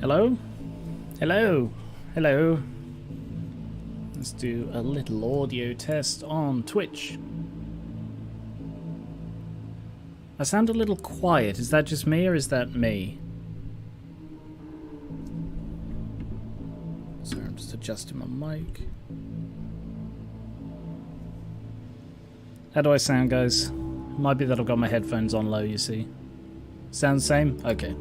Hello? Hello? Hello? Let's do a little audio test on Twitch. I sound a little quiet. Is that just me or is that me? Sorry, I'm just adjusting my mic. How do I sound, guys? Might be that I've got my headphones on low, you see. Sound the same? Okay.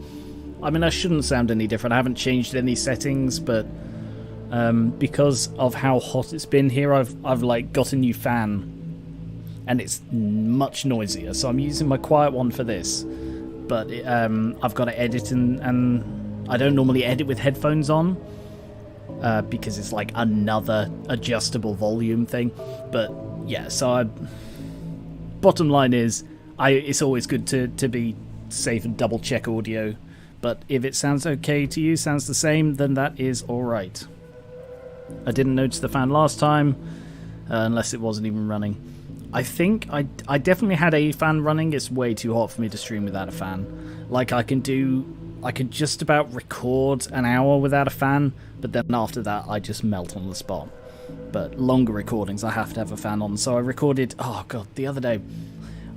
I mean, I shouldn't sound any different. I haven't changed any settings, but because of how hot it's been here, I've like got a new fan, and it's much noisier. So I'm using my quiet one for this, but I've got to edit, and I don't normally edit with headphones on because it's like another adjustable volume thing. But yeah, so bottom line is, it's always good to be safe and double check audio. But if it sounds okay to you, sounds the same, then that is alright. I didn't notice the fan last time, unless it wasn't even running. I think I definitely had a fan running. It's way too hot for me to stream without a fan. Like, I can just about record an hour without a fan, but then after that I just melt on the spot. But longer recordings, I have to have a fan on. So I recorded, oh god, the other day,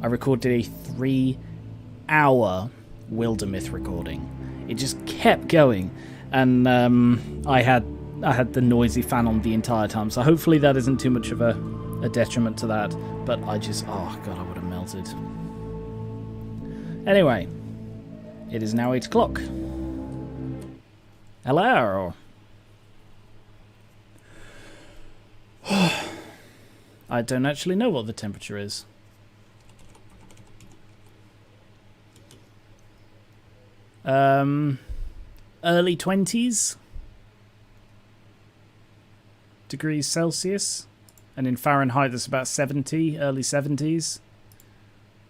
I recorded a 3-hour Wildermyth recording. It just kept going, and I had the noisy fan on the entire time, so hopefully that isn't too much of a detriment to that, but I just, oh god, I would have melted. Anyway, it is now 8 o'clock. Hello. I don't actually know what the temperature is. Early 20s degrees Celsius, and in Fahrenheit that's about 70, early 70s,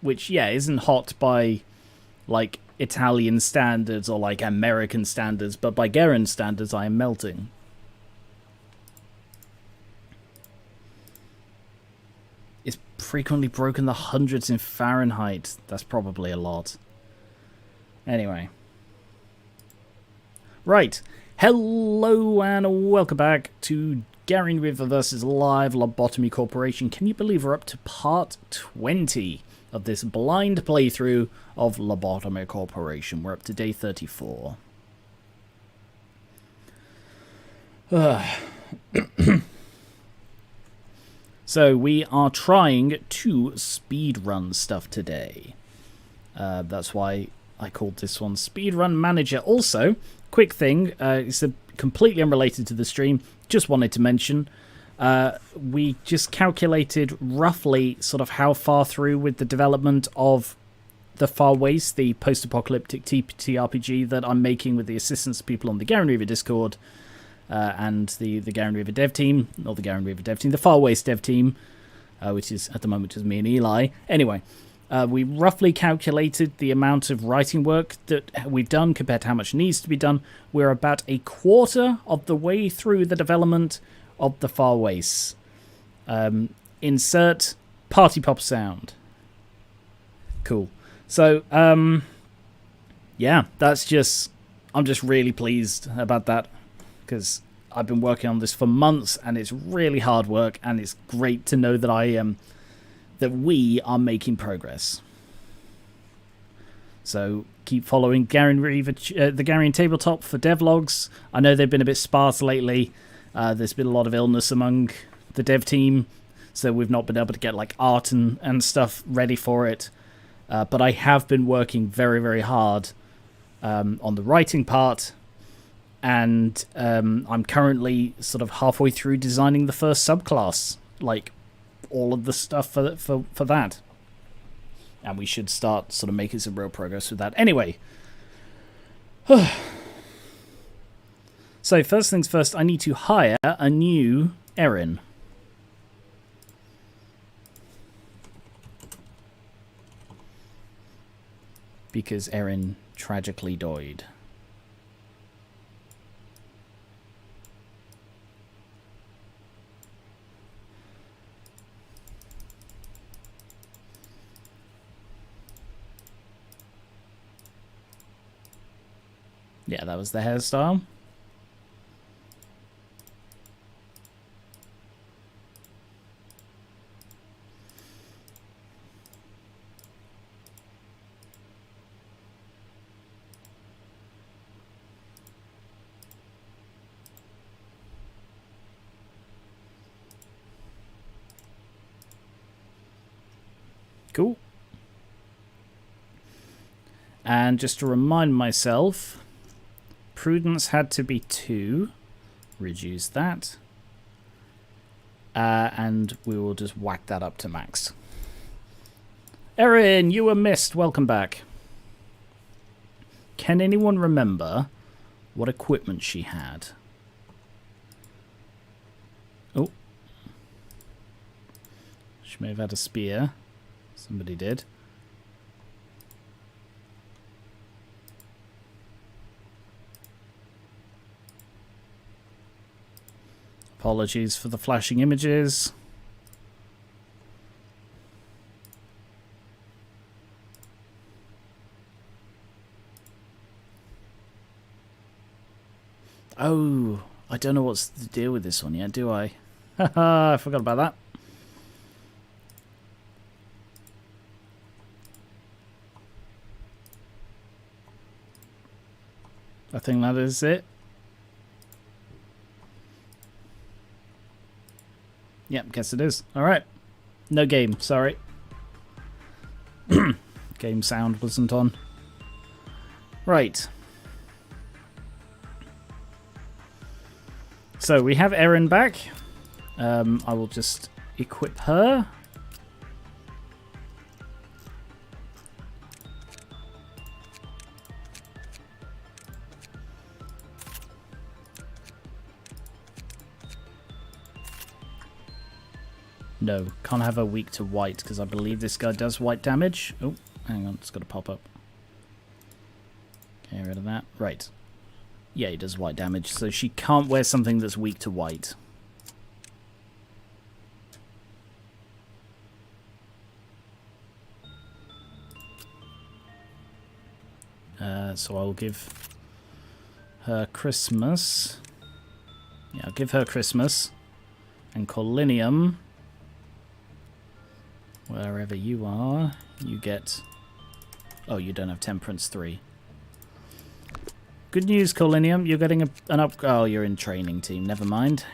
which, yeah, isn't hot by like Italian standards or like American standards, but by Garen standards I am melting. It's frequently broken the hundreds in Fahrenheit. That's probably a lot. Anyway. Right, hello and welcome back to Garen River vs. Live Lobotomy Corporation. Can you believe we're up to part 20 of this blind playthrough of Lobotomy Corporation? We're up to day 34. So we are trying to speedrun stuff today. That's why I called this one Speedrun Manager. Also, quick thing, it's completely unrelated to the stream, just wanted to mention, we just calculated roughly sort of how far through with the development of the Far Waste, the post-apocalyptic TRPG that I'm making with the assistance of people on the Garen Reaver Discord, and the Garen Reaver dev team, not the Garen Reaver dev team, the Far Waste dev team, which is at the moment just me and Eli. Anyway, we roughly calculated the amount of writing work that we've done compared to how much needs to be done. We're about a quarter of the way through the development of the Far Waste. Insert party pop sound. Cool. So, yeah, that's just, I'm just really pleased about that, because I've been working on this for months and it's really hard work, and it's great to know that that we are making progress. So keep following Garen Reaver, the Garian Tabletop for devlogs. I know they've been a bit sparse lately. There's been a lot of illness among the dev team, so we've not been able to get like art and stuff ready for it. But I have been working very, very hard on the writing part, and I'm currently sort of halfway through designing the first subclass, like all of the stuff for that, and we should start sort of making some real progress with that. Anyway, so first things first, I need to hire a new Erin. Because Erin tragically died. Yeah, that was the hairstyle. Cool. And just to remind myself, prudence had to be 2. Reduce that. And we will just whack that up to max. Erin, you were missed. Welcome back. Can anyone remember what equipment she had? Oh. She may have had a spear. Somebody did. Apologies for the flashing images. Oh, I don't know what's the deal with this one yet, do I? Haha, I forgot about that. I think that is it. Yep, guess it is. Alright. No game, sorry. Game sound wasn't on. Right. So we have Erin back. I will just equip her. No, can't have her weak to white because I believe this guy does white damage. Oh, hang on, it's got to pop up. Get rid of that. Right. Yeah, he does white damage, so she can't wear something that's weak to white. So I'll give her Christmas. Yeah, I'll give her Christmas. And Colinium, wherever you are, you get... Oh, you don't have Temperance 3. Good news, Colinium. You're getting an up... Oh, you're in training team. Never mind.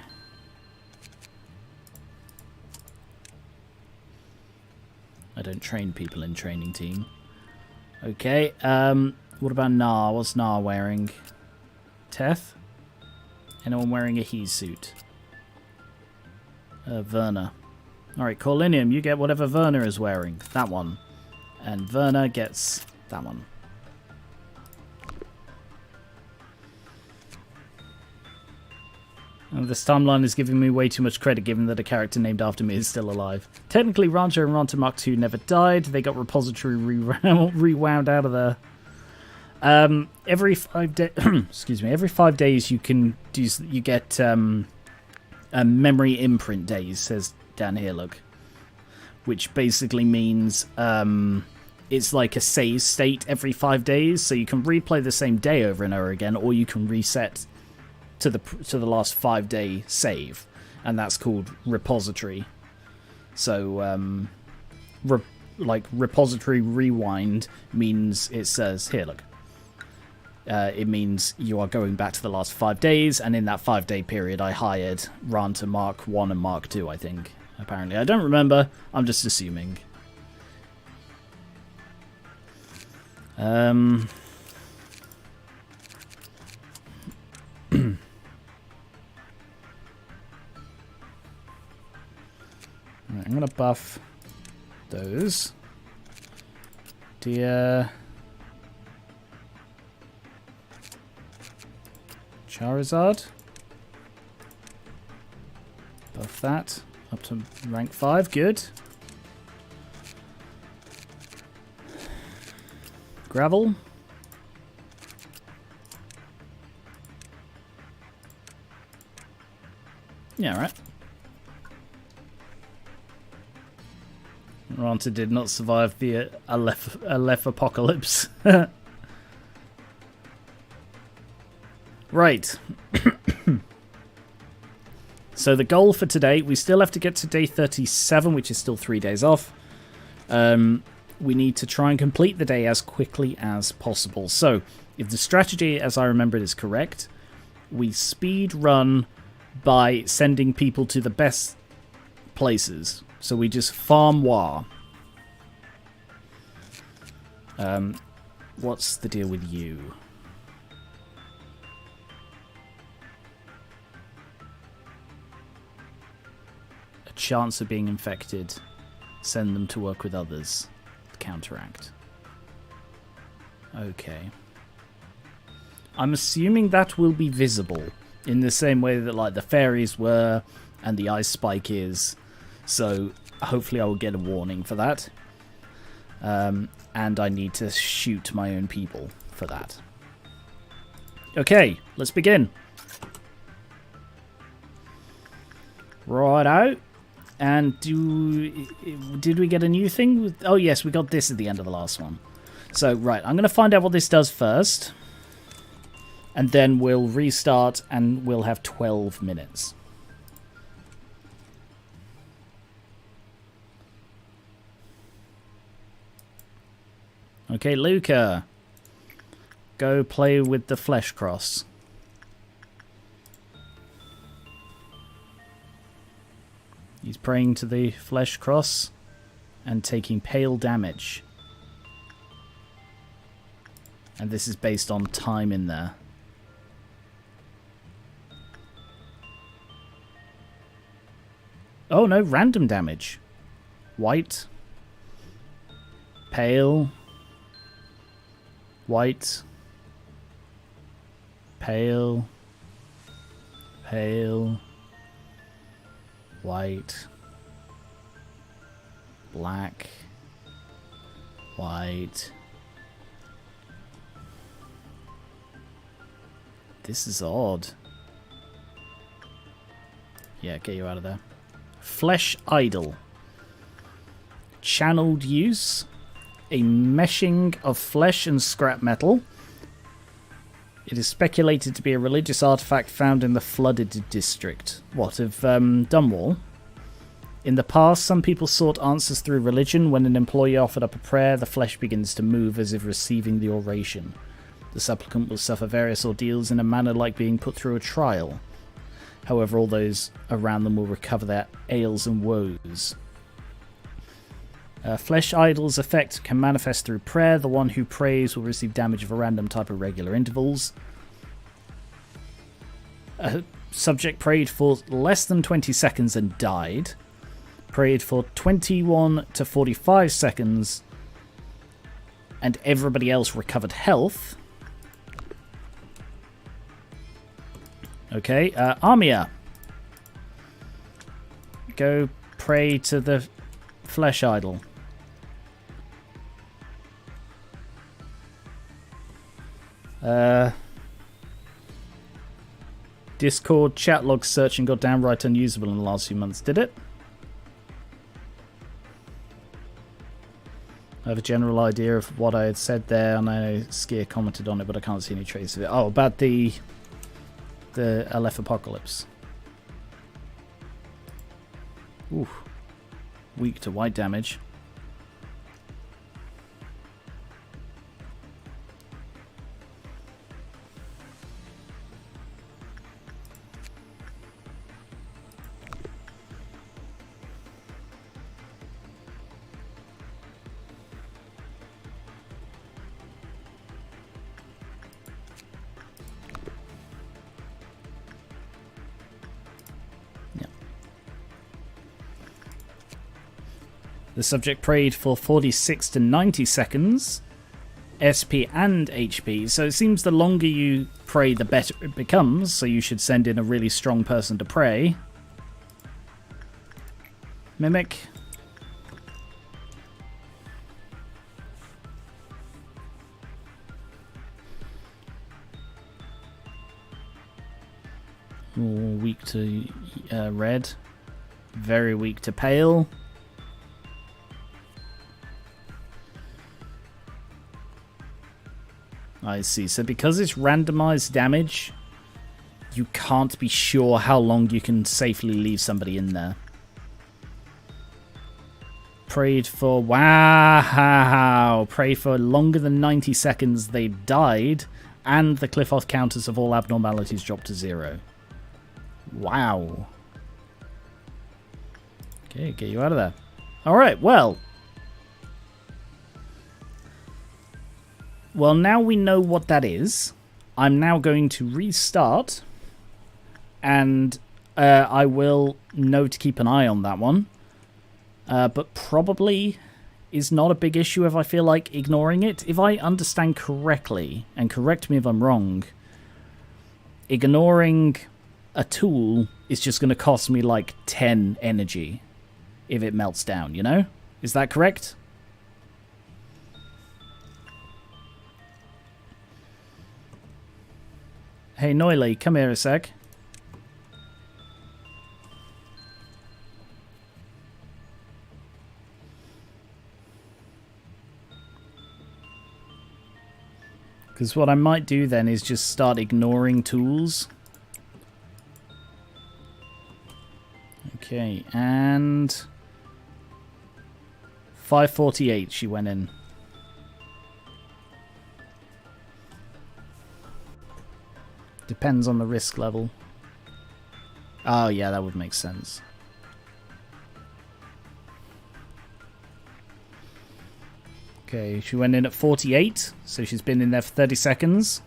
I don't train people in training team. Okay, what about Nar? What's Nar wearing? Teth? Anyone wearing a he suit? Verna. Alright, Corlinium, you get whatever Verna is wearing. That one. And Verna gets that one. And this timeline is giving me way too much credit given that a character named after me is still alive. Technically, Rancho and Ranto Mark II never died. They got repository rewound out of there. Every 5 days, excuse me, every 5 days you can do, you get memory imprint days, says down here, look. Which basically means it's like a save state every 5 days, so you can replay the same day over and over again, or you can reset to the last 5 day save, and that's called repository. So like repository rewind means it says here, look. It means you are going back to the last 5 days, and in that 5 day period I hired Ranta Mark 1 and Mark 2, I think. Apparently. I don't remember. I'm just assuming. I'm going to buff those. Dear Charizard. Buff that. Up to rank 5. Good. Gravel. Yeah, right. Ranta did not survive the Aleph apocalypse. Right. So the goal for today, we still have to get to day 37, which is still 3 days off. We need to try and complete the day as quickly as possible. So, if the strategy, as I remember it, is correct, we speed run by sending people to the best places. So we just farm war. What's the deal with you? A chance of being infected. Send them to work with others. Counteract. Okay. I'm assuming that will be visible in the same way that like the fairies were and the ice spike is. So hopefully I will get a warning for that. And I need to shoot my own people for that. Okay, let's begin. Righto. And did we get a new thing? Oh yes, we got this at the end of the last one. So, right, I'm going to find out what this does first. And then we'll restart and we'll have 12 minutes. Okay, Luca. Go play with the flesh cross. He's praying to the flesh cross and taking pale damage. And this is based on time in there. Oh no, random damage. White. Pale. White. Pale. Pale. White. Black. White. This is odd. Yeah, get you out of there. Flesh Idol. Channeled use. A meshing of flesh and scrap metal. It is speculated to be a religious artifact found in the flooded district. What, of Dunwall? In the past, some people sought answers through religion. When an employee offered up a prayer, the flesh begins to move as if receiving the oration. The supplicant will suffer various ordeals in a manner like being put through a trial. However, all those around them will recover their ails and woes. Flesh Idol's effect can manifest through prayer. The one who prays will receive damage of a random type at regular intervals. A subject prayed for less than 20 seconds and died. Prayed for 21 to 45 seconds and everybody else recovered health. Okay, Armia. Go pray to the Flesh Idol. Discord chat log searching got downright unusable in the last few months, did it? I have a general idea of what I had said there, and I know Skier commented on it, but I can't see any trace of it. Oh, about the LF Apocalypse. Ooh. Weak to white damage. The subject prayed for 46 to 90 seconds, SP and HP, so it seems the longer you pray the better it becomes, so you should send in a really strong person to pray. Mimic. Weak to red, very weak to pale. I see. So because it's randomized damage, you can't be sure how long you can safely leave somebody in there. Prayed for... Wow! Prayed for longer than 90 seconds they died, and the Cliff-Off counters of all abnormalities dropped to 0. Wow. Okay, get you out of there. Alright, well. Well, now we know what that is. I'm now going to restart. And I will know to keep an eye on that one. But probably is not a big issue if I feel like ignoring it. If I understand correctly, and correct me if I'm wrong, ignoring a tool is just going to cost me like 10 energy if it melts down, you know? Is that correct? Hey, Noily, come here a sec. Because what I might do then is just start ignoring tools. Okay, and 548 she went in. Depends on the risk level. Oh yeah, that would make sense. Okay, she went in at 48, so she's been in there for 30 seconds.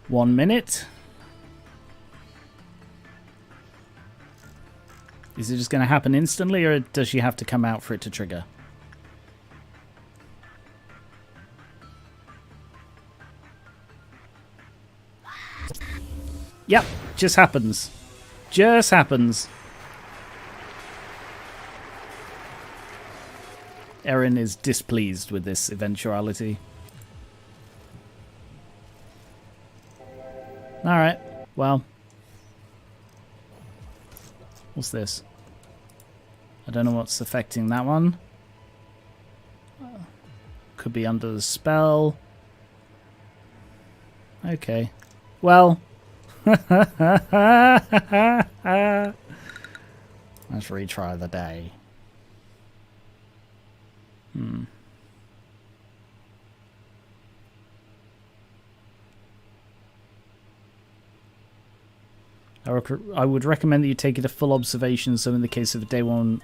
One minute. Is it just going to happen instantly, or does she have to come out for it to trigger? Yep, just happens. Just happens. Erin is displeased with this eventuality. Alright, well. What's this? I don't know what's affecting that one. Could be under the spell. Okay. Well. Let's retry the day. I would recommend that you take it a full observation, so in the case of a day one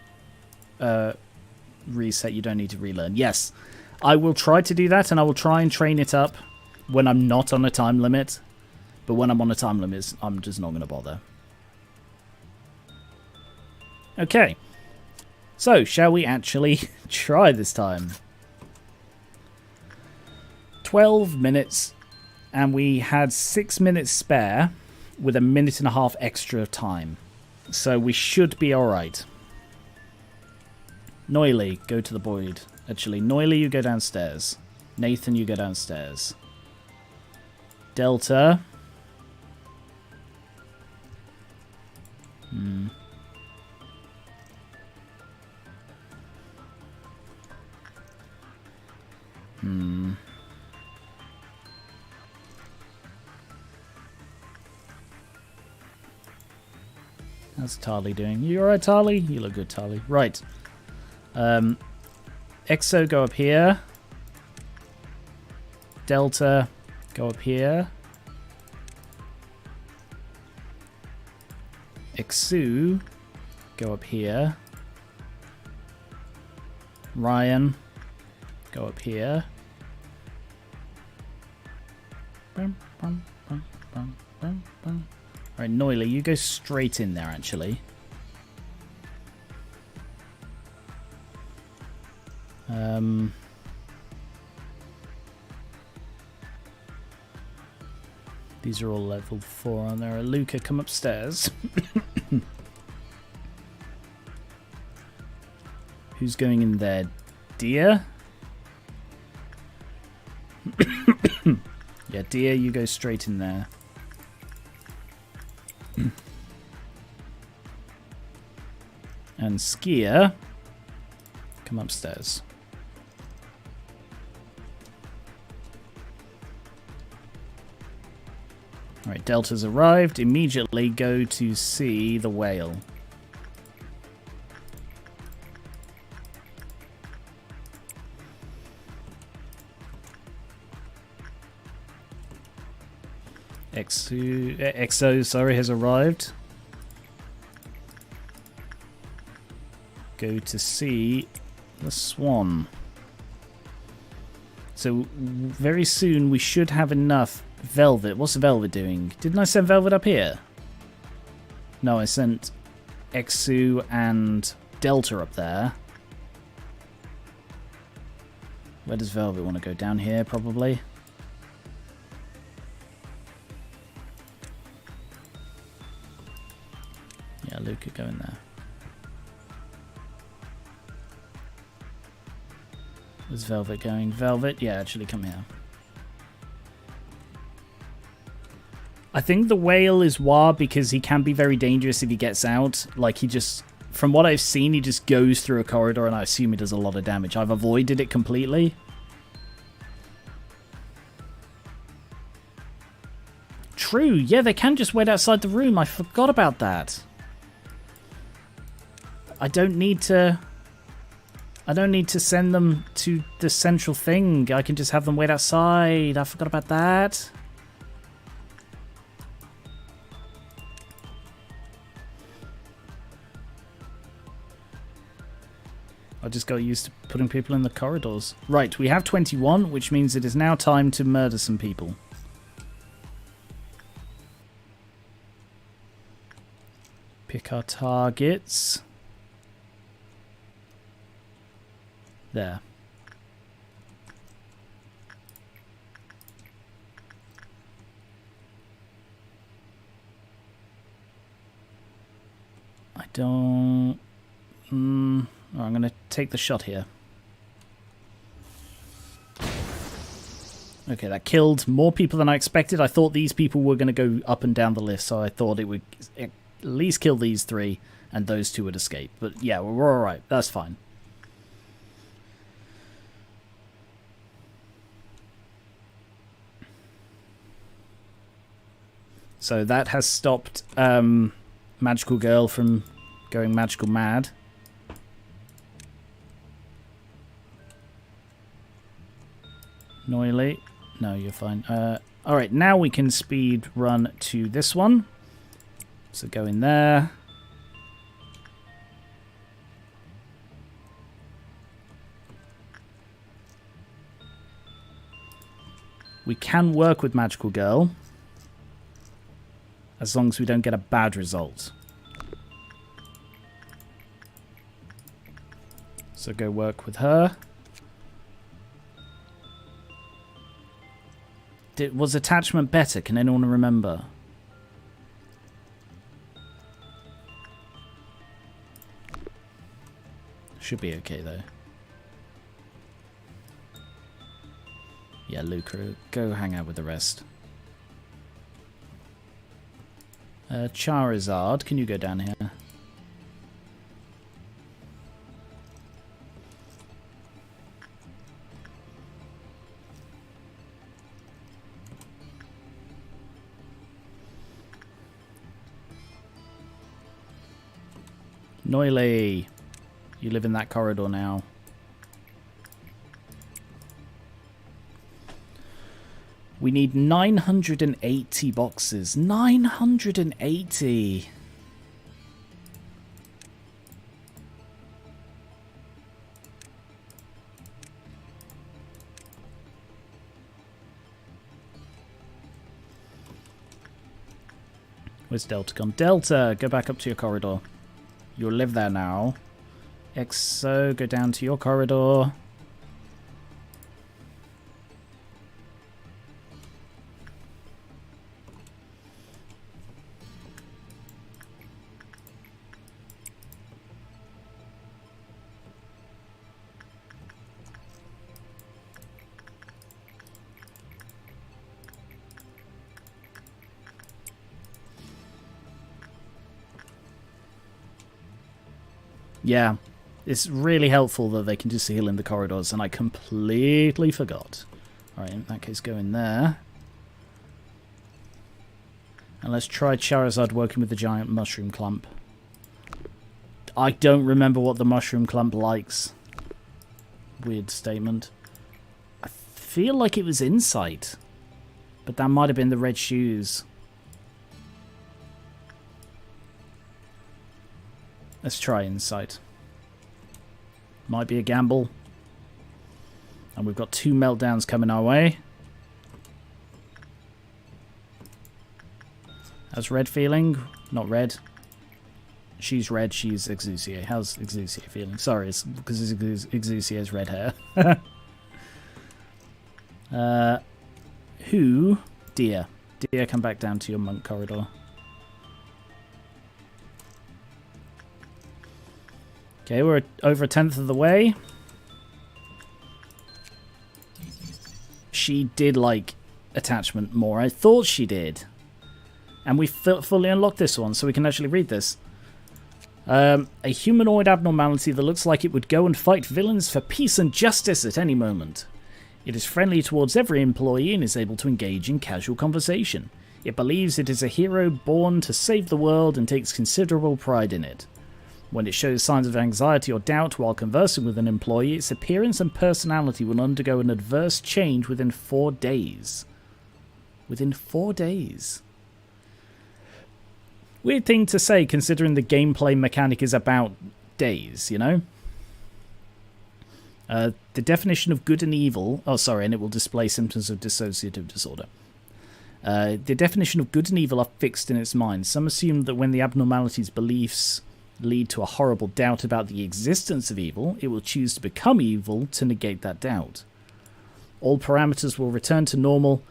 reset, you don't need to relearn. Yes, I will try to do that, and I will try and train it up when I'm not on a time limit. But when I'm on a time limit, I'm just not going to bother. Okay. So, shall we actually try this time? 12 minutes, and we had 6 minutes spare with a minute and a half extra time. So we should be alright. Noily, go to the void. Actually, Noily, you go downstairs. Nathan, you go downstairs. Delta. How's Tarly doing? You alright, Tarly? You look good, Tarly. Right. Exo, go up here. Delta, go up here. Exu, go up here. Ryan, go up here. Alright, Noily, you go straight in there, actually. These are all level 4 on there. Luca, come upstairs. Who's going in there? Deer? Yeah, Deer, you go straight in there. And Skier, Come upstairs. Alright, Delta's arrived. Immediately go to see the whale. EXO, sorry, has arrived. Go to see the swan. So very soon we should have enough Velvet. What's Velvet doing? Didn't I send Velvet up here? No, I sent Exu and Delta up there. Where does Velvet want to go? Down here, probably. Yeah, Luke could go in there. Where's Velvet going? Velvet? Yeah, actually, come here. I think the whale is Wa because he can be very dangerous if he gets out. Like, he just... From what I've seen, he just goes through a corridor and I assume he does a lot of damage. I've avoided it completely. True, yeah, they can just wait outside the room. I forgot about that. I don't need to send them to the central thing. I can just have them wait outside. I forgot about that. I just got used to putting people in the corridors. Right, we have 21, which means it is now time to murder some people. Pick our targets. There. I don't... I'm going to take the shot here. Okay, that killed more people than I expected. I thought these people were going to go up and down the list, so I thought it would at least kill these three, and those two would escape. But yeah, we're alright. That's fine. So that has stopped Magical Girl from going magical mad. Noily. No, you're fine. Alright, now we can speed run to this one. So go in there. We can work with Magical Girl. As long as we don't get a bad result. So go work with her. Was attachment better? Can anyone remember? Should be okay though. Yeah, Luke, go hang out with the rest. Charizard, can you go down here? Noily, you live in that corridor now. We need 980 boxes. 980! Where's Delta gone? Delta, go back up to your corridor. You'll live there now. EXO, go down to your corridor. Yeah, It's really helpful that they can just heal in the corridors, and I completely forgot. Alright, in that case, go in there. And let's try Charizard working with the giant mushroom clump. I don't remember what the mushroom clump likes. Weird statement. I feel like it was insight. But that might have been the red shoes. Let's try insight. Might be a gamble. And we've got 2 meltdowns coming our way. How's Red feeling? Not Red. She's Red, she's Exusier. How's Exusier feeling? Sorry, it's because Exusier's red hair. Who? Deer. Deer, come back down to your monk corridor. Okay, we're over 1/10 of the way. She did like attachment more. I thought she did. And we fully unlocked this one, so we can actually read this. A humanoid abnormality that looks like it would go and fight villains for peace and justice at any moment. It is friendly towards every employee and is able to engage in casual conversation. It believes it is a hero born to save the world and takes considerable pride in it. When it shows signs of anxiety or doubt while conversing with an employee, its appearance and personality will undergo an adverse change within 4 days. Within 4 days. Weird thing to say, considering the gameplay mechanic is about days, you know? The definition of good and evil... Oh, sorry, and it will display symptoms of dissociative disorder. The definition of good and evil are fixed in its mind. Some assume that when the abnormality's beliefs lead to a horrible doubt about the existence of evil, it will choose to become evil to negate that doubt. All parameters will return to normal.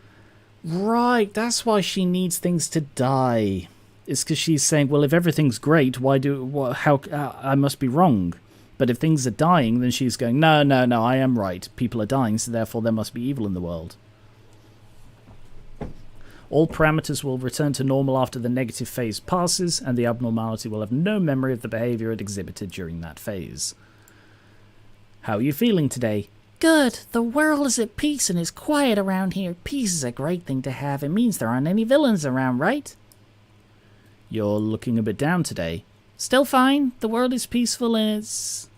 Right, that's why she needs things to die. It's because she's saying, well, if everything's great, I must be wrong. But if things are dying, then she's going, no, I am right. People are dying, so therefore there must be evil in the world. All parameters will return to normal after the negative phase passes, and the abnormality will have no memory of the behavior it exhibited during that phase. How are you feeling today? Good. The world is at peace and is quiet around here. Peace is a great thing to have. It means there aren't any villains around, right? You're looking a bit down today. Still fine. The world is peaceful and it's...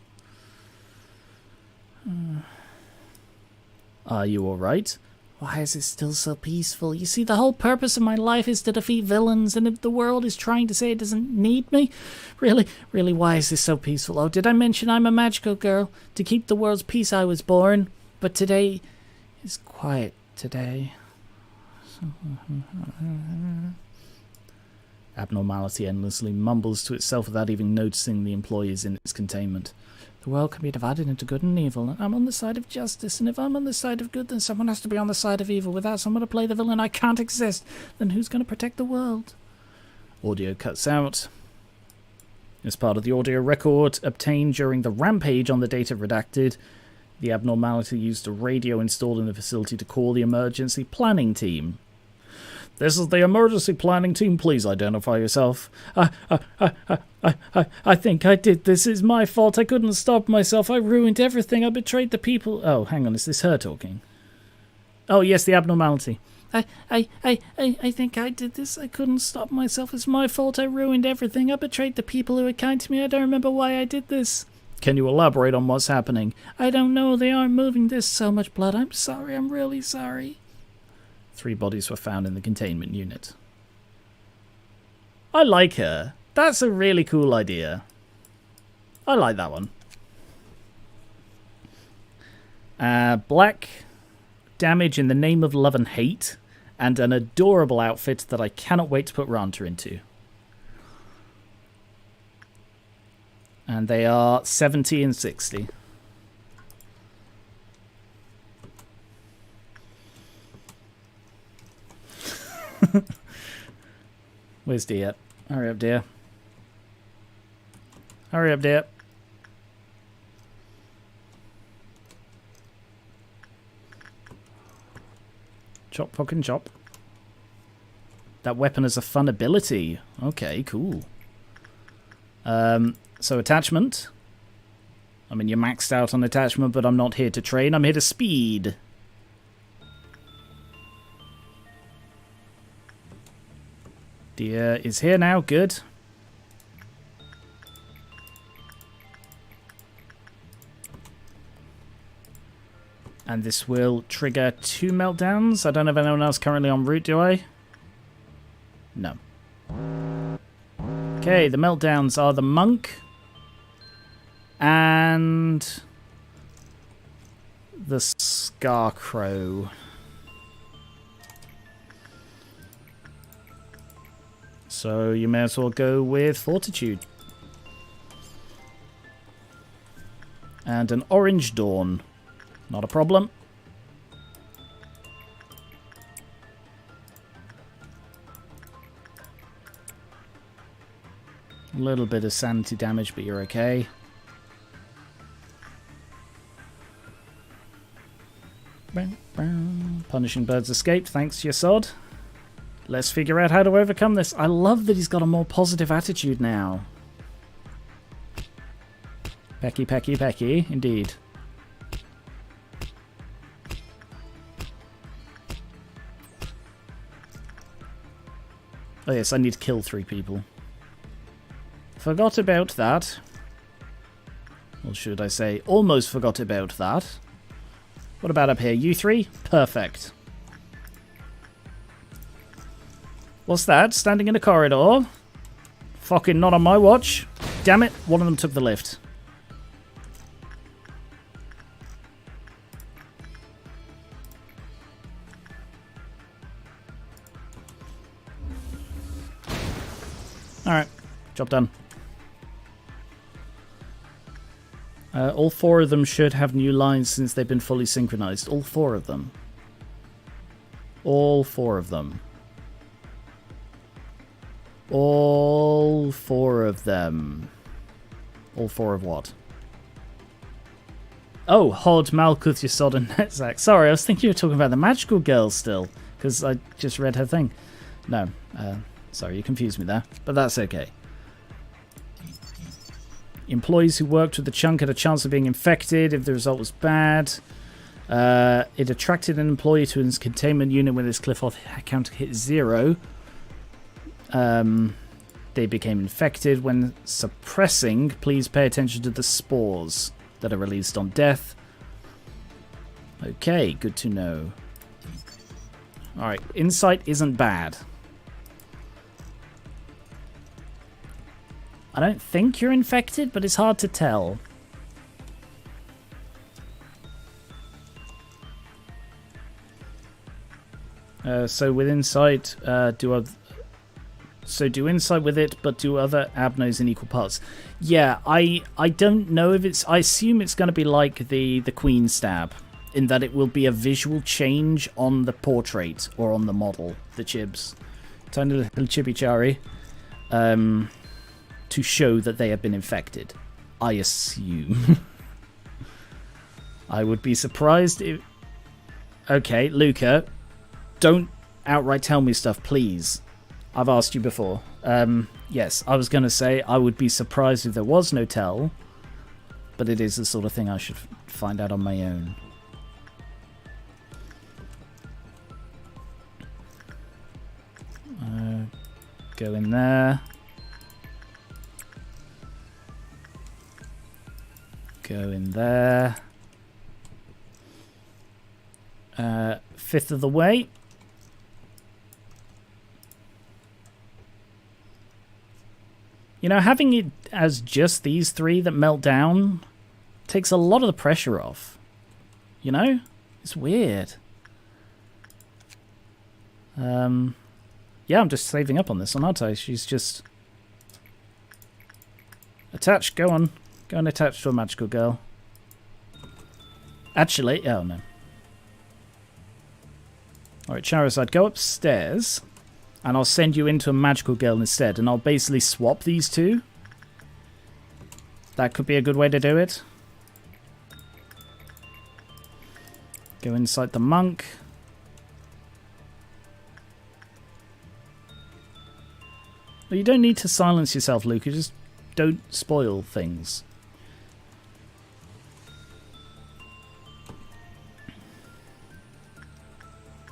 Are you alright? Why is it still so peaceful? You see, the whole purpose of my life is to defeat villains, and if the world is trying to say it doesn't need me, really, why is this so peaceful? Oh, did I mention I'm a magical girl? To keep the world's peace I was born, but today is quiet today. Abnormality endlessly mumbles to itself without even noticing the employees in its containment. The world can be divided into good and evil, and I'm on the side of justice, and if I'm on the side of good, then someone has to be on the side of evil. Without someone to play the villain, I can't exist. Then who's going to protect the world? Audio cuts out. As part of the audio record obtained during the rampage on the data redacted, the abnormality used a radio installed in the facility to call the emergency planning team. This is the emergency planning team. Please identify yourself. I think I did this. It's my fault. I couldn't stop myself. I ruined everything. I betrayed the people. Oh, hang on. Is this her talking? Oh, yes, the abnormality. I think I did this. I couldn't stop myself. It's my fault. I ruined everything. I betrayed the people who were kind to me. I don't remember why I did this. Can you elaborate on what's happening? I don't know. They aren't moving. There's so much blood. I'm sorry. I'm really sorry. 3 bodies were found in the containment unit. I like her. That's a really cool idea. I like that one. Black damage in the name of love and hate, and an adorable outfit that I cannot wait to put Ranta into. And they are 70 and 60. Where's dear? Hurry up, dear. Hurry up, dear. Chop, fucking chop. That weapon has a fun ability. Okay, cool. So attachment. I mean, you're maxed out on attachment, but I'm not here to train. I'm here to speed. Deer is here now. Good. And this will trigger 2 meltdowns. I don't have anyone else currently en route, do I? No. Okay, the meltdowns are the monk and the scarecrow. So you may as well go with fortitude. And an orange dawn. Not a problem. A little bit of sanity damage, but you're okay. Punishing birds escaped, thanks Yasod. Let's figure out how to overcome this. I love that he's got a more positive attitude now. Pecky, pecky, pecky, indeed. Oh yes, I need to kill 3 people. Forgot about that. Or should I say, almost forgot about that. What about up here? You 3? Perfect. What's that? Standing in a corridor? Fucking not on my watch. Damn it, one of them took the lift. Alright, job done. All 4 of them should have new lines since they've been fully synchronized. All 4 of them. All 4 of them. All 4 of them. All 4 of what? Oh, Hod, Malkuth, Yasod, and Netzak. Sorry, I was thinking you were talking about the magical girl still, because I just read her thing. No, sorry, you confused me there, but that's okay. Employees who worked with the chunk had a chance of being infected if the result was bad. It attracted an employee to his containment unit when his cliff-off counter hit 0. They became infected. When suppressing, please pay attention to the spores that are released on death. Okay, good to know. Alright, insight isn't bad. I don't think you're infected, but it's hard to tell. So with insight, do insight with it, but do other abnos in equal parts. Yeah, I don't know if it's... I assume it's going to be like the Queen Stab, in that it will be a visual change on the portrait, or on the model, the chibs. Tiny little chibichari. To show that they have been infected. I assume. I would be surprised if... Okay, Luca, don't outright tell me stuff, please. I've asked you before. Yes, I was going to say I would be surprised if there was no tell, but it is the sort of thing I should find out on my own. Go in there. Go in there. 5th of the way. You know, having it as just these 3 that melt down takes a lot of the pressure off. You know? It's weird. Yeah, I'm just saving up on this one, aren't I? She's just... Attached, go on. Go and attach to a magical girl. Actually, oh no. Alright, Charizard, go upstairs. And I'll send you into a magical girl instead. And I'll basically swap these 2. That could be a good way to do it. Go inside the monk. Well, you don't need to silence yourself, Luke. You just don't spoil things.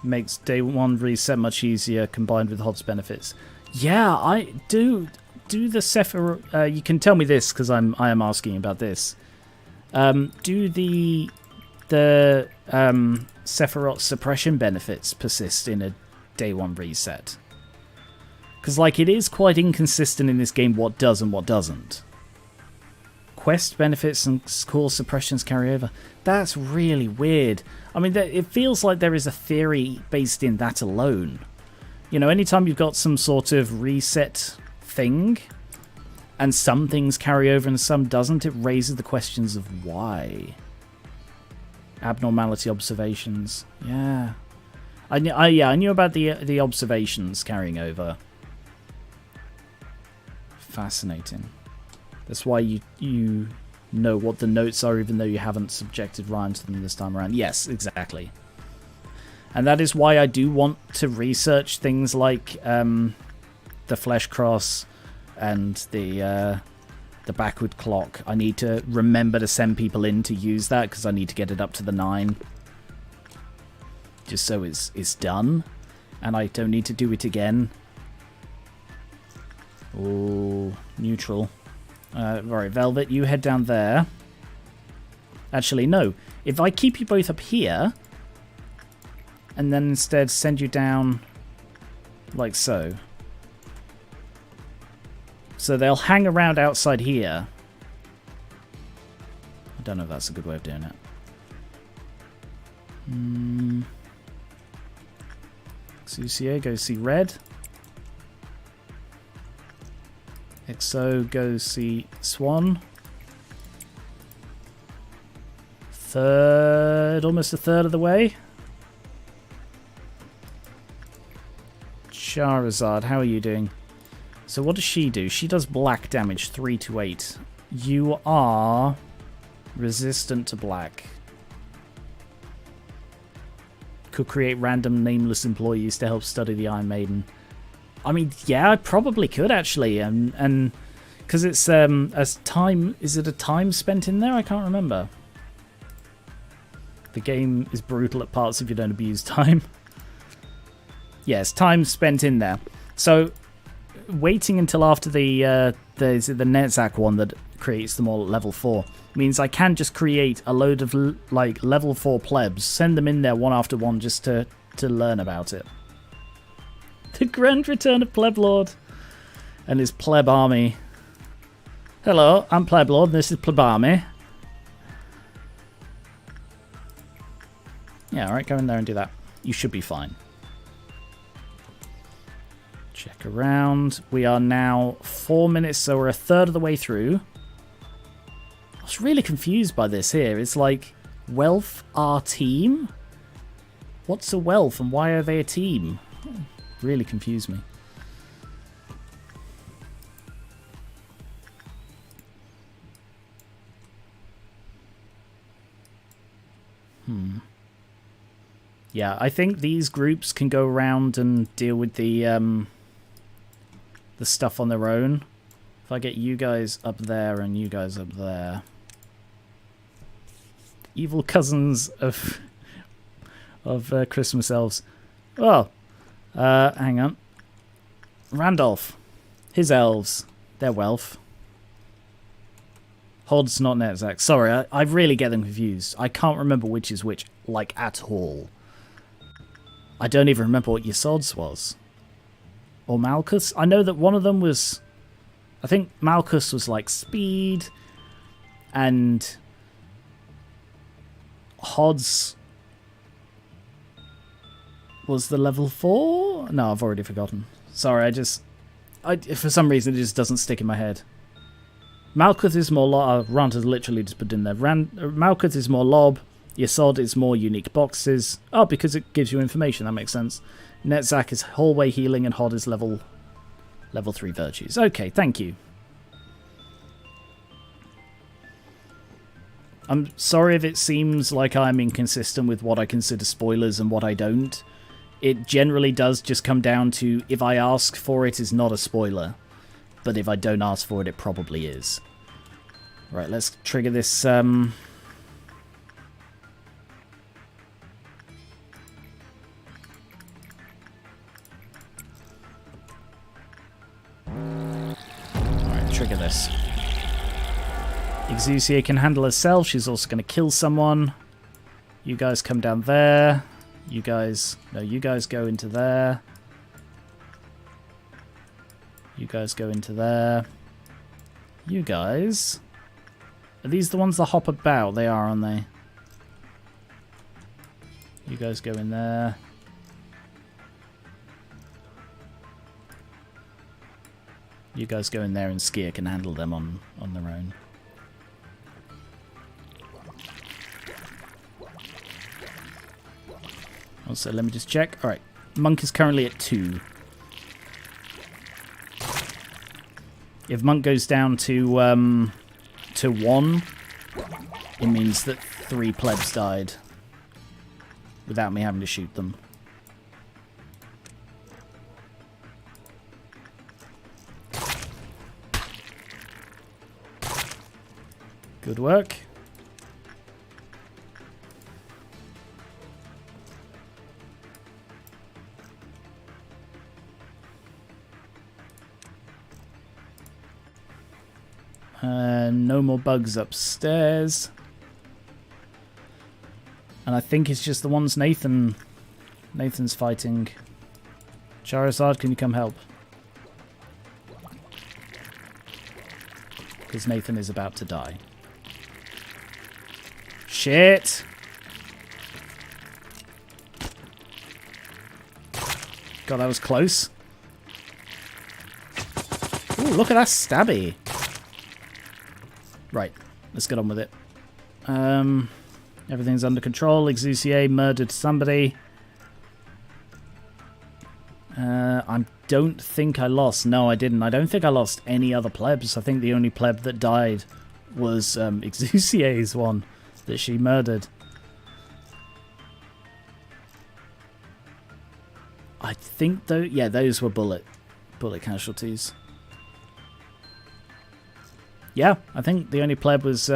makes day one reset much easier combined with HOD's benefits. Yeah, I do the Sephiroth. You can tell me this because I am asking about this. Do the Sephiroth suppression benefits persist in a day one reset? Because like it is quite inconsistent in this game what does and what doesn't. Quest benefits and core suppressions carry over. That's really weird. I mean, it feels like there is a theory based in that alone. You know, anytime you've got some sort of reset thing, and some things carry over and some doesn't, it raises the questions of why. Abnormality observations. Yeah. I knew about the observations carrying over. Fascinating. That's why you know what the notes are, even though you haven't subjected Ryan to them this time around. Yes, exactly. And that is why I do want to research things like the Flesh Cross and the backward clock. I need to remember to send people in to use that because I need to get it up to the 9. Just so it's done. And I don't need to do it again. Oh, neutral. Right, Velvet, you head down there. Actually, no. If I keep you both up here, and then instead send you down like so. So they'll hang around outside here. I don't know if that's a good way of doing it. CCA, go see Red. XO, go see Swan. Almost a third of the way. Charizard, how are you doing? So what does she do? She does black damage, 3 to 8. You are resistant to black. Could create random nameless employees to help study the Iron Maiden. I mean, yeah, I probably could actually, and because it's as time. Is it a time spent in there? I can't remember. The game is brutal at parts if you don't abuse time. Yes, time spent in there. So waiting until after the Netzach one that creates them all at level 4 means I can just create a load of like level 4 plebs, send them in there one after one just to learn about it. The grand return of Pleblord and his pleb army. Hello, I'm Pleblord and this is pleb army. Yeah, alright, go in there and do that. You should be fine. Check around. We are now 4 minutes, so we're a third of the way through. I was really confused by this here. It's like, Wealth our team? What's a Wealth and why are they a team? Really confused me. Yeah, I think these groups can go around and deal with the stuff on their own. If I get you guys up there and you guys up there. Evil cousins of Christmas elves. Oh, hang on. Randolph. His elves. Their wealth. Hod's not Netzach. Sorry, I really get them confused. I can't remember which is which, like, at all. I don't even remember what Yesod's was. Or Malchus. I know that one of them was... I think Malchus was like speed. And... Hod's... was the level 4? No, I've already forgotten. Sorry, for some reason it just doesn't stick in my head. Malkuth is more Rant has literally just put in there. Malkuth is more lob. Yesod is more unique boxes. Oh, because it gives you information. That makes sense. Netzach is hallway healing and Hod is level 3 virtues. Okay, thank you. I'm sorry if it seems like I'm inconsistent with what I consider spoilers and what I don't. It generally does just come down to if I ask for it is not a spoiler. But if I don't ask for it, it probably is. Right, let's trigger this... Exucia can handle herself. She's also going to kill someone. You guys come down there. You guys... No, you guys go into there. You guys go into there. You guys... Are these the ones that hop about? They are, aren't they? You guys go in there. You guys go in there and Skier can handle them on their own. Also, let me just check. Alright, Monk is currently at 2. If Monk goes down to 1, it means that 3 plebs died without me having to shoot them. Good work. No more bugs upstairs. And I think it's just the ones Nathan's fighting. Charizard, can you come help? Because Nathan is about to die. Shit! God, that was close. Ooh, look at that stabby. Right, let's get on with it. Everything's under control. Exucia murdered somebody. I don't think I lost. No, I didn't. I don't think I lost any other plebs. I think the only pleb that died was Exucia's one that she murdered. I think though, yeah, those were bullet casualties. Yeah, I think the only pleb was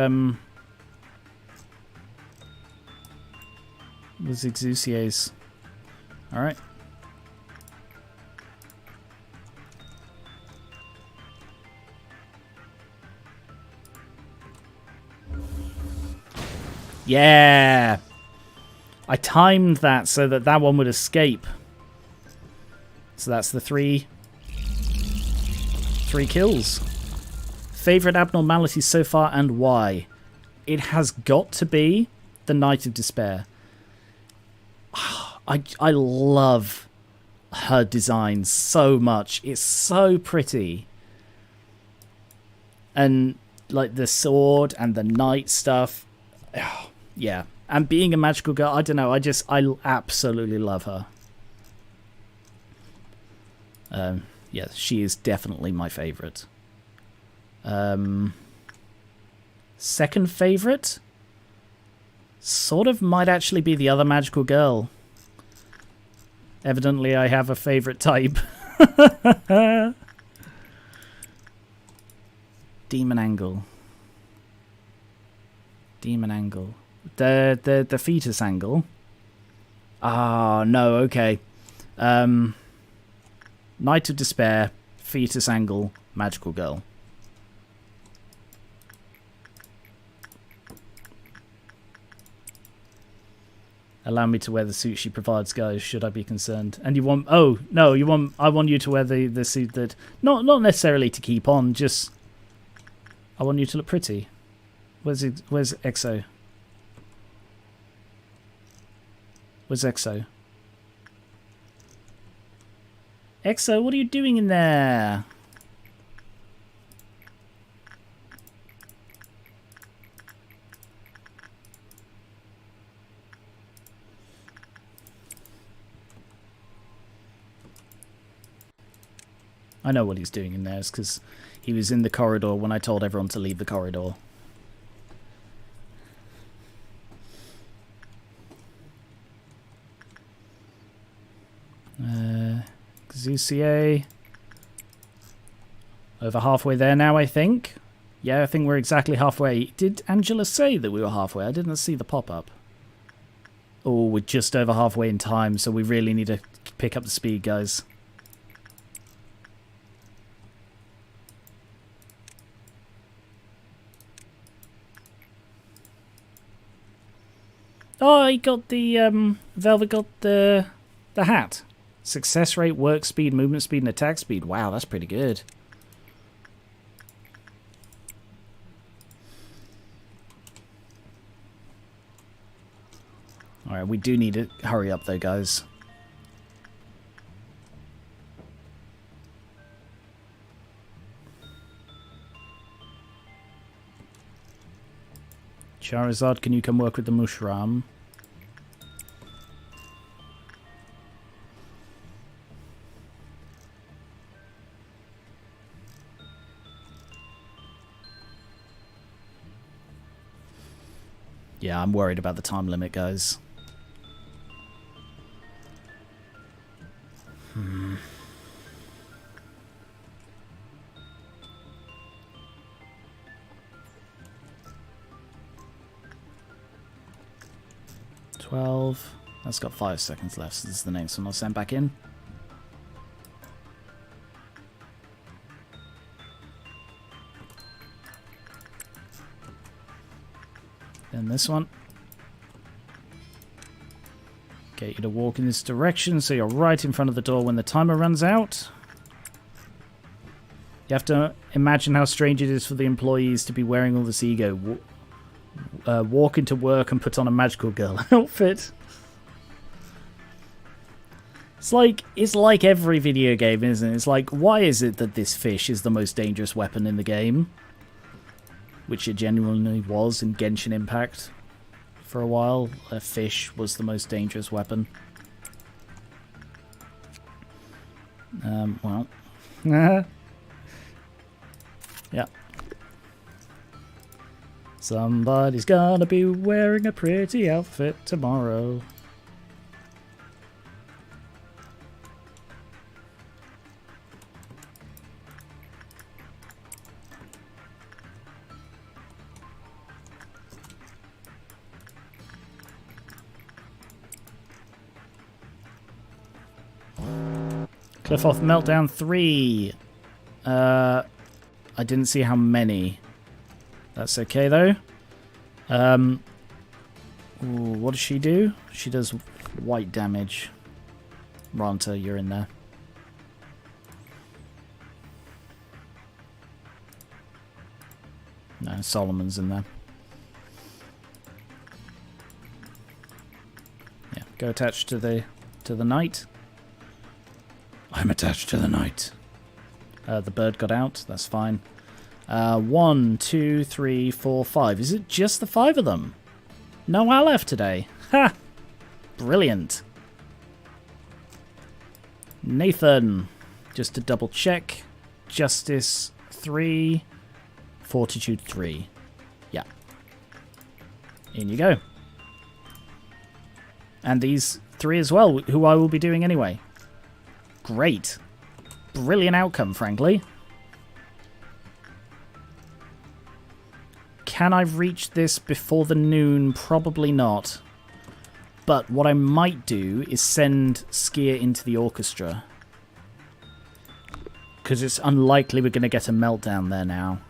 Exucia's. All right. Yeah! I timed that so that that one would escape. So that's the three kills. Favorite abnormality so far and why? It has got to be the Night of Despair. I love her design so much. It's so pretty. And like the sword and the knight stuff. Yeah. And being a magical girl, I don't know, I absolutely love her. Yeah, she is definitely my favorite. Second favorite? Sort of might actually be the other magical girl. Evidently I have a favorite type. Demon Angle. Demon Angle. The fetus angle. Ah, no, okay. Night of Despair, fetus angle, magical girl. Allow me to wear the suit she provides, guys, should I be concerned. And you want... Oh, no, you want... I want you to wear the suit that... Not necessarily to keep on, just... I want you to look pretty. Where's EXO? Where's EXO? EXO, what are you doing in there? I know what he's doing in there. It's because he was in the corridor when I told everyone to leave the corridor. Exucia. Over halfway there now, I think. Yeah, I think we're exactly halfway. Did Angela say that we were halfway? I didn't see the pop-up. Oh, we're just over halfway in time, so we really need to pick up the speed, guys. Oh, he got the, Velvet got the hat. Success rate, work speed, movement speed, and attack speed. Wow, that's pretty good. Alright, we do need to hurry up though, guys. Charizard, can you come work with the Mushroom? Yeah, I'm worried about the time limit, guys. 12. That's got 5 seconds left, so this is the next one I'll send back in. Then this one. Get you to walk in this direction so you're right in front of the door when the timer runs out. You have to imagine how strange it is for the employees to be wearing all this ego. Walk into work and put on a magical girl outfit. It's like every video game, isn't it? It's like, why is it that this fish is the most dangerous weapon in the game? Which it genuinely was in Genshin Impact. For a while, a fish was the most dangerous weapon. Well. Yeah. Somebody's gonna be wearing a pretty outfit tomorrow. Cliff-Off Meltdown 3. I didn't see how many. That's okay, though. Ooh, what does she do? She does white damage. Ranta, you're in there. No, Solomon's in there. Yeah, go attached to the knight. I'm attached to the knight. The bird got out. That's fine. 1, 2, 3, 4, 5. Is it just the 5 of them? No Aleph today. Ha! Brilliant. Nathan. Just to double check. Justice 3. Fortitude 3. Yeah. In you go. And these 3 as well, who I will be doing anyway. Great. Brilliant outcome, frankly. Can I reach this before the noon? Probably not. But what I might do is send Skier into the orchestra. Because it's unlikely we're going to get a meltdown there now.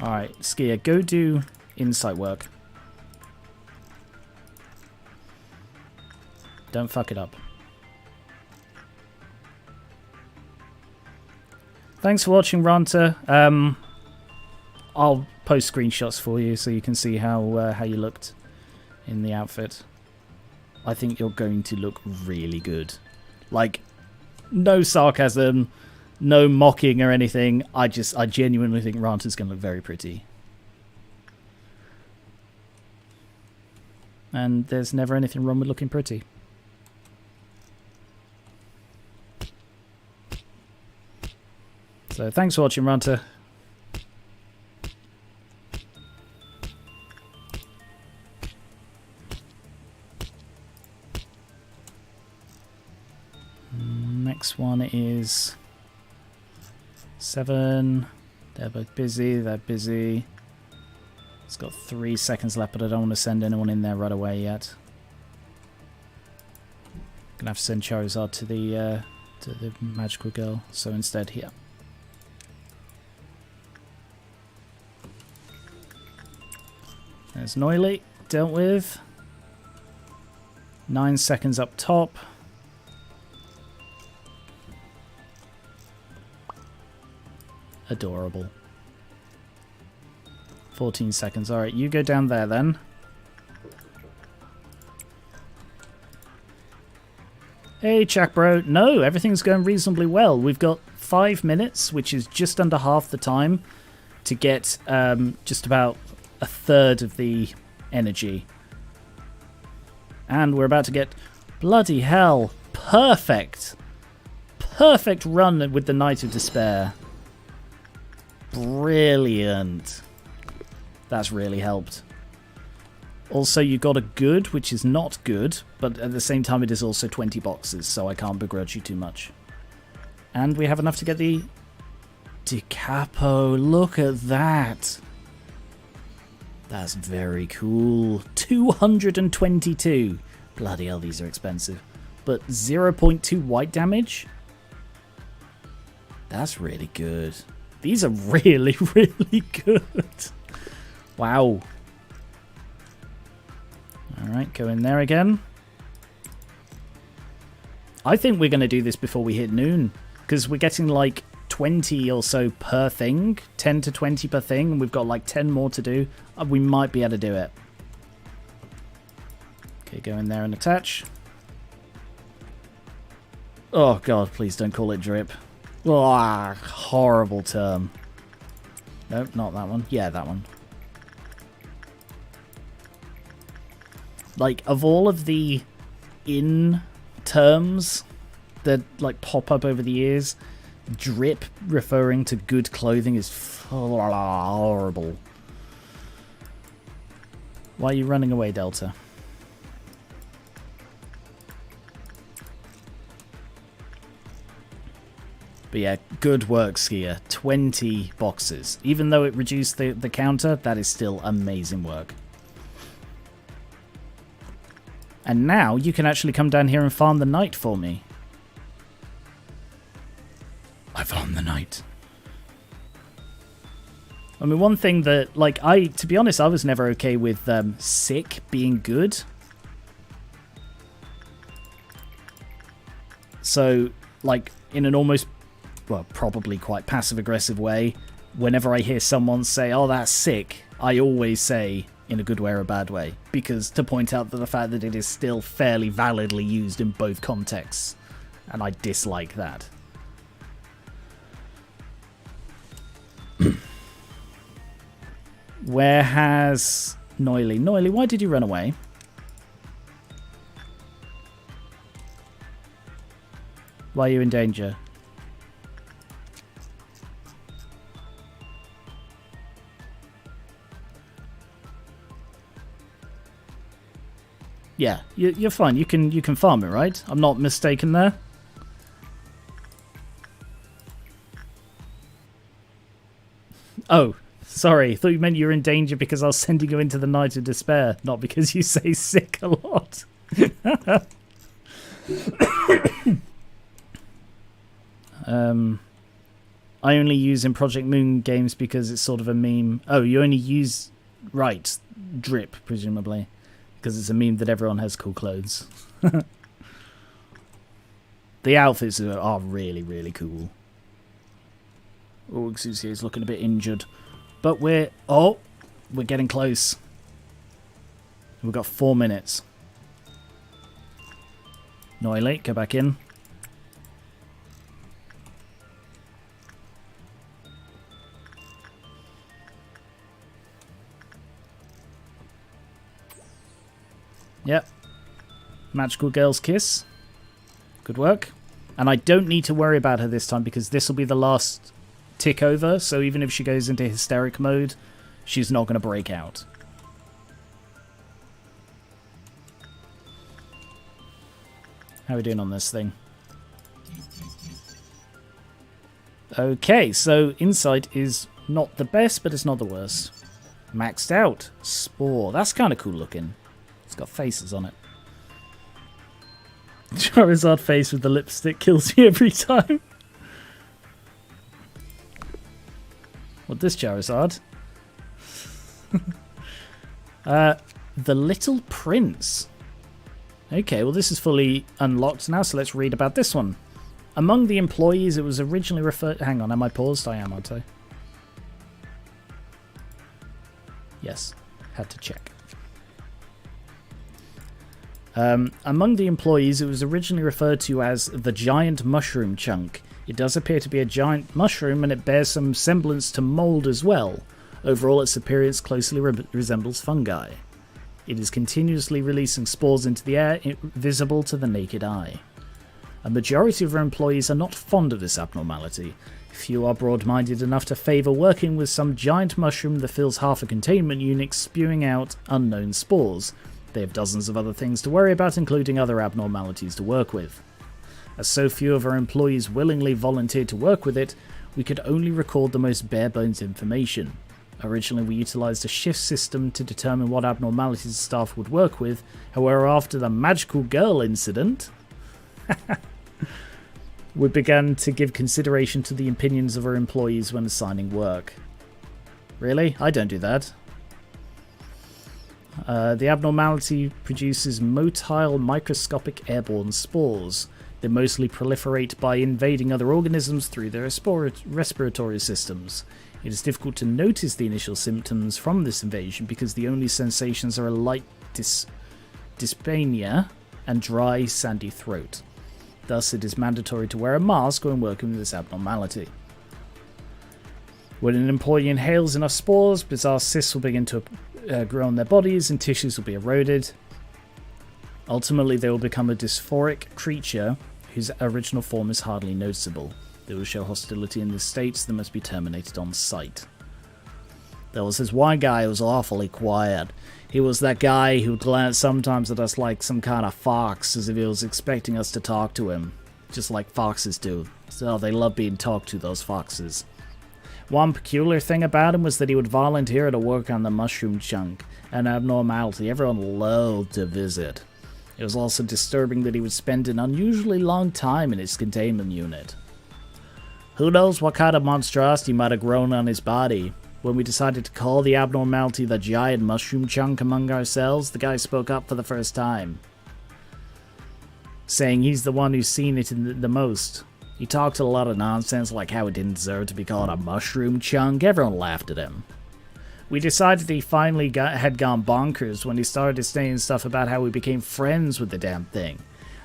Alright, Skier, go do insight work. Don't fuck it up. Thanks for watching, Ranta. I'll post screenshots for you so you can see how you looked in the outfit. I think you're going to look really good. Like, no sarcasm, no mocking or anything. I genuinely think Ranta's going to look very pretty. And there's never anything wrong with looking pretty. So thanks for watching, Ranta. Next one is 7. They're both busy. They're busy. It's got 3 seconds left, but I don't want to send anyone in there right away yet. Gonna have to send Charizard to the magical girl. So instead, here. There's Noily, dealt with. 9 seconds up top. Adorable. 14 seconds. Alright, you go down there then. Hey, Chuck bro. No, everything's going reasonably well. We've got 5 minutes, which is just under half the time, to get just about a third of the energy. And we're about to get... Bloody hell. Perfect. Perfect run with the Night of Despair. Brilliant. That's really helped. Also, you got a good, which is not good, but at the same time it is also 20 boxes, so I can't begrudge you too much. And we have enough to get the Decapo. Look at that. That's very cool. 222. Bloody hell, these are expensive. But 0.2 white damage? That's really good. These are really, really good. Wow. Alright, go in there again. I think we're going to do this before we hit noon, because we're getting like 20 or so per thing, 10 to 20 per thing, and we've got like 10 more to do. We might be able to do it. Okay, go in there and attach. Oh god, please don't call it drip. Oh, horrible term. Nope, not that one. Yeah, that one. Like, of all of the in terms that like pop up over the years, drip referring to good clothing is horrible. Why are you running away, Delta? But yeah, good work, Skier. 20 boxes. Even though it reduced the counter, that is still amazing work. And now you can actually come down here and farm the night for me. I farm the night. I mean, one thing that, like, to be honest, I was never okay with sick being good. So, like, in an almost, well, probably quite passive-aggressive way, whenever I hear someone say, oh, that's sick, I always say, in a good way or a bad way, because to point out that the fact that it is still fairly validly used in both contexts, and I dislike that. Where has Noily? Noily, why did you run away? Why are you in danger? Yeah, you're fine. You can farm it, right? I'm not mistaken there. Oh, sorry. Thought you meant you were in danger because I was sending you into the Night of Despair, not because you say sick a lot. I only use in Project Moon games because it's sort of a meme. Oh, you only use... Right. Drip, presumably. Because it's a meme that everyone has cool clothes. The outfits are really, really cool. Oh, Xuxier's looking a bit injured. But we're getting close. We've got 4 minutes. Noily, go back in. Yep. Magical Girl's Kiss. Good work. And I don't need to worry about her this time because this will be the last tick over. So even if she goes into hysteric mode, she's not going to break out. How are we doing on this thing? Okay, so Insight is not the best, but it's not the worst. Maxed out. Spore. That's kind of cool looking. It's got faces on it. Charizard face with the lipstick kills you every time. What, this Charizard? The Little Prince. Okay, well this is fully unlocked now, so let's read about this one. Among the employees, it was originally referred... Hang on, am I paused? I am, aren't I? Yes, had to check. Among the employees, it was originally referred to as the Giant Mushroom Chunk. It does appear to be a giant mushroom, and it bears some semblance to mold as well. Overall, its appearance closely resembles fungi. It is continuously releasing spores into the air, visible to the naked eye. A majority of our employees are not fond of this abnormality. Few are broad-minded enough to favour working with some giant mushroom that fills half a containment unit spewing out unknown spores. They have dozens of other things to worry about, including other abnormalities to work with. As so few of our employees willingly volunteered to work with it, we could only record the most bare-bones information. Originally, we utilised a shift system to determine what abnormalities staff would work with. However, after the magical girl incident, we began to give consideration to the opinions of our employees when assigning work. Really? I don't do that. The abnormality produces motile microscopic airborne spores. They mostly proliferate by invading other organisms through their respiratory systems. It is difficult to notice the initial symptoms from this invasion because the only sensations are a light dyspnea and dry, sandy throat. Thus, it is mandatory to wear a mask when working with this abnormality. When an employee inhales enough spores, bizarre cysts will begin to grow on their bodies and tissues will be eroded. Ultimately, they will become a dysphoric creature whose original form is hardly noticeable. They will show hostility in this state, so they must be terminated on sight. There was this one guy who was awfully quiet. He was that guy who glanced sometimes at us like some kind of fox, as if he was expecting us to talk to him. Just like foxes do. So they love being talked to, those foxes. One peculiar thing about him was that he would volunteer to work on the mushroom chunk, an abnormality everyone loved to visit. It was also disturbing that he would spend an unusually long time in his containment unit. Who knows what kind of monstrosity might have grown on his body. When we decided to call the abnormality the giant mushroom chunk among ourselves, the guy spoke up for the first time, saying he's the one who's seen it the most. He talked a lot of nonsense like how it didn't deserve to be called a mushroom chunk. Everyone laughed at him. We decided he finally had gone bonkers when he started saying stuff about how we became friends with the damn thing.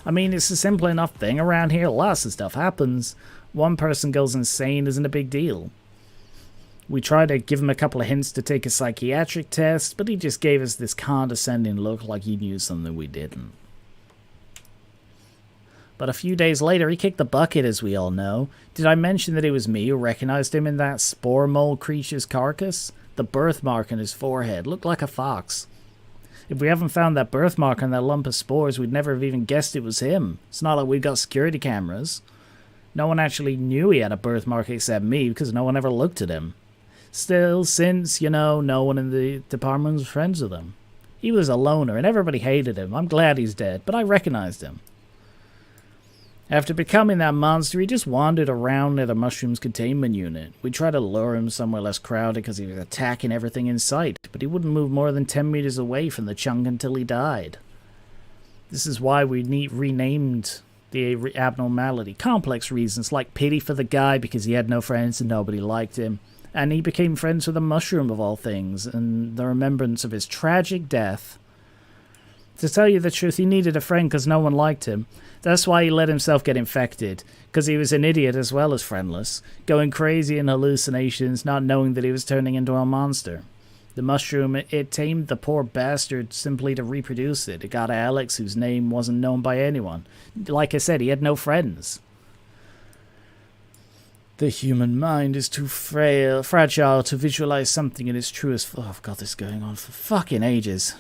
I mean, it's a simple enough thing around here. Lots of stuff happens. One person goes insane isn't a big deal. We tried to give him a couple of hints to take a psychiatric test, but he just gave us this condescending look like he knew something we didn't. But a few days later, he kicked the bucket, as we all know. Did I mention that it was me who recognized him in that spore mold creature's carcass? The birthmark on his forehead looked like a fox. If we haven't found that birthmark on that lump of spores, we'd never have even guessed it was him. It's not like we've got security cameras. No one actually knew he had a birthmark except me, because no one ever looked at him. Still, since, no one in the department was friends with him. He was a loner, and everybody hated him. I'm glad he's dead, but I recognized him. After becoming that monster, he just wandered around near the mushroom's containment unit. We tried to lure him somewhere less crowded because he was attacking everything in sight, but he wouldn't move more than 10 meters away from the chunk until he died. This is why we renamed the abnormality. Complex reasons, like pity for the guy because he had no friends and nobody liked him. And he became friends with a mushroom of all things, and the remembrance of his tragic death. To tell you the truth, he needed a friend because no one liked him. That's why he let himself get infected, because he was an idiot as well as friendless, going crazy in hallucinations, not knowing that he was turning into a monster. The mushroom, it tamed the poor bastard simply to reproduce it. It got Alex, whose name wasn't known by anyone. Like I said, he had no friends. The human mind is too fragile to visualize something in its truest... Oh, I've got this going on for fucking ages.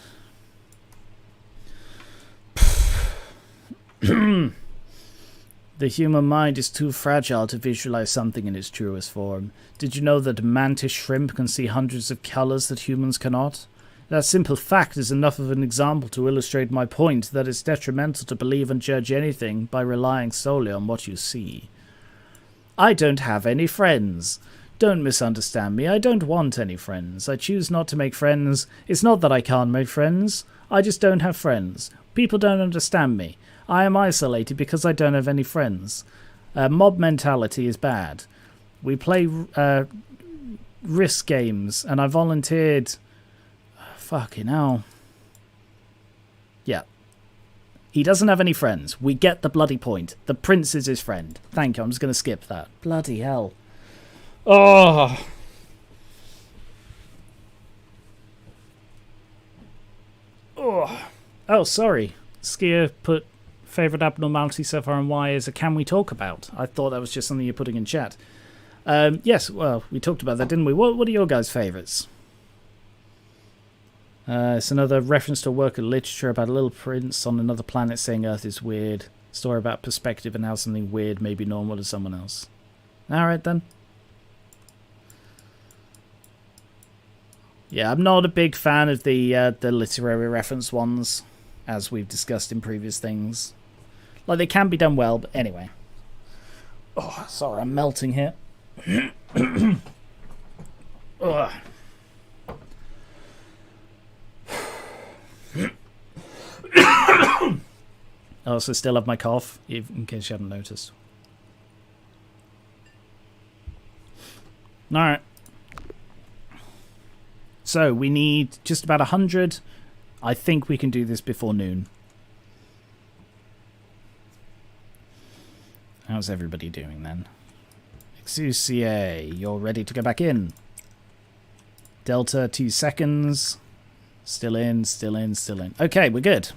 The human mind is too fragile to visualize something in its truest form. Did you know that mantis shrimp can see hundreds of colors that humans cannot? That simple fact is enough of an example to illustrate my point that it's detrimental to believe and judge anything by relying solely on what you see. I don't have any friends. Don't misunderstand me. I don't want any friends. I choose not to make friends. It's not that I can't make friends. I just don't have friends. People don't understand me. I am isolated because I don't have any friends. Mob mentality is bad. We play risk games, and I volunteered. Fucking hell. Yeah. He doesn't have any friends. We get the bloody point. The prince is his friend. Thank you. I'm just going to skip that. Bloody hell. Oh. Oh, sorry. Skier put favourite abnormality so far and why is a can we talk about? I thought that was just something you're putting in chat. Yes, well, we talked about that, didn't we? What are your guys' favourites? It's another reference to a work of literature about a little prince on another planet saying Earth is weird. Story about perspective and how something weird may be normal to someone else. Alright then. Yeah, I'm not a big fan of the literary reference ones, as we've discussed in previous things. Like, they can be done well, but anyway. Oh, sorry, I'm melting here. Ugh. I also still have my cough, in case you haven't noticed. Alright. So, we need just about 100. I think we can do this before noon. How's everybody doing then? Exucier, you're ready to go back in. Delta, 2 seconds. Still in, still in, still in. Okay, we're good.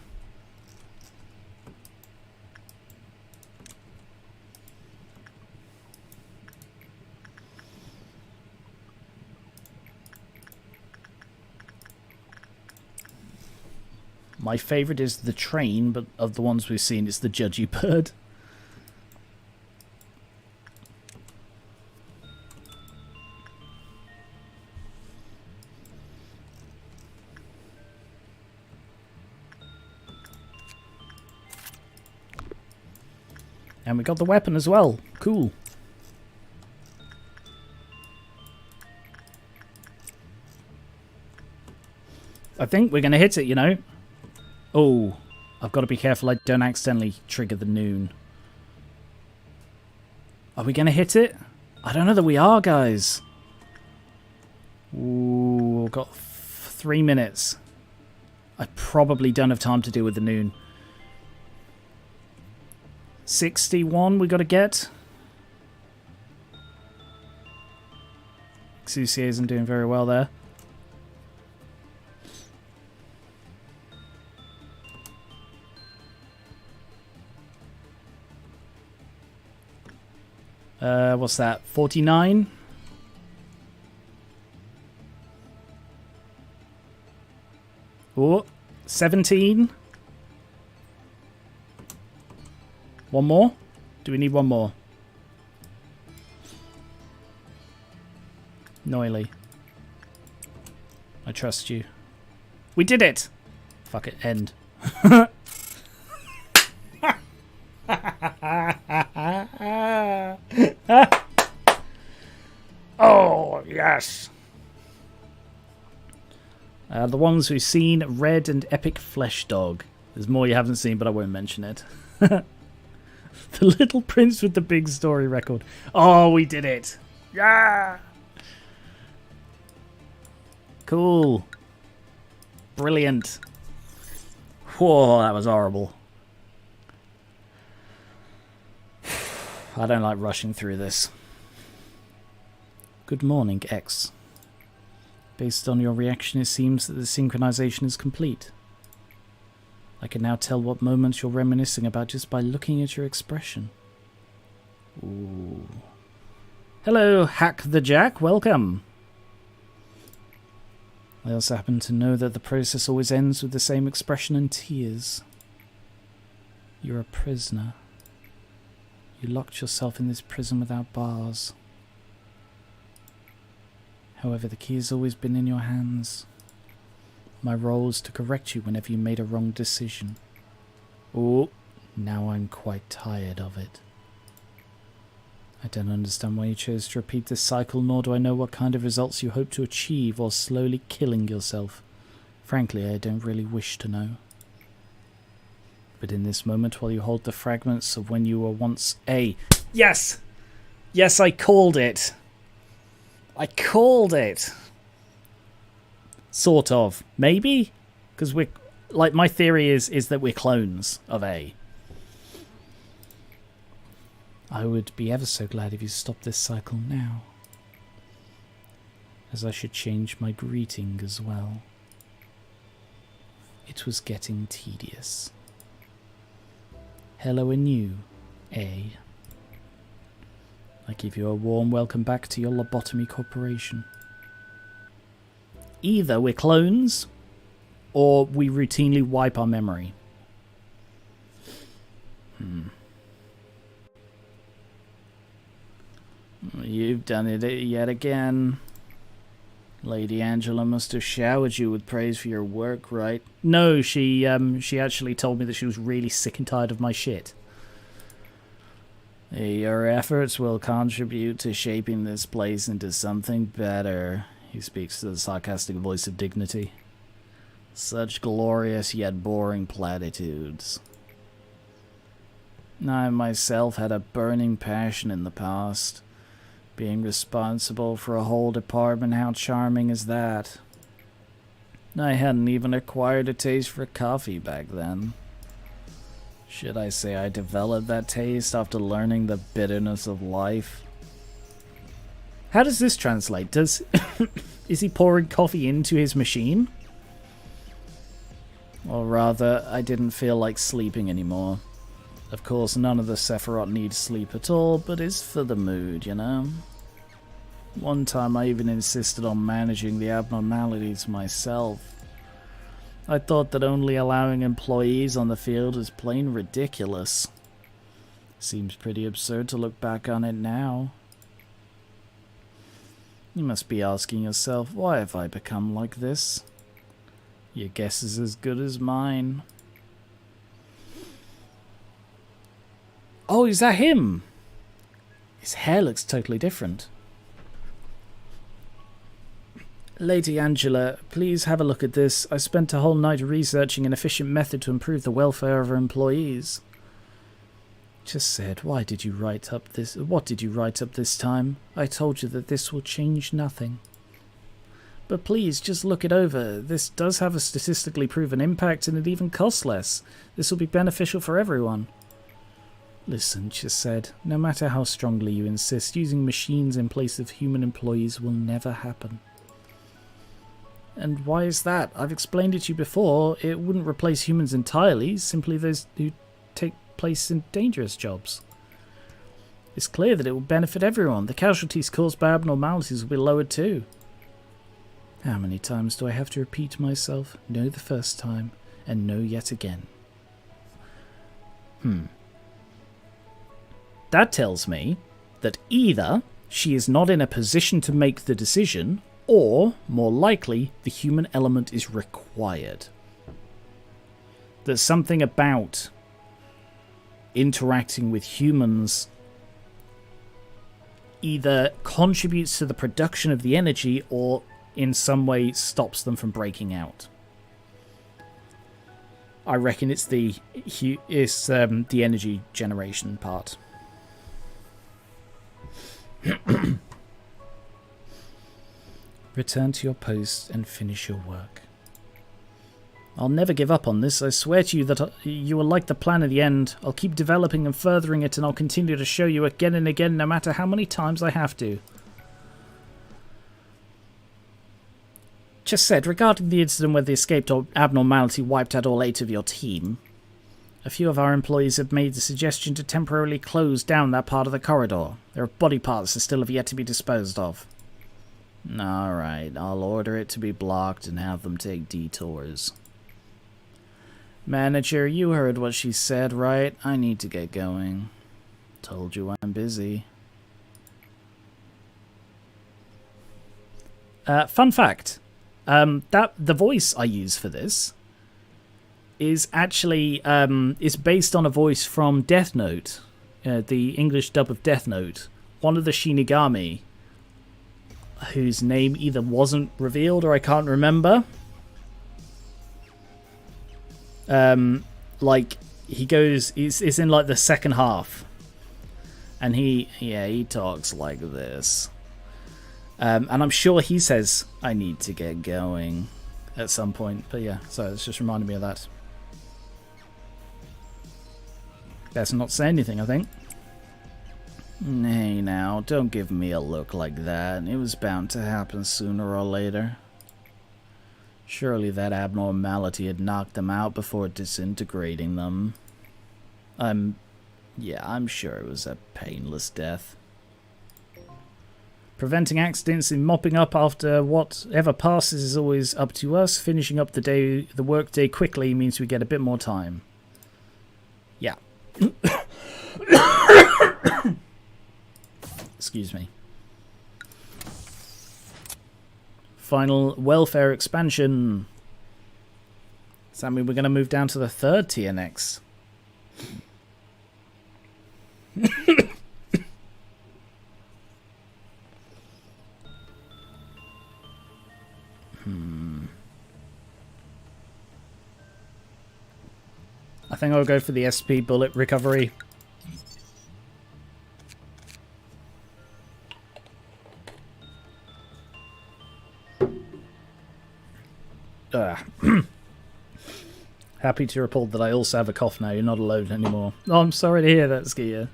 My favourite is the train, but of the ones we've seen, it's the judgy bird. And we got the weapon as well. Cool. I think we're going to hit it, you know. Oh, I've got to be careful I don't accidentally trigger the noon. Are we going to hit it? I don't know that we are, guys. Ooh, I've got 3 minutes. I probably don't have time to deal with the noon. 61 we got to get. Exucier isn't doing very well there. What's that? 49? Oh, 17? One more? Do we need one more? Noily. I trust you. We did it! Fuck it, end. Oh, yes! The ones we've seen, Red and Epic Flesh Dog. There's more you haven't seen, but I won't mention it. The Little Prince with the big story record. Oh, we did it! Yeah! Cool. Brilliant. Whoa, that was horrible. I don't like rushing through this. Good morning, X. Based on your reaction, it seems that the synchronization is complete. I can now tell what moments you're reminiscing about just by looking at your expression. Ooh. Hello, Hack the Jack. Welcome. I also happen to know that the process always ends with the same expression and tears. You're a prisoner. You locked yourself in this prison without bars. However, the key has always been in your hands. My role is to correct you whenever you made a wrong decision. Oh, now I'm quite tired of it. I don't understand why you chose to repeat this cycle, nor do I know what kind of results you hope to achieve while slowly killing yourself. Frankly, I don't really wish to know. But in this moment, while you hold the fragments of when you were once a... Yes! Yes, I called it! I called it! Sort of. Maybe? Because we're... Like, my theory is that we're clones of A. I would be ever so glad if you stopped this cycle now. As I should change my greeting as well. It was getting tedious. Hello anew, A. I give you a warm welcome back to your Lobotomy Corporation. Either we're clones, or we routinely wipe our memory. You've done it yet again. Lady Angela must have showered you with praise for your work, right? No, she actually told me that she was really sick and tired of my shit. Your efforts will contribute to shaping this place into something better. He speaks to the sarcastic voice of dignity. Such glorious yet boring platitudes. I myself had a burning passion in the past. Being responsible for a whole department, how charming is that? I hadn't even acquired a taste for coffee back then. Should I say I developed that taste after learning the bitterness of life? How does this translate? Is he pouring coffee into his machine? Or rather, I didn't feel like sleeping anymore. Of course, none of the Sephiroth need sleep at all, but it's for the mood, you know? One time I even insisted on managing the abnormalities myself. I thought that only allowing employees on the field is plain ridiculous. Seems pretty absurd to look back on it now. You must be asking yourself, why have I become like this? Your guess is as good as mine. Oh, is that him? His hair looks totally different. Lady Angela, please have a look at this. I spent a whole night researching an efficient method to improve the welfare of our employees. Just said, what did you write up this time? I told you that this will change nothing. But please, just look it over. This does have a statistically proven impact and it even costs less. This will be beneficial for everyone. Listen, she said, no matter how strongly you insist, using machines in place of human employees will never happen. And why is that? I've explained it to you before. It wouldn't replace humans entirely, simply those who take place in dangerous jobs. It's clear that it will benefit everyone. The casualties caused by abnormalities will be lowered too. How many times do I have to repeat myself? No the first time, and no yet again. That tells me that either she is not in a position to make the decision, or, more likely, the human element is required. There's something about interacting with humans either contributes to the production of the energy or in some way stops them from breaking out. I reckon it's the energy generation part. Return to your post and finish your work. I'll never give up on this. I swear to you that you will like the plan at the end. I'll keep developing and furthering it, and I'll continue to show you again and again, no matter how many times I have to. Just said, regarding the incident where the escaped abnormality wiped out all 8 of your team, a few of our employees have made the suggestion to temporarily close down that part of the corridor. There are body parts that still have yet to be disposed of. Alright, I'll order it to be blocked and have them take detours. Manager, you heard what she said, right? I need to get going. Told you I'm busy. Fun fact. The voice I use for this is actually is based on a voice from Death Note, the English dub of Death Note, one of the Shinigami, whose name either wasn't revealed or I can't remember. Like, he goes, it's in like the second half, and he talks like this. And I'm sure he says, I need to get going at some point. But yeah, so it's just reminded me of that. Best not say anything, I think. Hey now, don't give me a look like that. It was bound to happen sooner or later. Surely that abnormality had knocked them out before disintegrating them. I'm sure it was a painless death. Preventing accidents and mopping up after whatever passes is always up to us. Finishing up the work day quickly means we get a bit more time. Yeah. Excuse me. Final welfare expansion. Does that mean we're going to move down to the 3rd tier next? I think I'll go for the SP bullet recovery. Happy to report that I also have a cough now. You're not alone anymore. Oh, I'm sorry to hear that, Skia.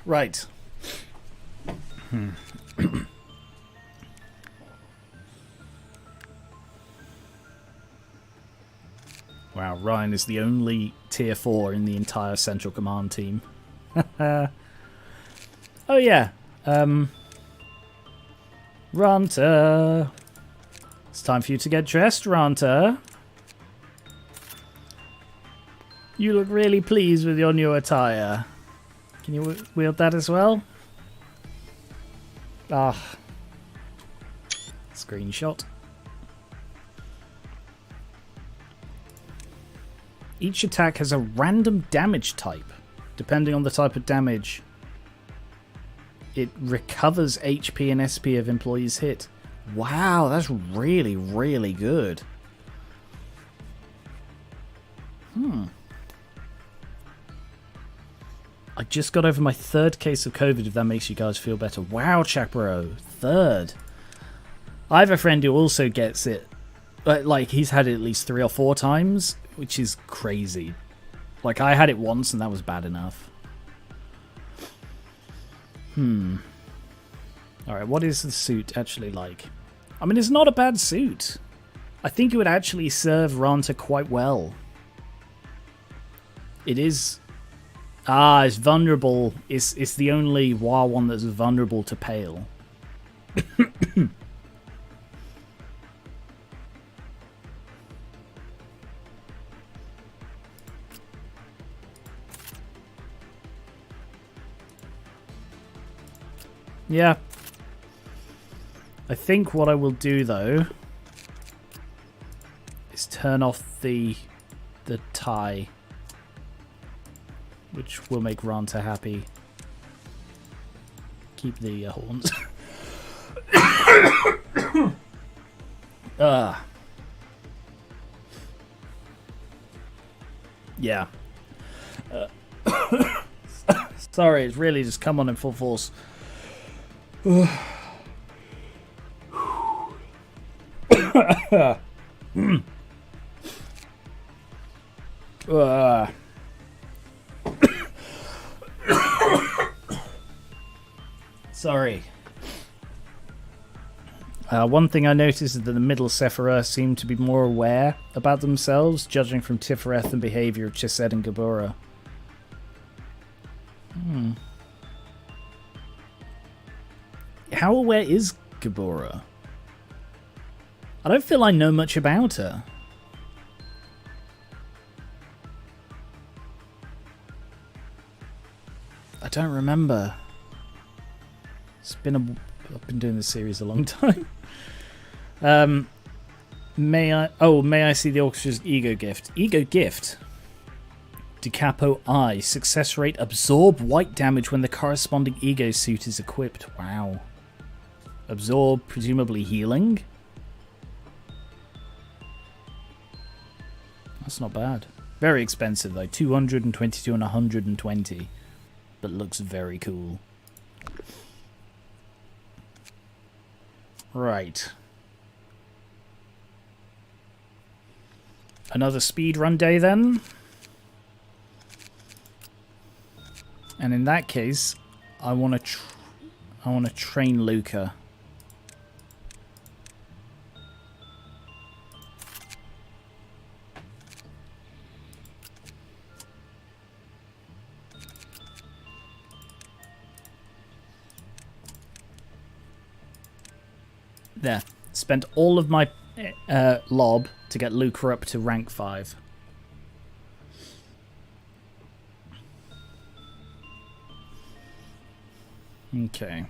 Right. Wow, Ryan is the only tier 4 in the entire Central Command team. Oh yeah. Ranta. It's time for you to get dressed, Ranta. You look really pleased with your new attire. Can you wield that as well? Ah. Screenshot. Each attack has a random damage type. Depending on the type of damage, it recovers HP and SP of employees hit. Wow, that's really, really good. I just got over my 3rd case of COVID, if that makes you guys feel better. Wow, Chapro, 3rd. I have a friend who also gets it. Like, he's had it at least 3 or 4 times, which is crazy. Like, I had it once and that was bad enough. Alright, what is the suit actually like? I mean, it's not a bad suit. I think it would actually serve Ranta quite well. It is... it's vulnerable. It's the only WoW one that's vulnerable to pale. Yeah. I think what I will do, though, is turn off the tie, which will make Ranta happy. Keep the horns. Yeah. Sorry, it's really just come on in full force. Sorry. One thing I noticed is that the middle Sephira seem to be more aware about themselves, judging from Tifereth and behavior of Chesed and Gabora. How aware is Gabora? I don't feel I know much about her. I don't remember. I've been doing this series a long time. May I see the orchestra's ego gift? Ego gift? Decapo Eye. Success rate. Absorb white damage when the corresponding ego suit is equipped. Wow. Absorb, presumably healing. That's not bad. Very expensive though. 222 and 120. But looks very cool. Right. Another speedrun day then. And in that case, I want to train Luca. There. Spent all of my lob to get Luca up to rank 5. Okay.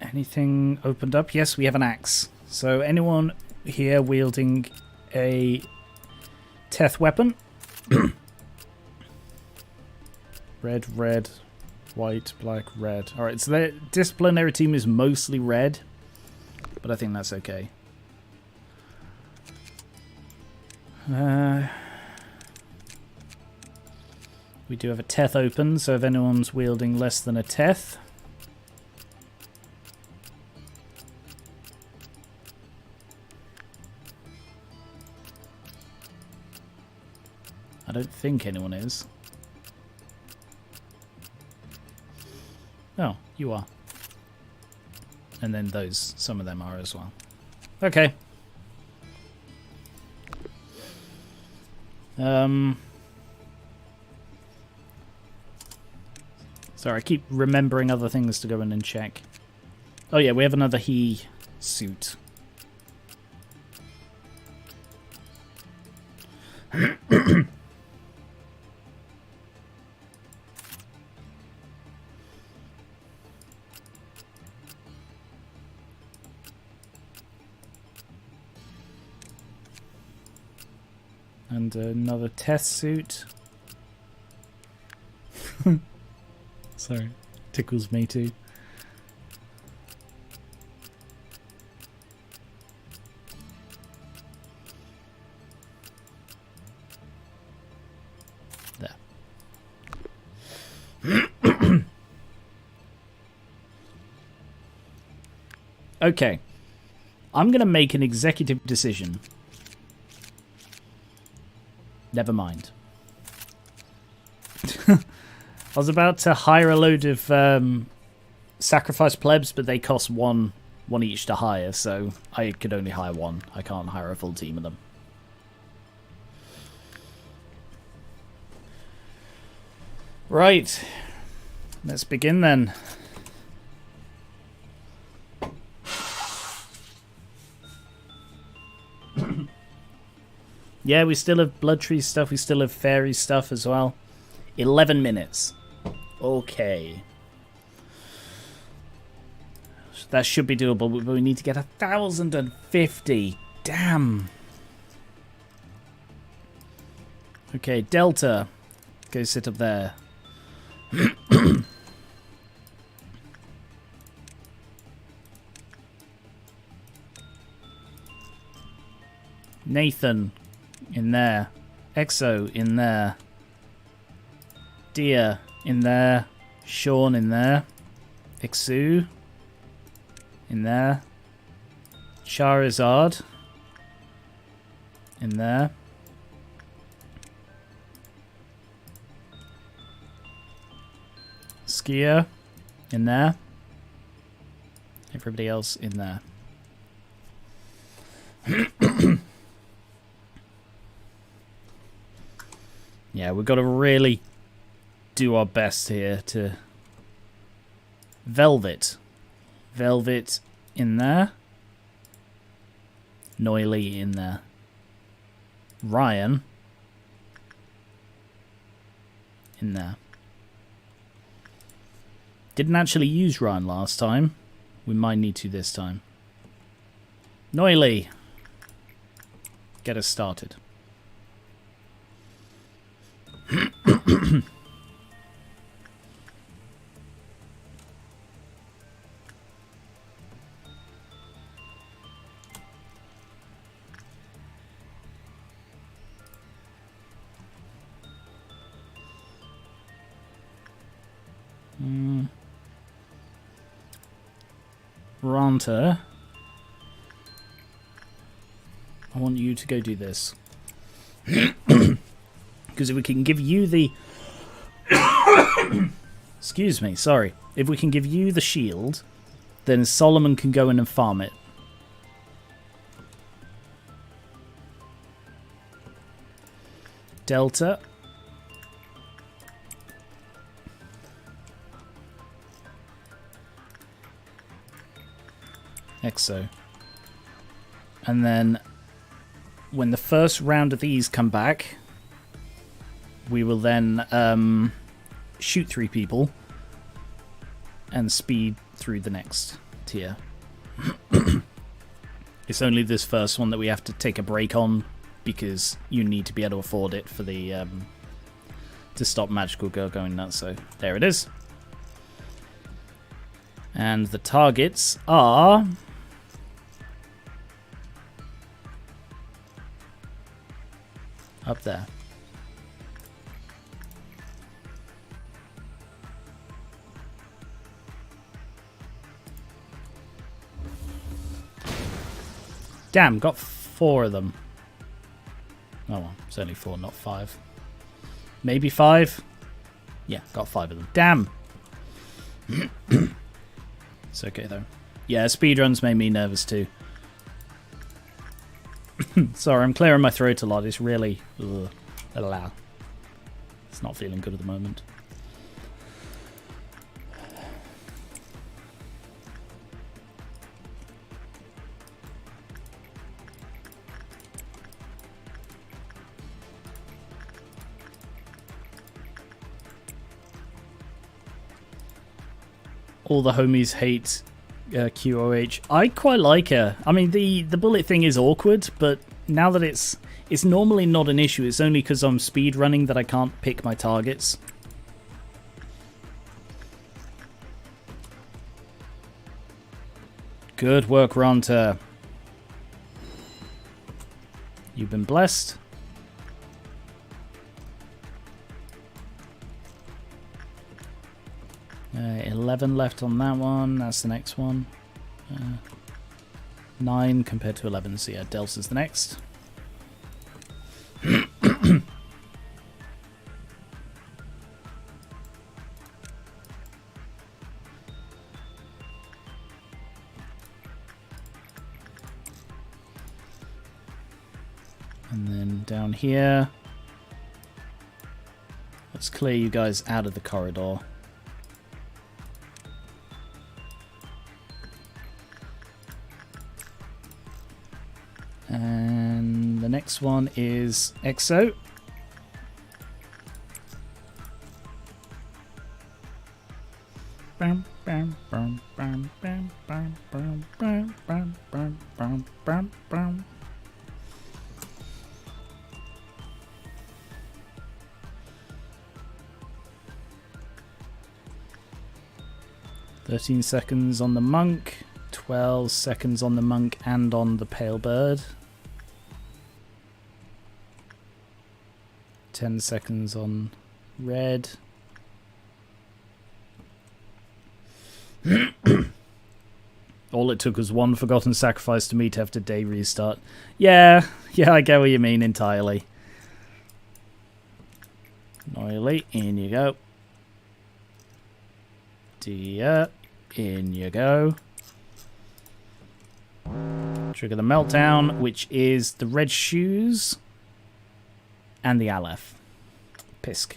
Anything opened up? Yes, we have an axe. So anyone here wielding a Teth weapon? Red, red, white, black, red. Alright, so the disciplinary team is mostly red, but I think that's okay. We do have a Teth open, so if anyone's wielding less than a Teth. I don't think anyone is. Oh, you are. And then those, some of them are as well. Okay. Sorry, I keep remembering other things to go in and check. Oh yeah, we have another he suit. And another test suit. Sorry, tickles me too. There. Okay. I'm going to make an executive decision. Never mind. I was about to hire a load of sacrifice plebs, but they cost one each to hire, so I could only hire one. I can't hire a full team of them. Right. Let's begin then. Yeah, we still have Blood Tree stuff. We still have Fairy stuff as well. 11 minutes. Okay. That should be doable, but we need to get 1,050. Damn. Okay, Delta. Go sit up there. Nathan. In there. Exo in there. Dia in there. Sean in there. Ixu in there. Charizard in there. Skier in there. Everybody else in there. Yeah, we've got to really do our best here to... Velvet. Velvet in there. Noily in there. Ryan in there. Didn't actually use Ryan last time. We might need to this time. Noily. get us started. Ranta, I want you to go do this. Because if we can give you the... Excuse me, sorry. If we can give you the shield, then Solomon can go in and farm it. Delta. Exo. And then when the first round of these come back, we will then shoot 3 people and speed through the next tier. It's only this first one that we have to take a break on because you need to be able to afford it for the to stop Magical Girl going nuts. So there it is. And the targets are... up there. Damn, got 4 of them. Oh well, it's only 4, not 5. Maybe 5? Yeah, got 5 of them. Damn! It's okay though. Yeah, speedruns made me nervous too. Sorry, I'm clearing my throat a lot. It's really... Ugh, it's not feeling good at the moment. All the homies hate QOH. I quite like her. I mean, the bullet thing is awkward, but now that it's normally not an issue. It's only because I'm speed running that I can't pick my targets. Good work, Ronta. You've been blessed. Uh, 11 left on that one. That's the next one. 9 compared to 11. So yeah, Delta's the next. And then down here, let's clear you guys out of the corridor. And the next one is Exo. Bam, bam, bam, bam, bam, bam, bam, bam, bam, bam, bam, bam, bam. "13 seconds on the monk, 12 seconds on the monk and on the pale bird. 10 seconds on red. All it took was one forgotten sacrifice to me to have to day restart." Yeah, I get what you mean entirely. Noily, in you go. Dia, in you go. Trigger the meltdown, which is the red shoes and the Aleph. Pisk.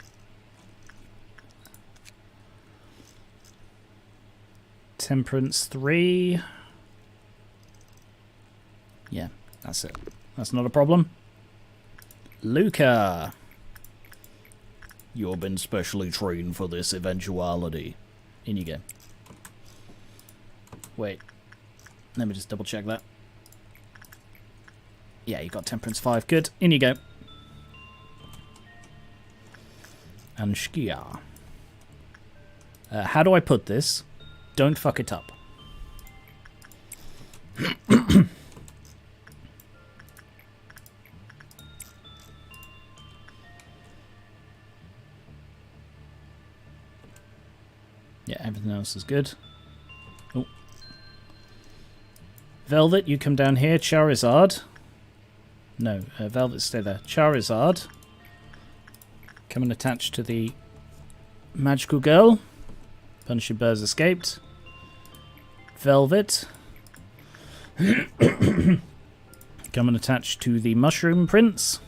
Temperance 3. Yeah, that's it. That's not a problem. Luca. "You've been specially trained for this eventuality." In you go. Wait. Let me just double check that. Yeah, you got Temperance 5. Good. In you go. And Shkia. How do I put this? Don't fuck it up. Yeah, everything else is good. Oh. Velvet, you come down here. Charizard. No, Velvet, stay there. Charizard. Come and attach to the magical girl. Punisher Burrs escaped. Velvet. Come and attach to the Mushroom Prince.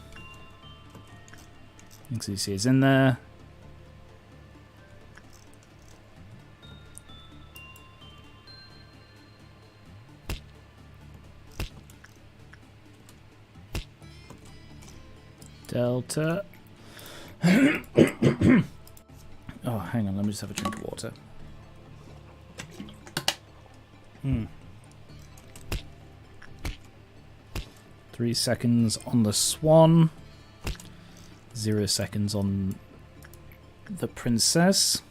XCC is in there. Delta. Oh, hang on. Let me just have a drink of water. 3 seconds on the Swan. 0 seconds on the Princess.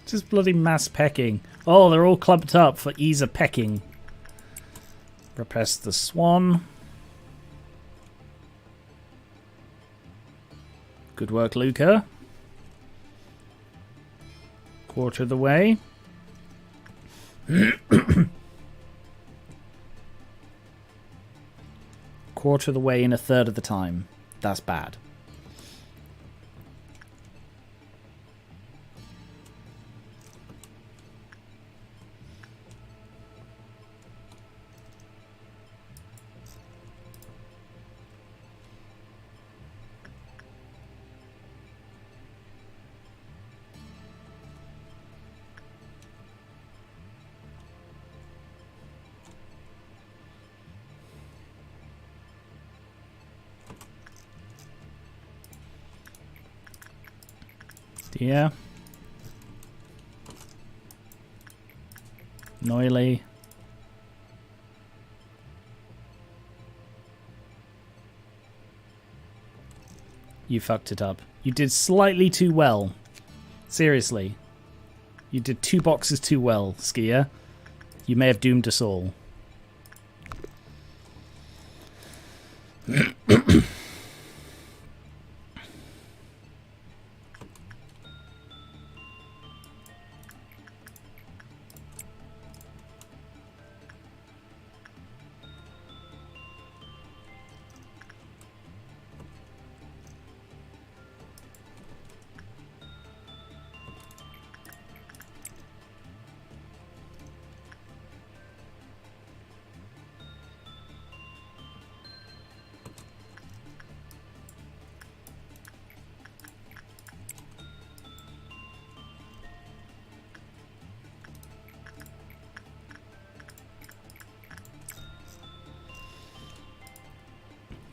Just bloody mass pecking. Oh, they're all clumped up for ease of pecking. Repress the Swan. Good work, Luca. Quarter of the way. Quarter of the way in a third of the time. That's bad. Yeah. Noily. You fucked it up. You did slightly too well. Seriously. You did 2 boxes too well, Skier. You may have doomed us all.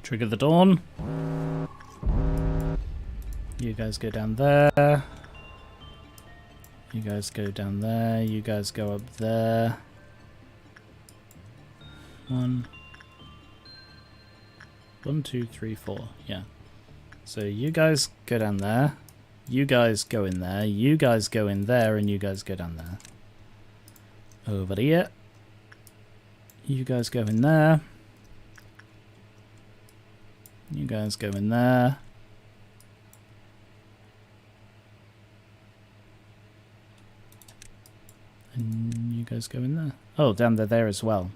Trigger the Dawn. You guys go down there. You guys go down there. You guys go up there. 1, 2, 3, 4. Yeah. So you guys go down there. You guys go in there. You guys go in there, and you guys go down there. Over here. You guys go in there. You guys go in there. And you guys go in there. Oh, down there as well.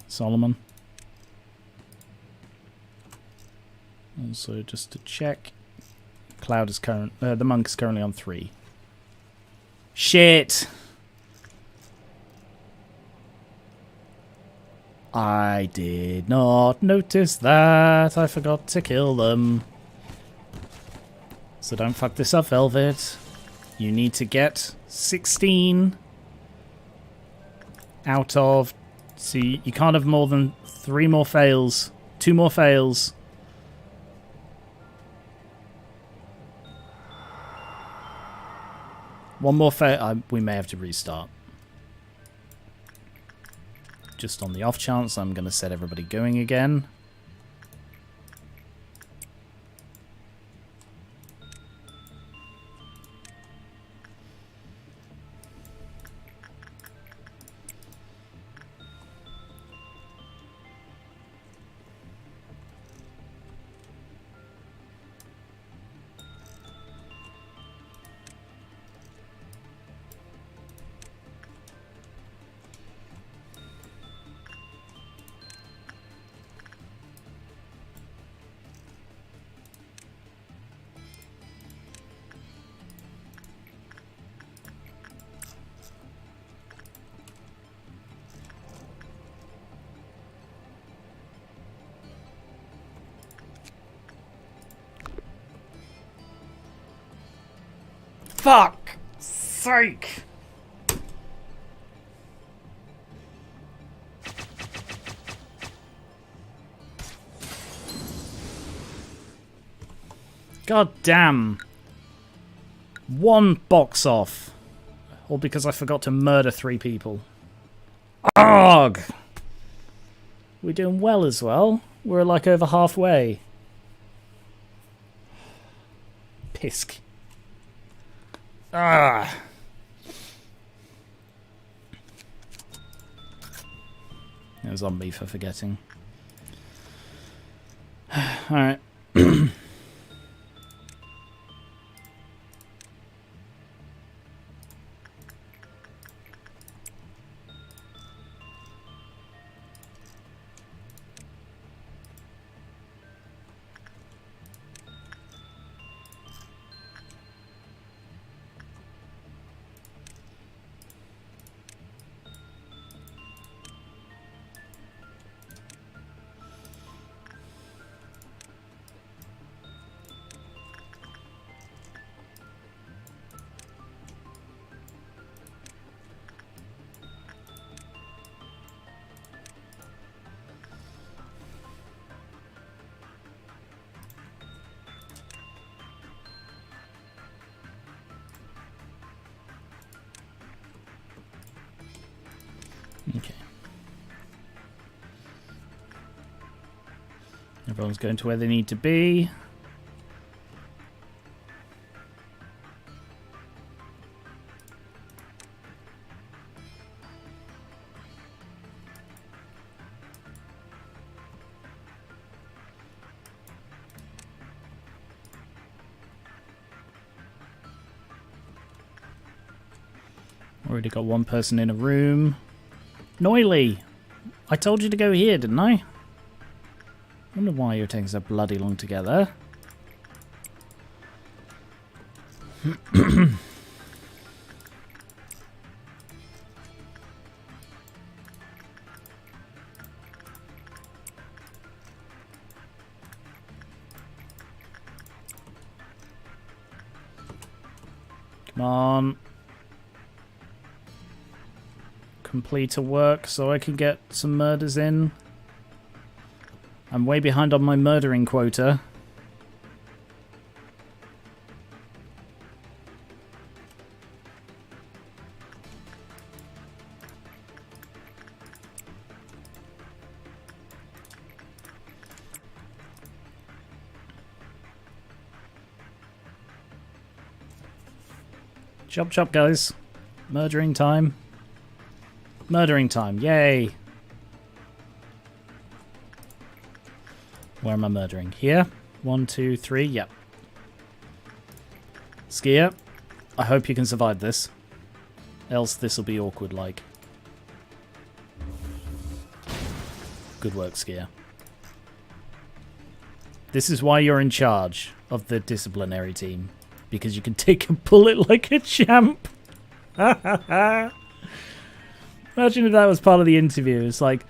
Solomon. Also, just to check. Cloud is the monk is currently on 3. Shit! I did not notice that. I forgot to kill them. So don't fuck this up, Velvet. You need to get 16 out of... See, you can't have more than 3 more fails. 2 more fails. One more we may have to restart. Just on the off chance, I'm going to set everybody going again. Fuck sake! God damn. One box off. All because I forgot to murder 3 people. Arg! We're doing well as well. We're like over halfway. Pisk. Ah. It was on me for forgetting. Alright. Okay. Everyone's going to where they need to be. Already got one person in a room. Noily! I told you to go here, didn't I? Wonder why you're taking so bloody long to get there. Come on. Complete a work so I can get some murders in. I'm way behind on my murdering quota. Chop chop, guys. Murdering time. Murdering time, yay! Where am I murdering? Here? 1, 2, 3, yep. Skier, I hope you can survive this. Else this'll be awkward like. Good work, Skier. This is why you're in charge of the disciplinary team. Because you can take a bullet like a champ! Ha ha ha! Imagine if that was part of the interview. It's like,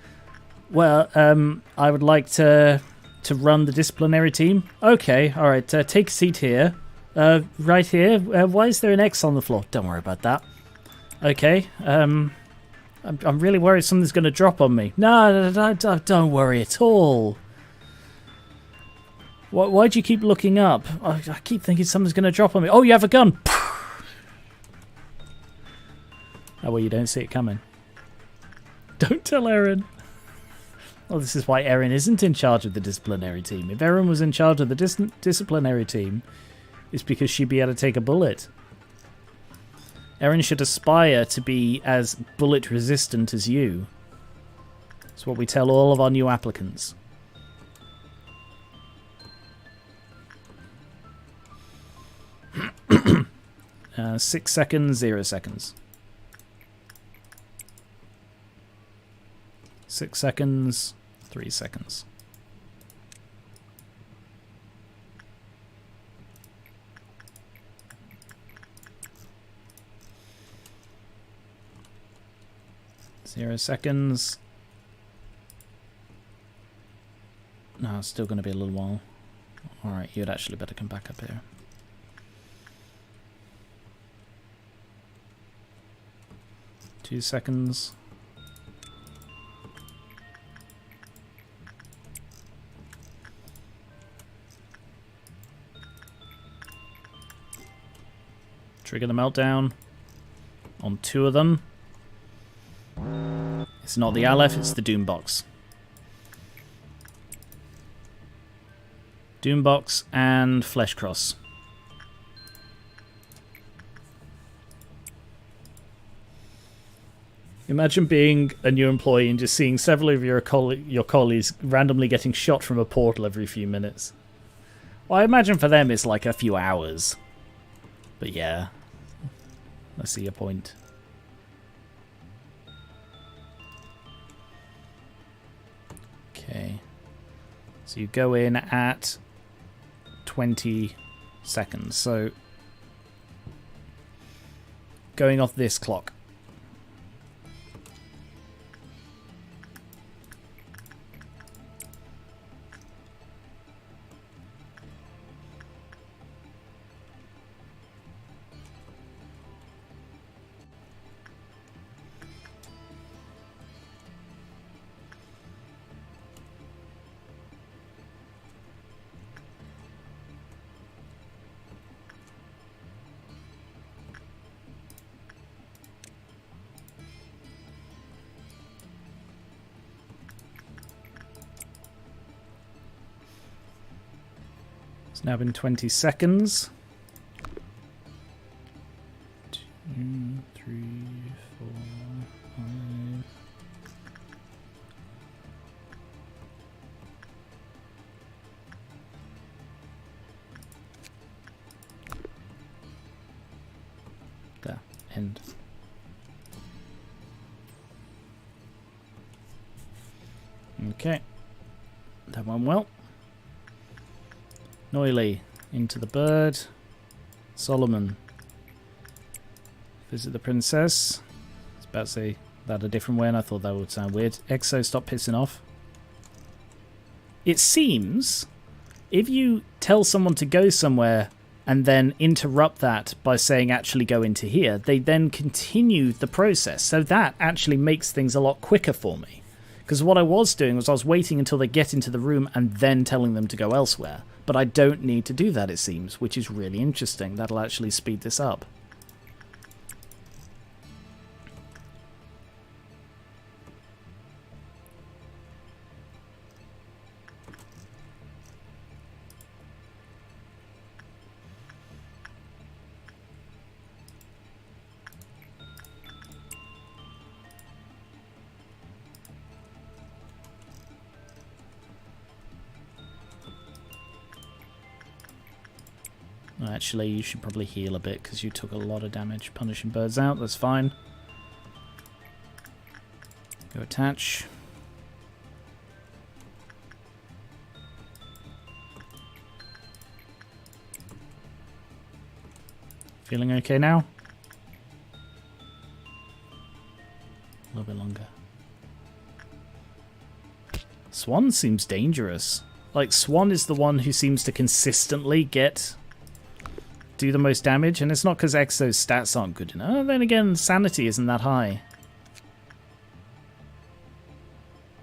well, I would like to run the disciplinary team. Okay, all right, take a seat here. Right here. Why is there an X on the floor? Don't worry about that. Okay, I'm really worried something's going to drop on me. No, don't worry at all. Why do you keep looking up? I keep thinking something's going to drop on me. Oh, you have a gun. Oh, well, you don't see it coming. Don't tell Erin. Well, this is why Erin isn't in charge of the disciplinary team. If Erin was in charge of the disciplinary team, it's because she'd be able to take a bullet. Erin should aspire to be as bullet resistant as you. That's what we tell all of our new applicants. 6 seconds, 0 seconds. 6 seconds, 3 seconds. Zero seconds. No, it's still going to be a little while. Alright, you'd actually better come back up here. Two seconds. Trigger the meltdown on 2 of them. It's not the Aleph, it's the Doombox. Doombox and Fleshcross. Imagine being a new employee and just seeing several of your colleagues randomly getting shot from a portal every few minutes. Well, I imagine for them it's like a few hours. But yeah, I see your point. Okay. So you go in at 20 seconds. So going off this clock. It's now been 20 seconds. 2, 3, 4, 5. There. End. Okay. That went well. Noily into the bird. Solomon. Visit the princess. I was about to say that a different way and I thought that would sound weird. Exo, stop pissing off. It seems if you tell someone to go somewhere and then interrupt that by saying actually go into here, they then continue the process. So that actually makes things a lot quicker for me. Because what I was doing was I was waiting until they get into the room and then telling them to go elsewhere. But I don't need to do that, it seems, which is really interesting. That'll actually speed this up. Actually, you should probably heal a bit because you took a lot of damage. Punishing birds out, that's fine. Go attach. Feeling okay now? A little bit longer. Swan seems dangerous. Like, Swan is the one who seems to consistently do the most damage, and it's not because Exo's stats aren't good enough. Then again, sanity isn't that high.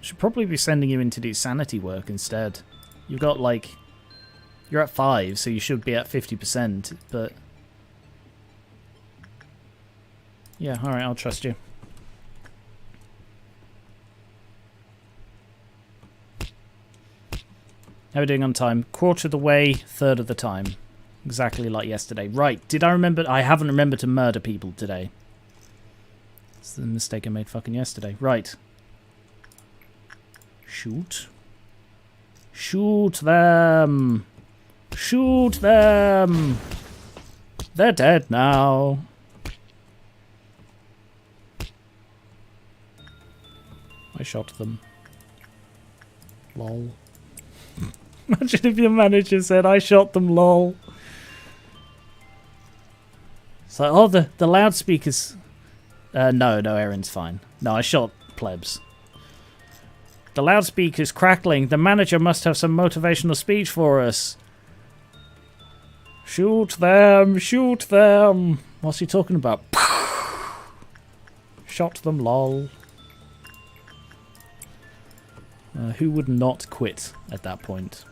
Should probably be sending you in to do sanity work instead. You've got like, you're at 5, so you should be at 50%, but Yeah, alright, I'll trust you. How are we doing on time? Quarter of the way, third of the time. Exactly like yesterday. Right, did I remember? I haven't remembered to murder people today. It's the mistake I made fucking yesterday. Right. Shoot. Shoot them! Shoot them! They're dead now. I shot them. Lol. Imagine if your manager said, I shot them, lol. It's like, oh, the loudspeakers. No, Erin's fine. No, I shot plebs. The loudspeaker's crackling. The manager must have some motivational speech for us. Shoot them! Shoot them! What's he talking about? Shot them, lol. Who would not quit at that point?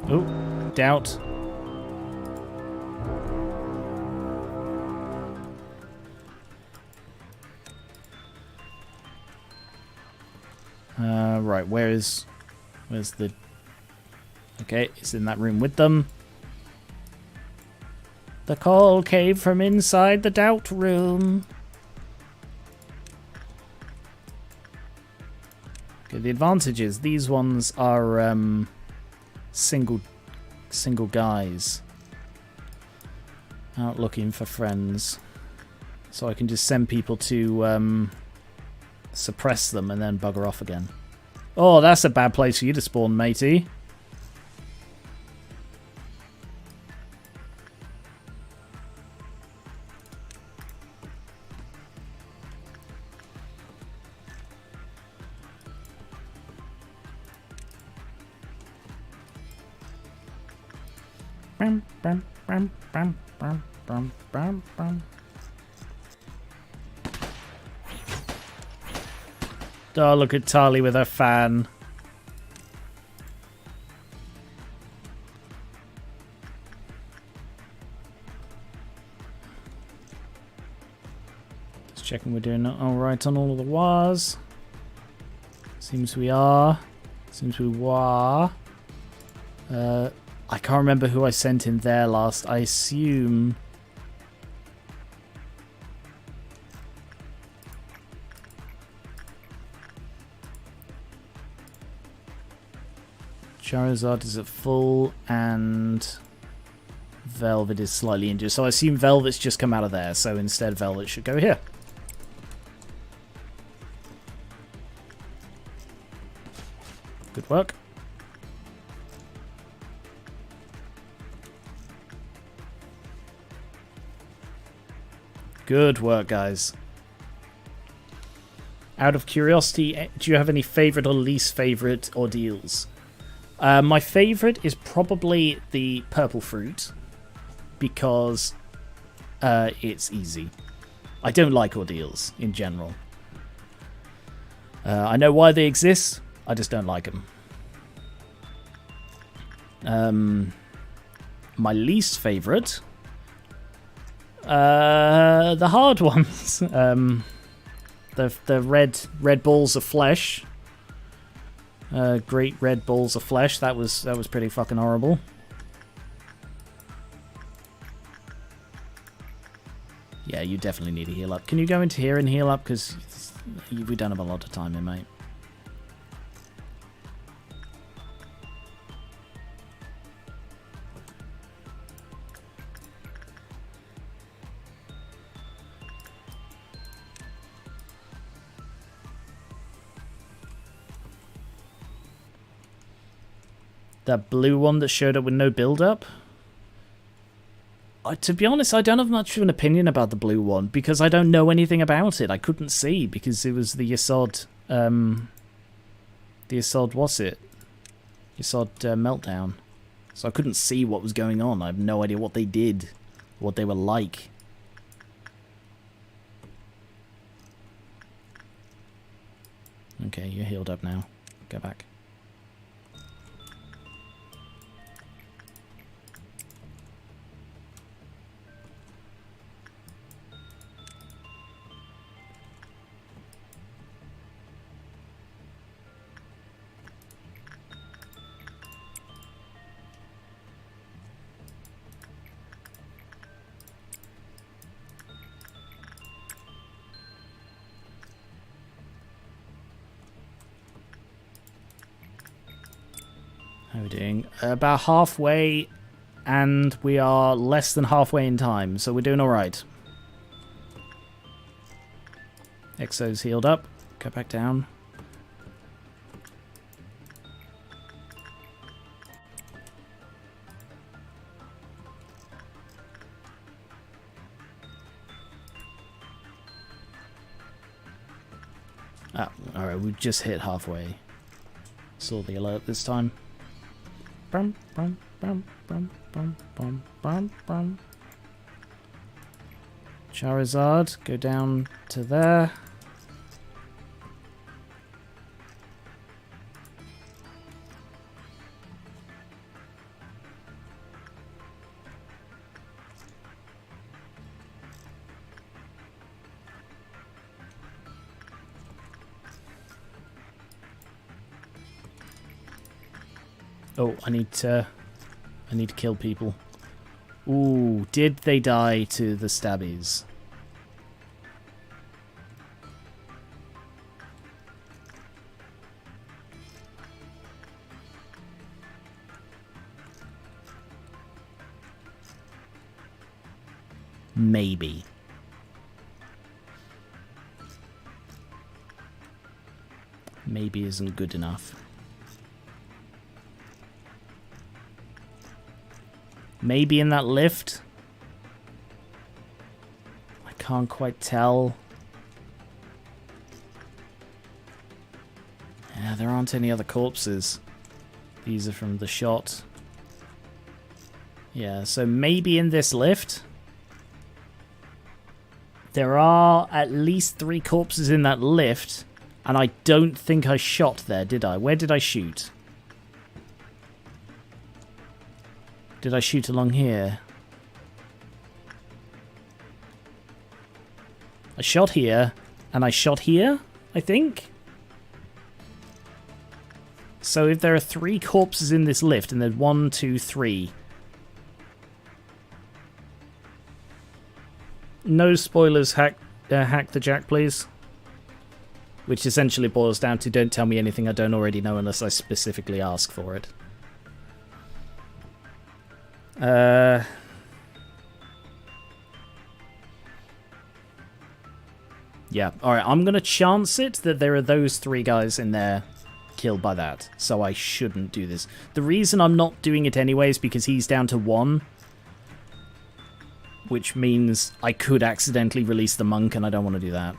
Oh, doubt. Right, where's the... Okay, it's in that room with them. The call came from inside the doubt room. Okay, the advantage is these ones are single guys out looking for friends, so I can just send people to suppress them and then bugger off again. Oh, that's a bad place for you to spawn, matey. Bam, bam, bam, bam, bam, bam, bam, bam. Oh, look at Tali with her fan. Just checking we're doing alright on all of the wars. Seems we are. Seems we were. I can't remember who I sent in there last. I assume... Charizard is at full and Velvet is slightly injured. So I assume Velvet's just come out of there. So instead Velvet should go here. Good work. Good work, guys. Out of curiosity, do you have any favourite or least favourite ordeals? My favourite is probably the purple fruit, because it's easy. I don't like ordeals in general. I know why they exist, I just don't like them. My least favourite... the hard ones. The red balls of flesh. Great red balls of flesh. That was pretty fucking horrible. Yeah, you definitely need a heal up. Can you go into here and heal up? Because we don't have a lot of time here, mate. That blue one that showed up with no build-up? To be honest, I don't have much of an opinion about the blue one, because I don't know anything about it. I couldn't see, because it was the Yesod... the Yesod, what's it? Yesod Meltdown. So I couldn't see what was going on. I have no idea what they did, what they were like. Okay, you're healed up now. Go back. How are we doing? About halfway, and we are less than halfway in time, so we're doing alright. Exo's healed up. Go back down. Oh, alright, we've just hit halfway. Saw the alert this time. Bum, bum, bum, bum, bum, bum, bum, bum. Charizard, go down to there. Oh, I need to kill people. Ooh, did they die to the stabbies? Maybe. Maybe isn't good enough. Maybe in that lift? I can't quite tell. Yeah, there aren't any other corpses. These are from the shot. Yeah, so maybe in this lift. There are at least 3 corpses in that lift, and I don't think I shot there, did I? Where did I shoot? Did I shoot along here? I shot here, and I shot here, I think? So if there are 3 corpses in this lift, and there's 1, 2, 3... No spoilers, hack the Jack, please. Which essentially boils down to don't tell me anything I don't already know unless I specifically ask for it. Yeah, alright, I'm going to chance it that there are those 3 guys in there killed by that, so I shouldn't do this. The reason I'm not doing it anyway is because he's down to 1, which means I could accidentally release the monk, and I don't want to do that.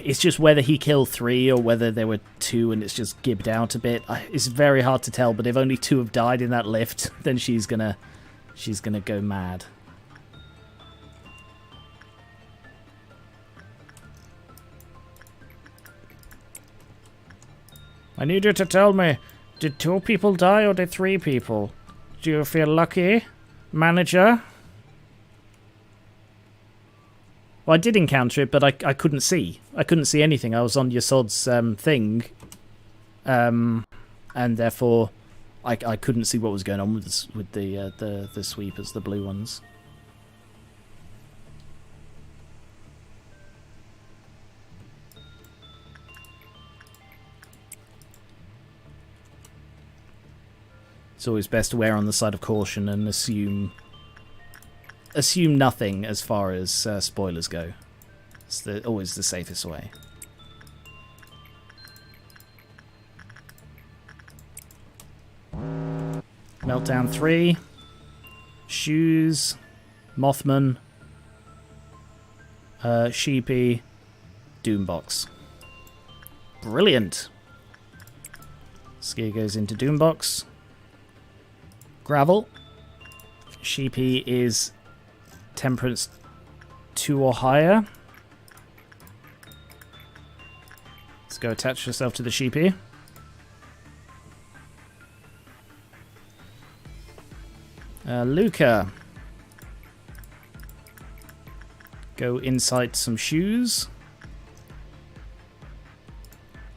It's just whether he killed 3 or whether there were 2 and it's just gibbed out a bit. It's very hard to tell, but if only 2 have died in that lift, then she's gonna go mad. I need you to tell me, did 2 people die or did 3 people? Do you feel lucky, manager? Well, I did encounter it, but I couldn't see. I couldn't see anything. I was on Yasod's thing, and therefore I couldn't see what was going on with the sweepers, the blue ones. It's always best to err on the side of caution and assume nothing as far as spoilers go. It's always the safest way. Meltdown 3. Shoes. Mothman. Sheepy. Doombox. Brilliant. Skier goes into Doombox. Gravel. Sheepy is Temperance 2 or higher. Let's go attach yourself to the sheepy. Luca. Go inside some shoes.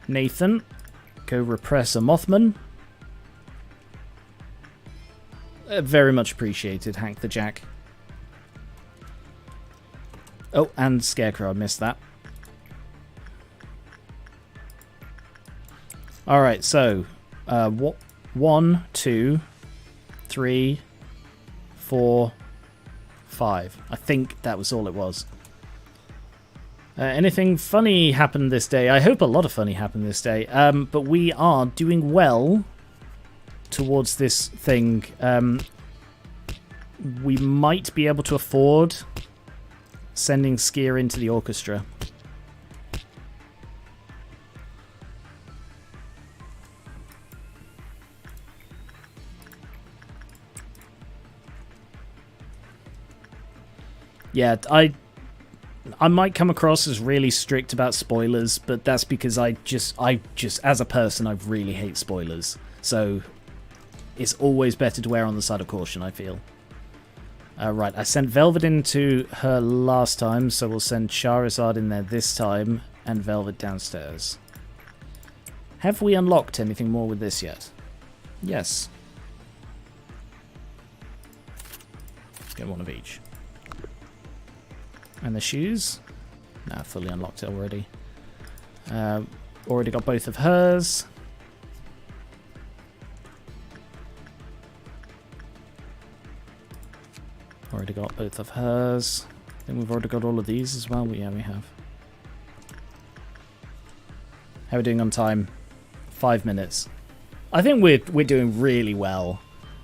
Nathan. Go repress a Mothman. Very much appreciated, Hank the Jack. Oh, and Scarecrow, I missed that. Alright, so 1, 2, 3, 4, 5. I think that was all it was. Anything funny happened this day? I hope a lot of funny happened this day. But we are doing well towards this thing. We might be able to afford sending Skier into the orchestra. Yeah, I might come across as really strict about spoilers, but that's because I just as a person, I really hate spoilers. So it's always better to err on the side of caution, I feel. Right, I sent Velvet into her last time, so we'll send Charizard in there this time, and Velvet downstairs. Have we unlocked anything more with this yet? Yes. Get one of each. And the shoes? Nah, fully unlocked it already. Already got both of hers. Already got both of hers. I think we've already got all of these as well. Yeah, we have. How are we doing on time? 5 minutes. I think we're doing really well.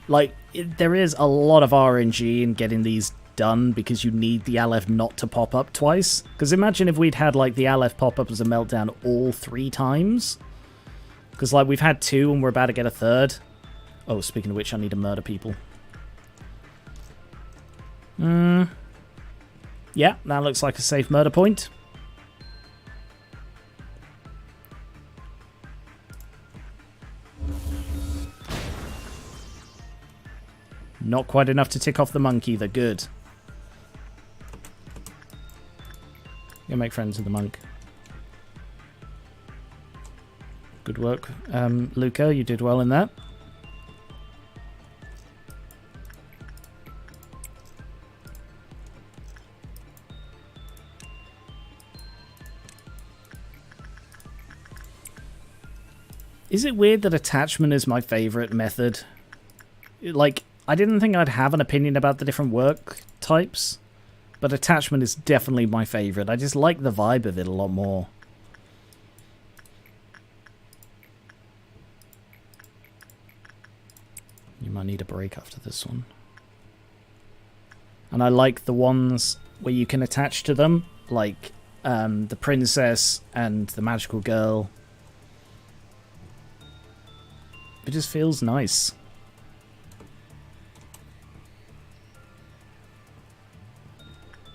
Like, there is a lot of RNG in getting these done because you need the Aleph not to pop up twice. Because imagine if we'd had like the Aleph pop up as a meltdown all 3 times. Because like we've had 2 and we're about to get a 3rd. Oh, speaking of which, I need to murder people. Yeah, that looks like a safe murder point. Not quite enough to tick off the monk either. Good. You'll make friends with the monk. Good work. Luca, you did well in that. Is it weird that attachment is my favorite method? Like, I didn't think I'd have an opinion about the different work types. But attachment is definitely my favourite. I just like the vibe of it a lot more. You might need a break after this one. And I like the ones where you can attach to them. Like the princess and the magical girl. It just feels nice.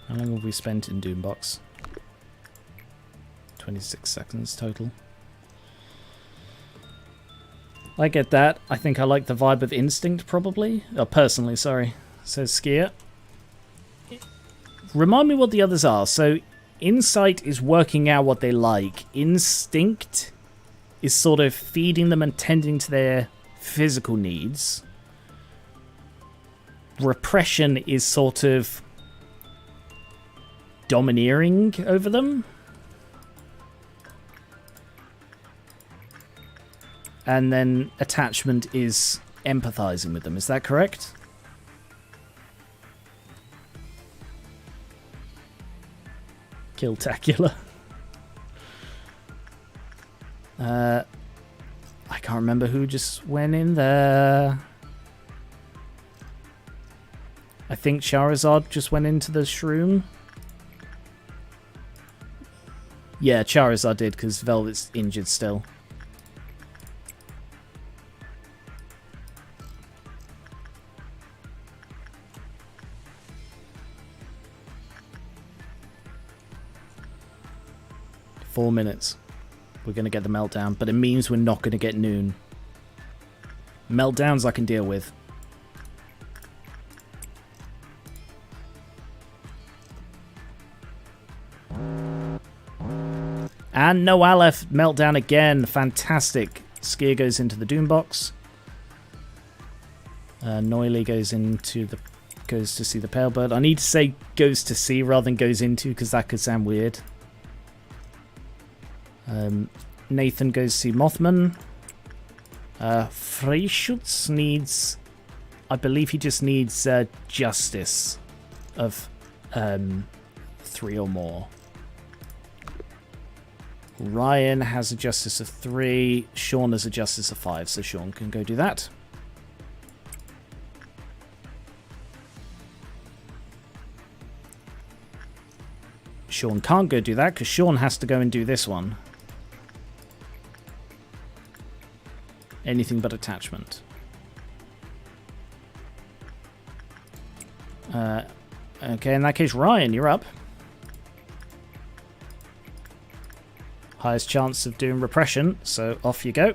How long have we spent in Doombox? 26 seconds total. I get that. I think I like the vibe of Instinct, probably. Oh, personally, sorry. Says Skier. Remind me what the others are. So, Insight is working out what they like. Instinct is sort of feeding them and tending to their physical needs. Repression is sort of domineering over them. And then attachment is empathizing with them. Is that correct? Killtacular. I can't remember who just went in there. I think Charizard just went into the shroom. Yeah, Charizard did, because Velvet's injured still. Four minutes. We're going to get the meltdown, but it means we're not going to get noon. Meltdowns I can deal with. And no Aleph meltdown again. Fantastic. Skier goes into the Doom box. Noily goes to see the Pale Bird. I need to say goes to see rather than goes into, because that could sound weird. Nathan goes to see Mothman. Freischutz needs... I believe he just needs justice of 3 or more. Ryan has a justice of 3. Sean has a justice of 5, so Sean can go do that. Sean can't go do that because Sean has to go and do this one. Anything but attachment. Okay, in that case, Ryan, you're up. Highest chance of doing repression, so off you go.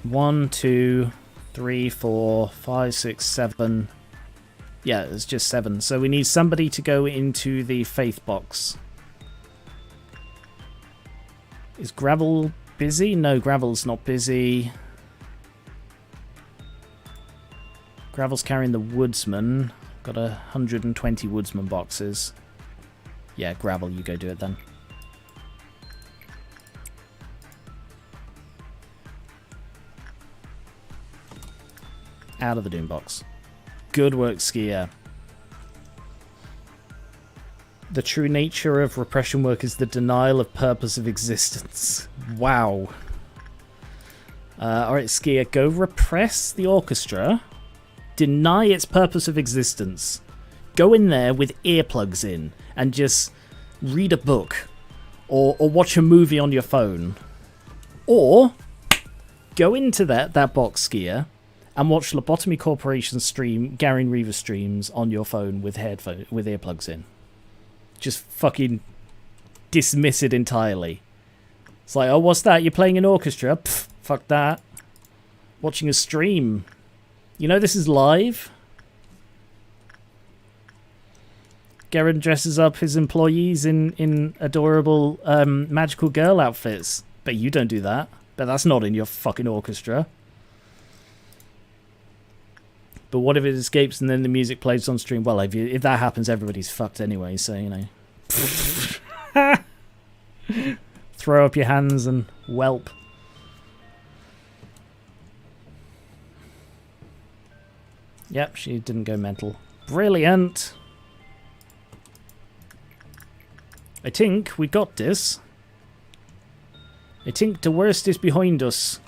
1, 2, 3, 4, 5, 6, 7. Yeah, it's just 7. So we need somebody to go into the faith box. Is Gravel busy? No, Gravel's not busy. Gravel's carrying the Woodsman. Got 120 Woodsman boxes. Yeah, Gravel, you go do it then. Out of the Doom box. Good work, Skier. The true nature of repression work is the denial of purpose of existence. Wow. Alright, Skier, go repress the orchestra. Deny its purpose of existence. Go in there with earplugs in and just read a book or watch a movie on your phone. Or go into that box, Skier, and watch Lobotomy Corporation stream, Gary Reaver streams on your phone with earplugs in. Just fucking dismiss it entirely. It's like, oh, what's that? You're playing an orchestra? Pfft, fuck that. Watching a stream. You know this is live? Garen dresses up his employees in adorable magical girl outfits. But you don't do that. But that's not in your fucking orchestra. But what if it escapes and then the music plays on stream? Well, if that happens, everybody's fucked anyway, so, you know. Throw up your hands and whelp. Yep, she didn't go mental. Brilliant! I think we got this. I think the worst is behind us.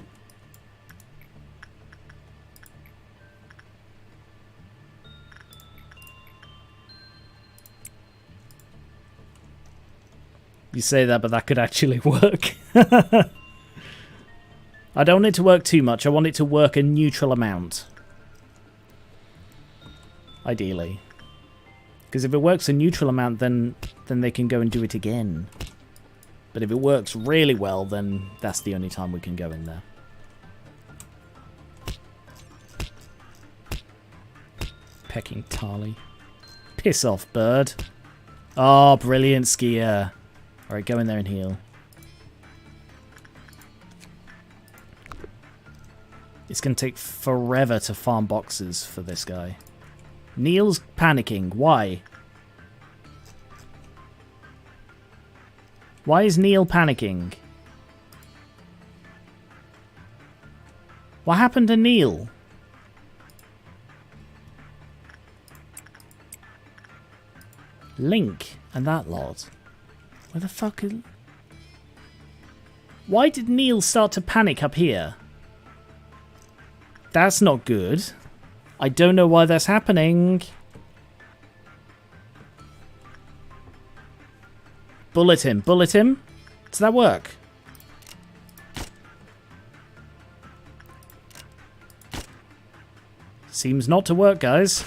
You say that, but that could actually work. I don't want it to work too much. I want it to work a neutral amount. Ideally. Because if it works a neutral amount, then they can go and do it again. But if it works really well, then that's the only time we can go in there. Pecking Tarly. Piss off, bird. Oh, brilliant, Skier. Alright, go in there and heal. It's going to take forever to farm boxes for this guy. Neil's panicking. Why? Why is Neil panicking? What happened to Neil? Link and that lot. Where the fuck is... Why did Neil start to panic up here? That's not good. I don't know why that's happening. Bullet him. Bullet him. Does that work? Seems not to work, guys.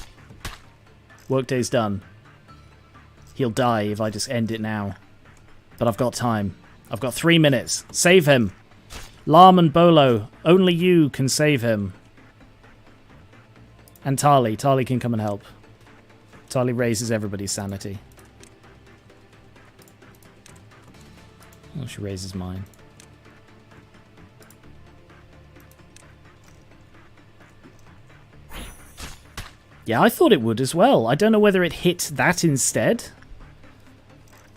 Workday's done. He'll die if I just end it now. But I've got time. I've got 3 minutes. Save him. Lam and Bolo. Only you can save him. And Tarly. Tarly can come and help. Tarly raises everybody's sanity. Oh, she raises mine. Yeah, I thought it would as well. I don't know whether it hit that instead.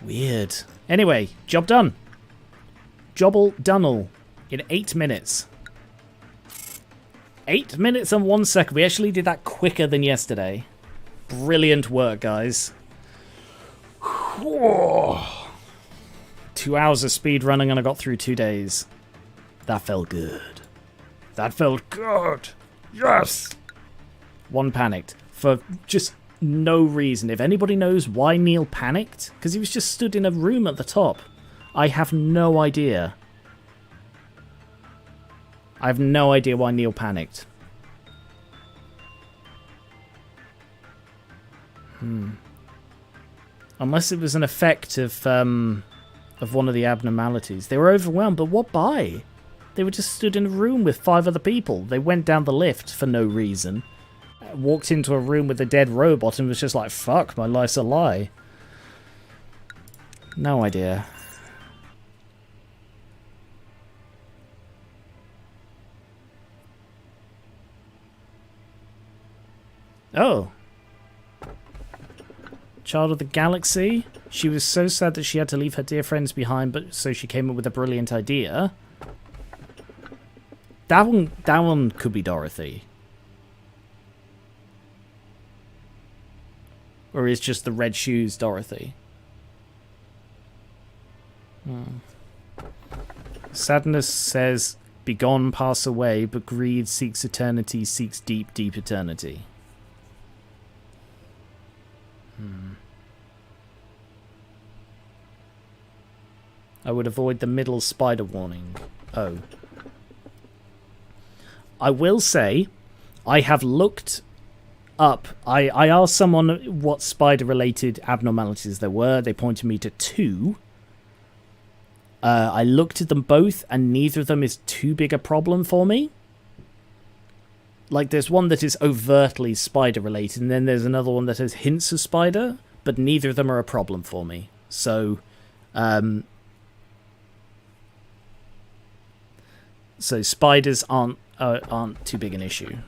Weird. Anyway, job done. Jobble Dunnel in 8 minutes. 8 minutes and 1 second. We actually did that quicker than yesterday. Brilliant work, guys. 2 hours of speed running and I got through 2 days. That felt good. That felt good. Yes! One panicked. For just no reason. If anybody knows why Neil panicked, because he was just stood in a room at the top. I have no idea. I have no idea why Neil panicked. Unless it was an effect of one of the abnormalities. They were overwhelmed, but what by? They were just stood in a room with 5 other people. They went down the lift for no reason. Walked into a room with a dead robot and was just like, fuck, my life's a lie. No idea. Oh. Child of the Galaxy. She was so sad that she had to leave her dear friends behind, but so she came up with a brilliant idea. That one could be Dorothy. Or is just the red shoes Dorothy? Sadness says, begone, pass away, but greed seeks eternity, seeks deep, deep eternity. I would avoid the middle spider warning. Oh. I will say, I have looked up. I asked someone what spider-related abnormalities there were. They pointed me to 2. I looked at them both, and neither of them is too big a problem for me. Like, there's one that is overtly spider-related, and then there's another one that has hints of spider, but neither of them are a problem for me. So, so spiders aren't too big an issue.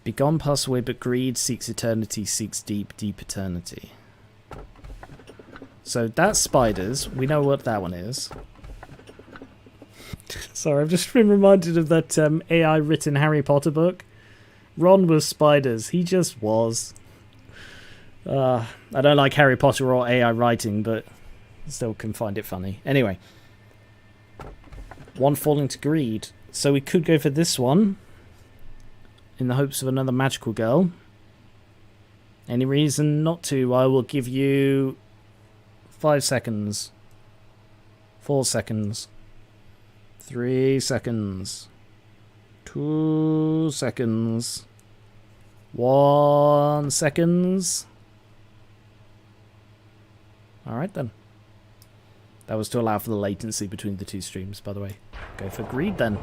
Begone, pass away, but greed seeks eternity, seeks deep, deep eternity. So that's spiders. We know what that one is. Sorry, I've just been reminded of that AI written Harry Potter book. Ron was spiders. He just was. I don't like Harry Potter or AI writing, but still can find it funny. Anyway. One falling to greed. So we could go for this one. In the hopes of another magical girl. Any reason not to? I will give you 5 seconds. 4 seconds. 3 seconds. 2 seconds. 1 seconds. Alright then. That was to allow for the latency between the 2 streams, by the way. Go for greed then.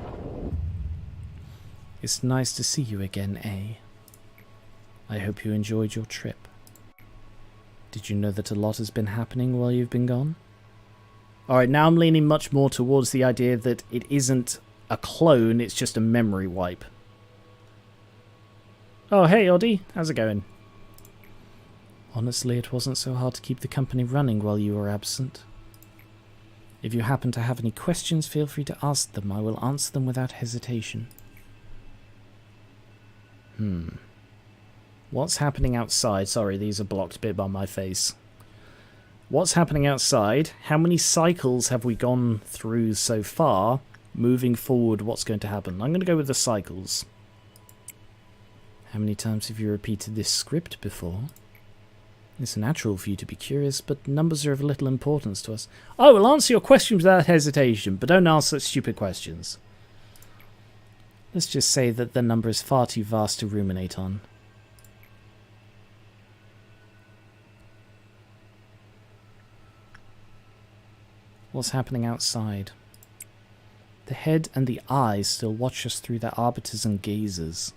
It's nice to see you again, eh? I hope you enjoyed your trip. Did you know that a lot has been happening while you've been gone? Alright, now I'm leaning much more towards the idea that it isn't a clone, it's just a memory wipe. Oh, hey, Oddie. How's it going? Honestly, it wasn't so hard to keep the company running while you were absent. If you happen to have any questions, feel free to ask them. I will answer them without hesitation. What's happening outside? Sorry, these are blocked a bit by my face. What's happening outside? How many cycles have we gone through so far? Moving forward, what's going to happen? I'm going to go with the cycles. How many times have you repeated this script before? It's natural for you to be curious, but numbers are of little importance to us. I will answer your questions without hesitation, but don't ask such stupid questions. Let's just say that the number is far too vast to ruminate on. What's happening outside? The head and the eyes still watch us through their arbiters and gazers.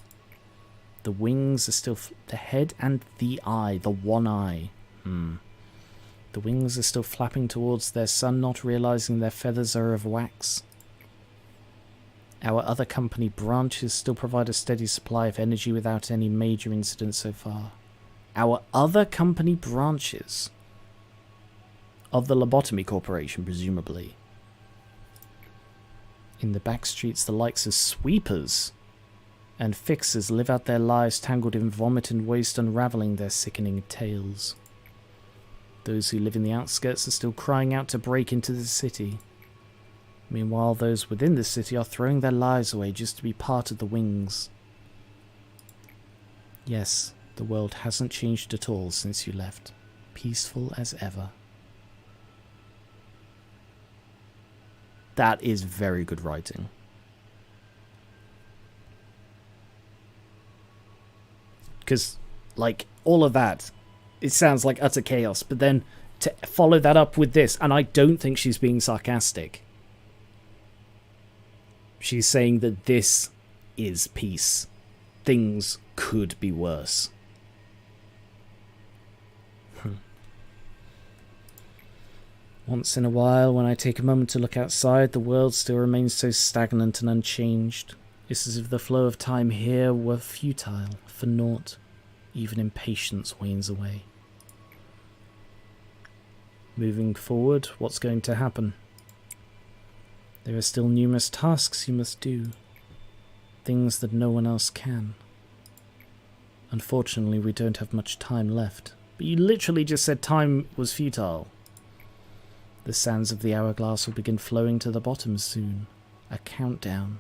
The wings are still... the head and the eye, the one eye. The wings are still flapping towards their sun, not realizing their feathers are of wax. Our other company branches still provide a steady supply of energy without any major incidents so far. Our other company branches? Of the Lobotomy Corporation, presumably. In the back streets, the likes of sweepers and fixers live out their lives tangled in vomit and waste, unravelling their sickening tales. Those who live in the outskirts are still crying out to break into the city. Meanwhile, those within the city are throwing their lives away just to be part of the wings. Yes, the world hasn't changed at all since you left. Peaceful as ever. That is very good writing. Because, like, all of that, it sounds like utter chaos. But then to follow that up with this, and I don't think she's being sarcastic. She's saying that this is peace. Things could be worse. Once in a while, when I take a moment to look outside, the world still remains so stagnant and unchanged. It's as if the flow of time here were futile, for naught. Even impatience wanes away. Moving forward, what's going to happen? There are still numerous tasks you must do. Things that no one else can. Unfortunately, we don't have much time left. But you literally just said time was futile. The sands of the hourglass will begin flowing to the bottom soon. A countdown.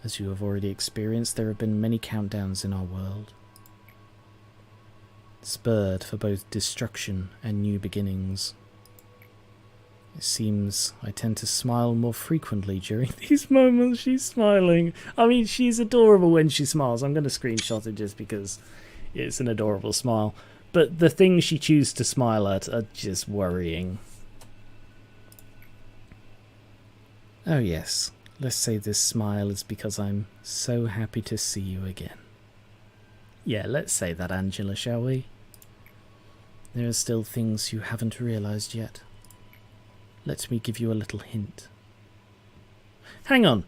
As you have already experienced, there have been many countdowns in our world. Spurred for both destruction and new beginnings. It seems I tend to smile more frequently during these moments. She's smiling. I mean, she's adorable when she smiles. I'm going to screenshot it just because it's an adorable smile. But the things she chooses to smile at are just worrying. Oh yes, let's say this smile is because I'm so happy to see you again. Yeah, let's say that, Angela, shall we? There are still things you haven't realised yet. Let me give you a little hint. Hang on.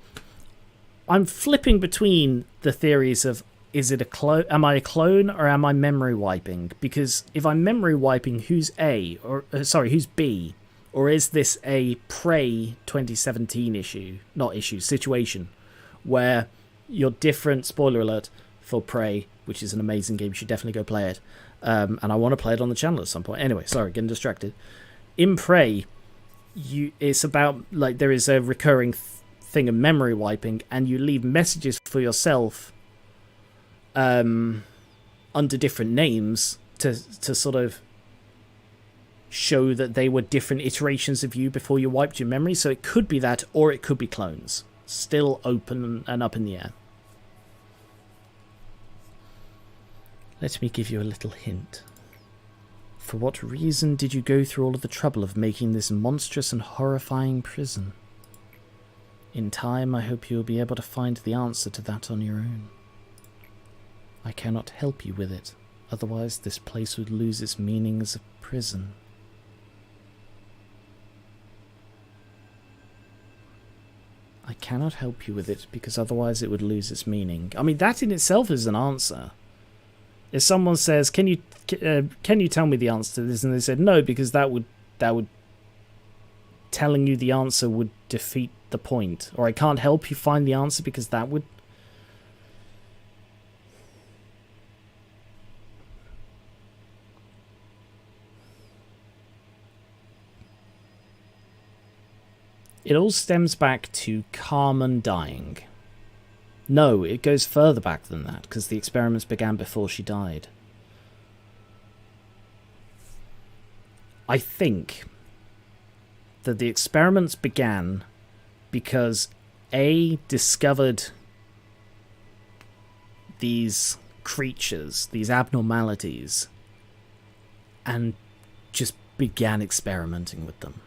I'm flipping between the theories of, is it a clone? Am I a clone or am I memory wiping? Because if I'm memory wiping, who's A? Or who's B? Or is this a Prey 2017 issue? Not issue, situation. Where you're different, spoiler alert, for Prey, which is an amazing game. You should definitely go play it. And I want to play it on the channel at some point. Anyway, sorry, getting distracted. In Prey, it's about, like, there is a recurring thing of memory wiping, and you leave messages for yourself under different names to sort of show that they were different iterations of you before you wiped your memory. So it could be that, or it could be clones. Still open and up in the air. Let me give you a little hint. For what reason did you go through all of the trouble of making this monstrous and horrifying prison? In time, I hope you will be able to find the answer to that on your own. I cannot help you with it, otherwise this place would lose its meaning as a prison. I cannot help you with it, because otherwise it would lose its meaning. I mean, that in itself is an answer. If someone says, can you tell me the answer to this? And they said, no, because that would telling you the answer would defeat the point. Or I can't help you find the answer because that would... It all stems back to Carmen dying. No, it goes further back than that, because the experiments began before she died. I think that the experiments began because A discovered these creatures, these abnormalities, and just began experimenting with them.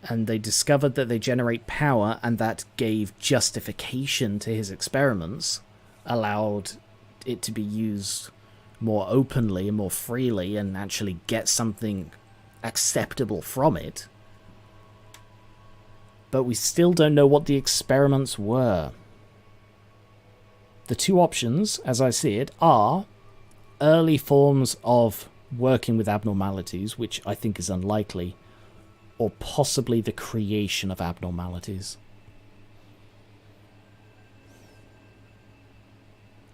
And they discovered that they generate power, and that gave justification to his experiments, allowed it to be used more openly and more freely, and actually get something acceptable from it. But we still don't know what the experiments were. The two options, as I see it, are early forms of working with abnormalities, which I think is unlikely, or possibly the creation of abnormalities.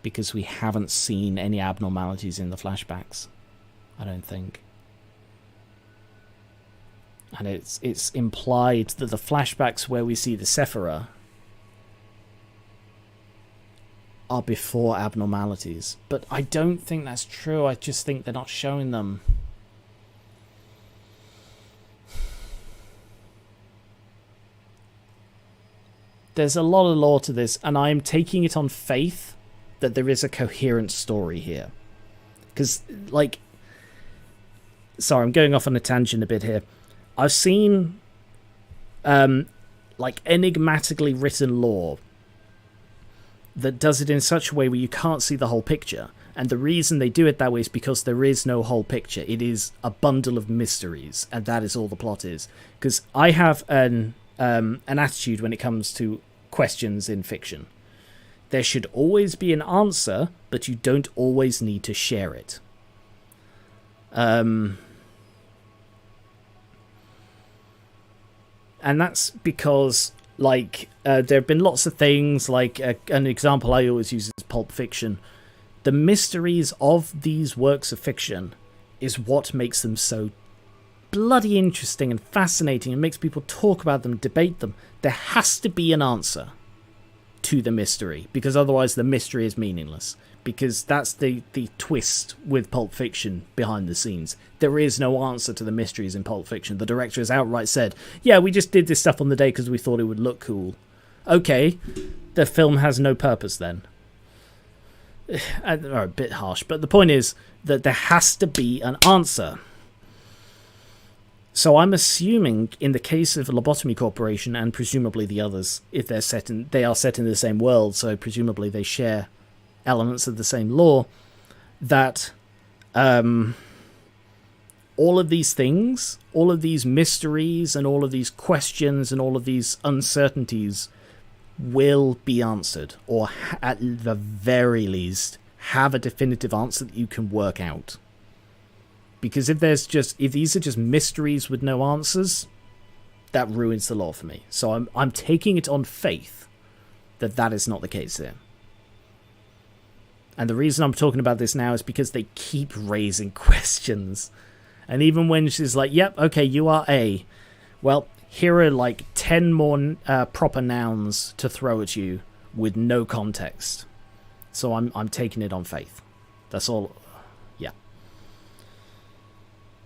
Because we haven't seen any abnormalities in the flashbacks, I don't think. And it's implied that the flashbacks where we see the Sephira are before abnormalities. But I don't think that's true. I just think they're not showing them. There's a lot of lore to this, and I'm taking it on faith that there is a coherent story here. Because, like... Sorry, I'm going off on a tangent a bit here. I've seen, like, enigmatically written lore that does it in such a way where you can't see the whole picture. And the reason they do it that way is because there is no whole picture. It is a bundle of mysteries, and that is all the plot is. Because I have an attitude when it comes to questions in fiction. There should always be an answer, but you don't always need to share it. And that's because, like, there have been lots of things, like an example I always use is Pulp Fiction. The mysteries of these works of fiction is what makes them so bloody interesting and fascinating and makes people talk about them, debate them. There has to be an answer to the mystery, because otherwise the mystery is meaningless. Because that's the twist with Pulp Fiction behind the scenes. There is no answer to the mysteries in Pulp Fiction. The director has outright said, yeah, we just did this stuff on the day because we thought it would look cool. Okay, the film has no purpose then. Or a bit harsh, but the point is that there has to be an answer. So I'm assuming in the case of Lobotomy Corporation and presumably the others, if they are set in the same world, so presumably they share elements of the same lore, that all of these things, all of these mysteries and all of these questions and all of these uncertainties will be answered, or at the very least have a definitive answer that you can work out. Because if these are just mysteries with no answers, that ruins the lore for me. So I'm taking it on faith that that is not the case here. And the reason I'm talking about this now is because they keep raising questions. And even when she's like, yep, okay, you are A. Well, here are like 10 more proper nouns to throw at you with no context. So I'm taking it on faith. That's all. Yeah.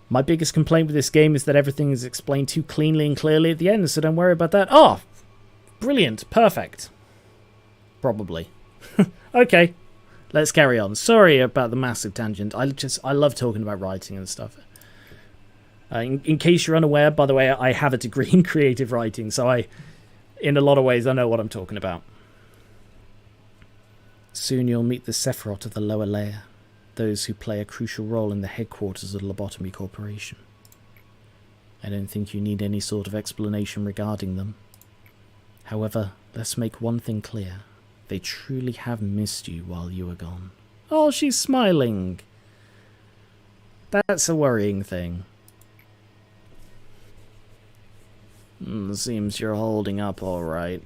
My biggest complaint with this game is that everything is explained too cleanly and clearly at the end, so don't worry about that. Oh, brilliant. Perfect. Probably. Okay. Let's carry on. Sorry about the massive tangent. I love talking about writing and stuff. In case you're unaware, by the way, I have a degree in creative writing, so in a lot of ways, I know what I'm talking about. Soon you'll meet the Sephiroth of the lower layer, those who play a crucial role in the headquarters of the Lobotomy Corporation. I don't think you need any sort of explanation regarding them. However, let's make one thing clear. They truly have missed you while you were gone. Oh, she's smiling. That's a worrying thing. Seems you're holding up all right.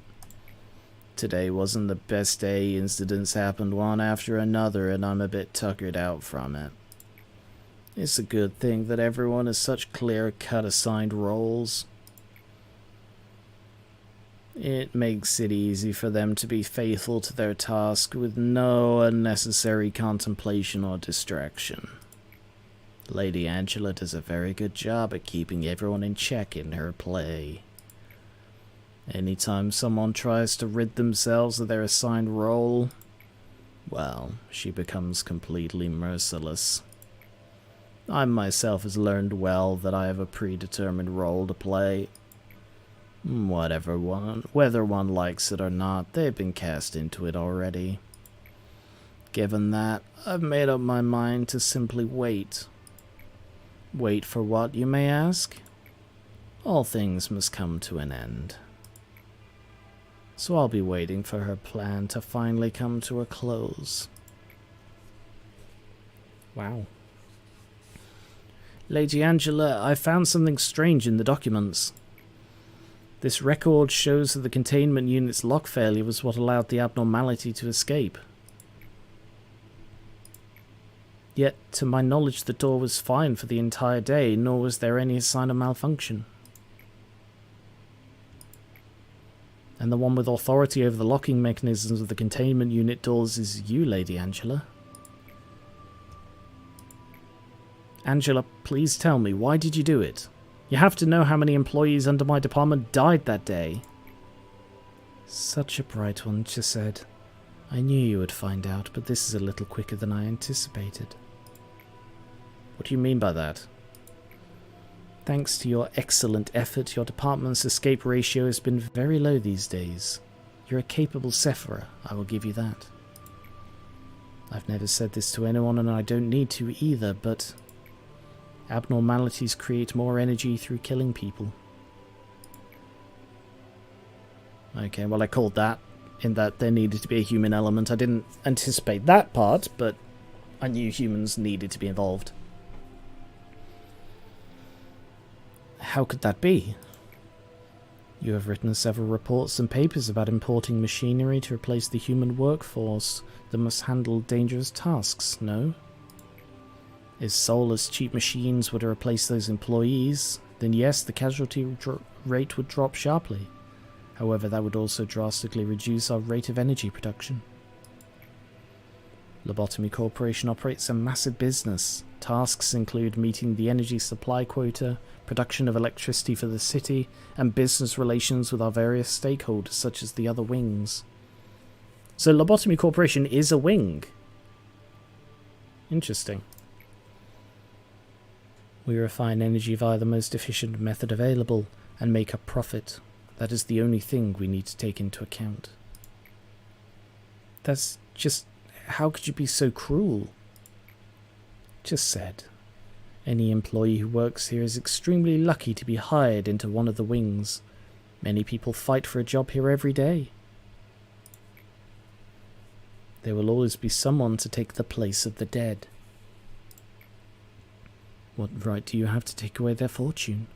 Today wasn't the best day. Incidents happened one after another, and I'm a bit tuckered out from it. It's a good thing that everyone has such clear-cut assigned roles. It makes it easy for them to be faithful to their task with no unnecessary contemplation or distraction. Lady Angela does a very good job at keeping everyone in check in her play. Anytime someone tries to rid themselves of their assigned role, well, she becomes completely merciless. I myself has learned well that I have a predetermined role to play. Whether one likes it or not, they've been cast into it already. Given that, I've made up my mind to simply wait. Wait for what, you may ask? All things must come to an end. So I'll be waiting for her plan to finally come to a close. Wow. Lady Angela, I found something strange in the documents. This record shows that the containment unit's lock failure was what allowed the abnormality to escape. Yet, to my knowledge, the door was fine for the entire day, nor was there any sign of malfunction. And the one with authority over the locking mechanisms of the containment unit doors is you, Lady Angela. Angela, please tell me, why did you do it? You have to know how many employees under my department died that day. Such a bright one, she said. I knew you would find out, but this is a little quicker than I anticipated. What do you mean by that? Thanks to your excellent effort, your department's escape ratio has been very low these days. You're a capable Sephiroth, I will give you that. I've never said this to anyone and I don't need to either, but abnormalities create more energy through killing people. Okay, well I called that, in that there needed to be a human element. I didn't anticipate that part, but I knew humans needed to be involved. How could that be? You have written several reports and papers about importing machinery to replace the human workforce that must handle dangerous tasks, no? If soulless cheap machines were to replace those employees, then yes, the casualty rate would drop sharply. However, that would also drastically reduce our rate of energy production. Lobotomy Corporation operates a massive business. Tasks include meeting the energy supply quota, production of electricity for the city, and business relations with our various stakeholders, such as the other wings. So Lobotomy Corporation is a wing. Interesting. We refine energy via the most efficient method available and make a profit. That is the only thing we need to take into account. That's just... how could you be so cruel? Just said. Any employee who works here is extremely lucky to be hired into one of the wings. Many people fight for a job here every day. There will always be someone to take the place of the dead. What right do you have to take away their fortune?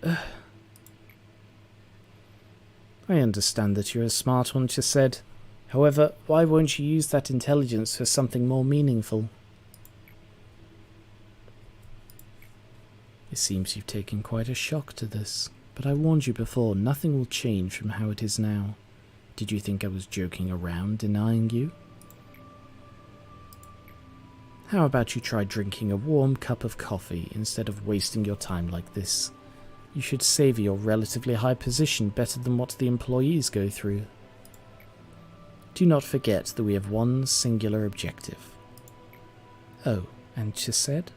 I understand that you're a smart one, she said. However, why won't you use that intelligence for something more meaningful? It seems you've taken quite a shock to this, but I warned you before, nothing will change from how it is now. Did you think I was joking around, denying you? How about you try drinking a warm cup of coffee instead of wasting your time like this? You should savour your relatively high position better than what the employees go through. Do not forget that we have one singular objective. Oh, and she said?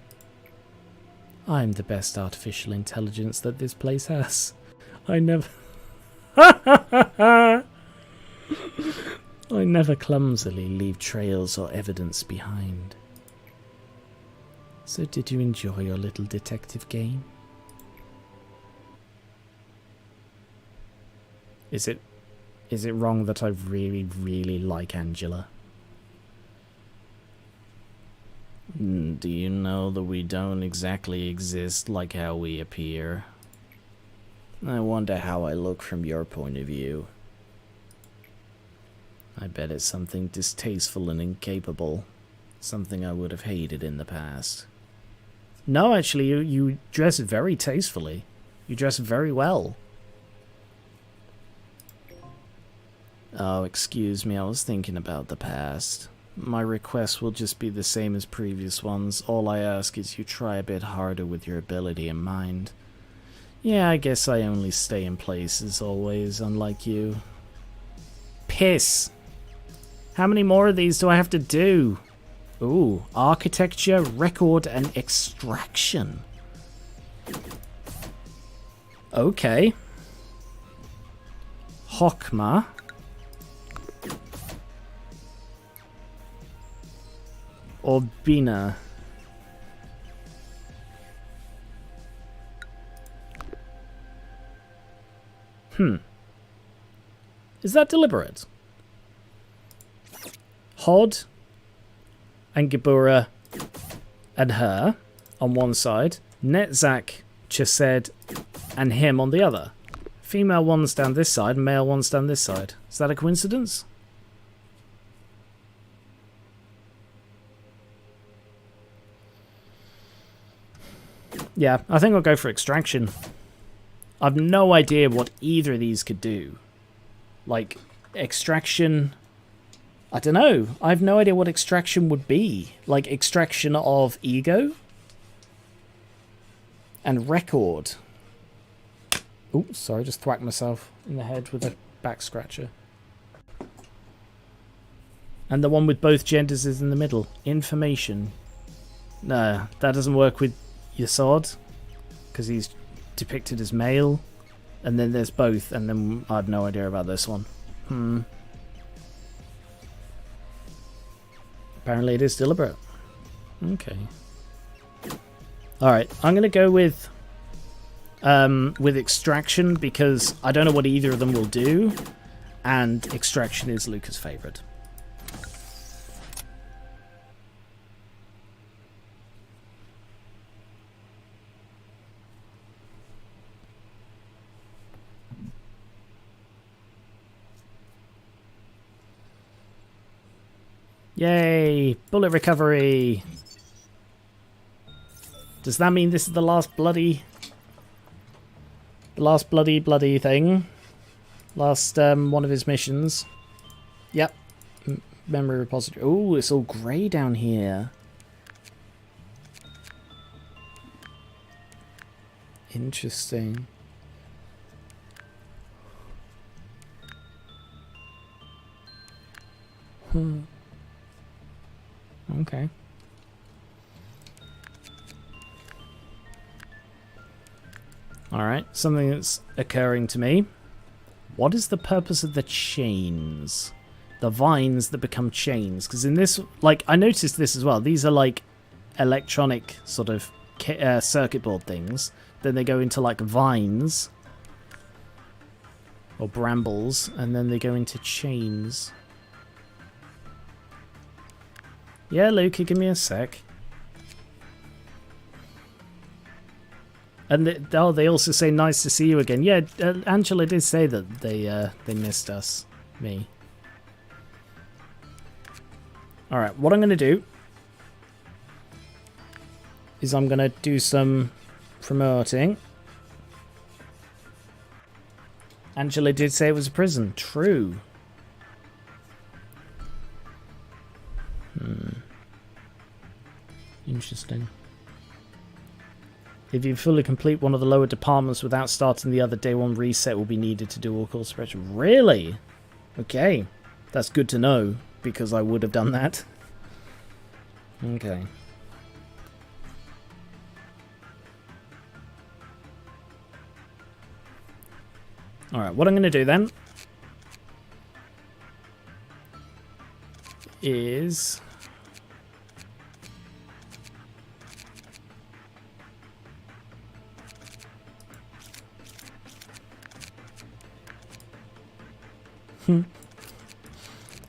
I'm the best artificial intelligence that this place has. I never... I never clumsily leave trails or evidence behind. So did you enjoy your little detective game? Is it wrong that I really, really like Angela? Do you know that we don't exactly exist like how we appear? I wonder how I look from your point of view. I bet it's something distasteful and incapable. Something I would have hated in the past. No, actually, you dress very tastefully. You dress very well. Oh, excuse me, I was thinking about the past. My request will just be the same as previous ones. All I ask is you try a bit harder with your ability in mind. Yeah, I guess I only stay in place as always, unlike you. Piss! How many more of these do I have to do? Ooh, architecture, record, and extraction. Okay. Hokma. Orbina. Is that deliberate? Hod and Gebura and her. on one side, Netzach, Chesed, and him on the other. Female ones down this side, male ones down this side. Is that a coincidence? Yeah, I think I'll go for extraction. I've no idea what either of these could do. Like, extraction... I don't know. I have no idea what extraction would be. Like, extraction of ego? And record. Oh, sorry, just thwacked myself in the head with a back scratcher. And the one with both genders is in the middle. Information. No, that doesn't work with Yasod, because he's depicted as male. And then there's both, and then I have no idea about this one. Apparently it is deliberate. Okay. Alright, I'm going to go with extraction, because I don't know what either of them will do, and extraction is Luca's favourite. Yay! Bullet recovery! Does that mean this is the last bloody... bloody thing? Last one of his missions? Yep. Memory repository. Oh, it's all grey down here. Interesting. Okay. Alright, something that's occurring to me. What is the purpose of the chains? The vines that become chains? Because in this, like, I noticed this as well. These are like electronic sort of circuit board things. Then they go into like vines. Or brambles. And then they go into chains. Yeah, Luca, give me a sec. And they also say nice to see you again. Yeah, Angela did say that they missed us. Me. Alright, what I'm going to do is I'm going to do some promoting. Angela did say it was a prison. True. Interesting. If you fully complete one of the lower departments without starting the other, day one reset will be needed to do all course correction. Really? Okay. That's good to know, because I would have done that. Okay. Alright, what I'm going to do then is...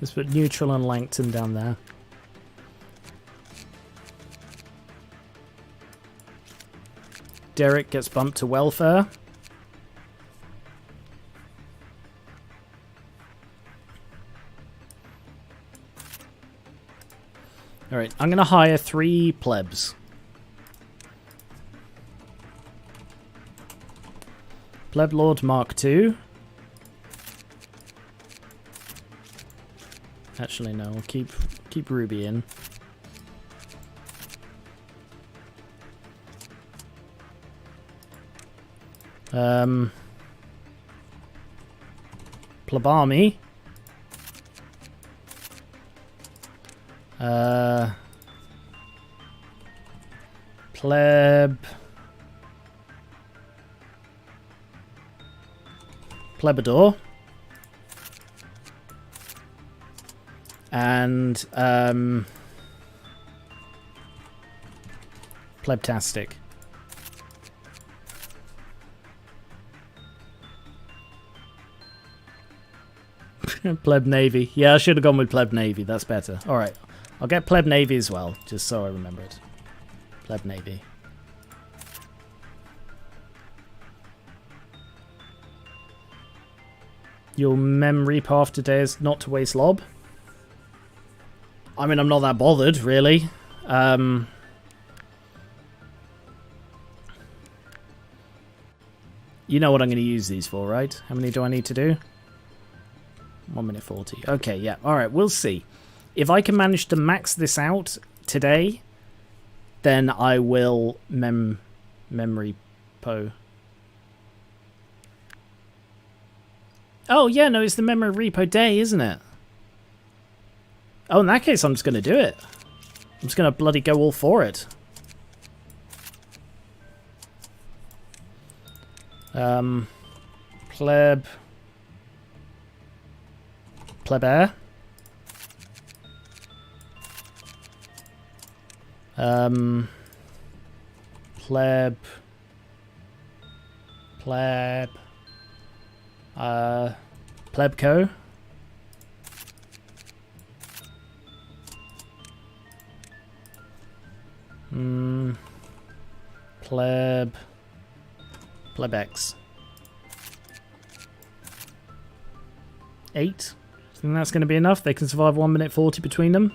Let's put neutral and Langton down there. Derek gets bumped to welfare. Alright, I'm going to hire 3 plebs. Pleb Lord Mark II. Actually, no, we'll keep Ruby in. Plebami. Plebador. And Plebtastic. Pleb Navy. Yeah, I should have gone with Pleb Navy. That's better. Alright. I'll get Pleb Navy as well, just so I remember it. Pleb Navy. Your memory path today is not to waste lob. I mean, I'm not that bothered, really. You know what I'm going to use these for, right? How many do I need to do? 1 minute 40. Okay, yeah. Alright, we'll see. If I can manage to max this out today, then I will memory po. Oh, yeah, no, it's the memory repo day, isn't it? Oh, in that case, I'm just going to do it. I'm just going to bloody go all for it. Plebair. Plebco. Plebex. 8. Think that's going to be enough? They can survive 1 minute 40 between them.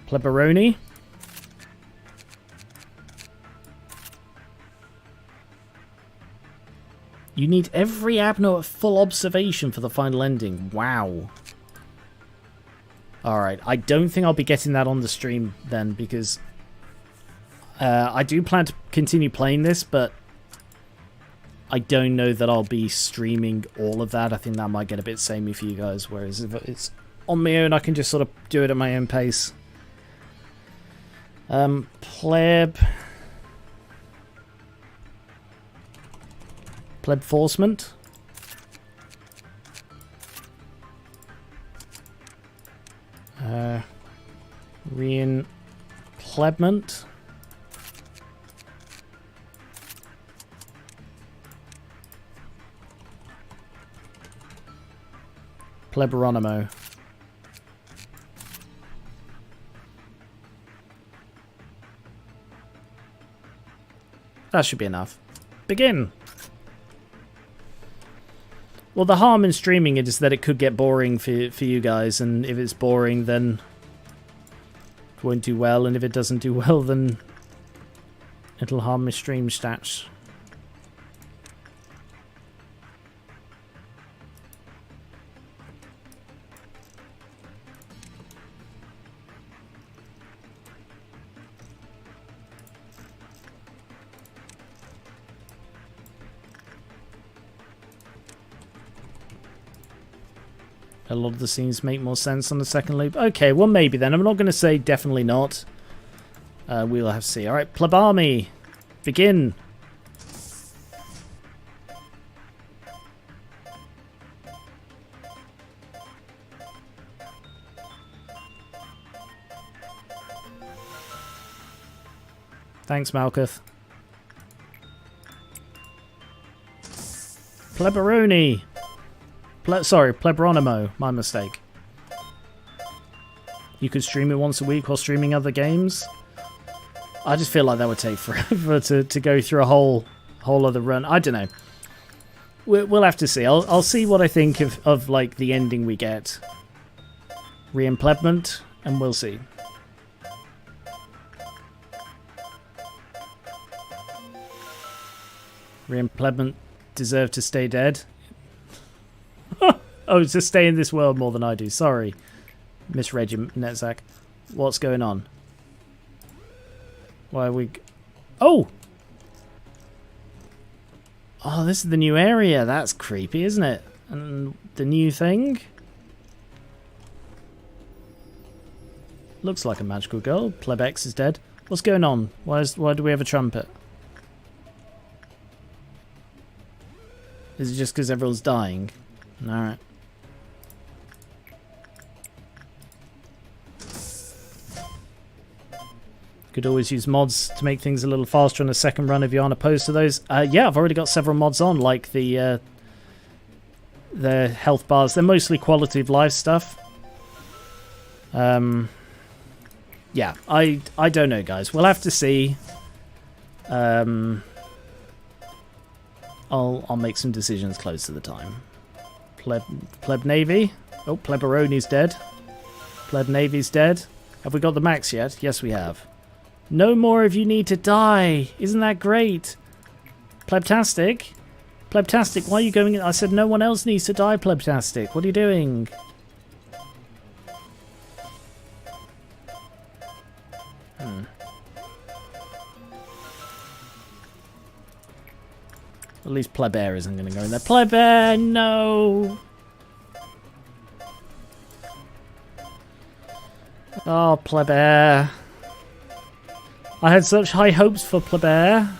Plebaroni. You need every Abno at full observation for the final ending. Wow. Alright, I don't think I'll be getting that on the stream then, because I do plan to continue playing this, but I don't know that I'll be streaming all of that. I think that might get a bit samey for you guys, whereas if it's on my own, I can just sort of do it at my own pace. Plebforcement. Reinplebment. Pleberonimo. That should be enough. Begin! Well, the harm in streaming it is that it could get boring for you guys, and if it's boring, then it won't do well, and if it doesn't do well, then it'll harm my stream stats. A lot of the scenes make more sense on the second loop. Okay, well maybe then. I'm not going to say definitely not. We'll have to see. Alright, Plebarmy. Begin. Thanks, Malkuth. Plebaroni. Sorry, Plebronimo. My mistake. You could stream it once a week while streaming other games. I just feel like that would take forever to go through a whole other run. I don't know. We'll have to see. I'll see what I think of like the ending we get. Reimplement, and we'll see. Reimplement deserve to stay dead. Oh, to stay in this world more than I do. Sorry, misread you, Netzak. What's going on? Why are we... Oh! Oh, this is the new area. That's creepy, isn't it? And the new thing? Looks like a magical girl. Plebex is dead. What's going on? Why do we have a trumpet? Is it just because everyone's dying? Alright. Could always use mods to make things a little faster on a second run if you aren't opposed to those. Yeah, I've already got several mods on, like the the health bars. They're mostly quality of life stuff. Yeah, I don't know, guys. We'll have to see. I'll make some decisions close to the time. Pleb Navy. Oh, Pleberoni's dead. Pleb Navy's dead. Have we got the max yet? Yes, we have. No more of you need to die. Isn't that great? Plebtastic? Plebtastic, why are you going in? I said no one else needs to die, Plebtastic. What are you doing? At least Plebear isn't going to go in there. Plebear, no! Oh, Plebear. I had such high hopes for Plebear.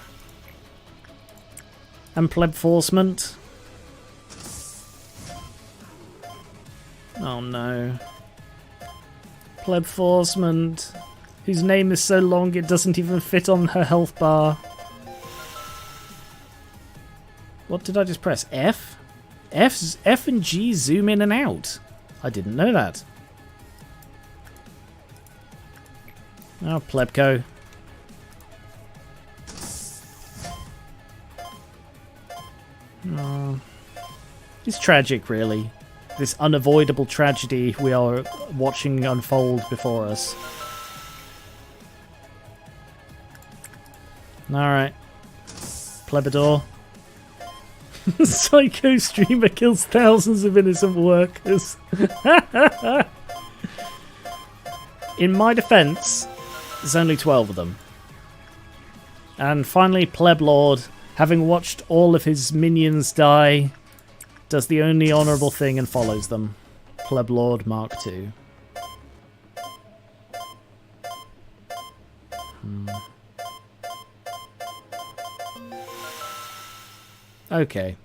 And Plebforcement. Oh no. Plebforcement. Whose name is so long it doesn't even fit on her health bar. What did I just press? F? F and G zoom in and out. I didn't know that. Oh, Plebco. Oh. It's tragic, really. This unavoidable tragedy we are watching unfold before us. Alright. Plebador. Psycho streamer kills thousands of innocent workers. In my defense, there's only 12 of them. And finally, Pleblord, having watched all of his minions die, does the only honourable thing and follows them. Pleblord Mark II. Okay.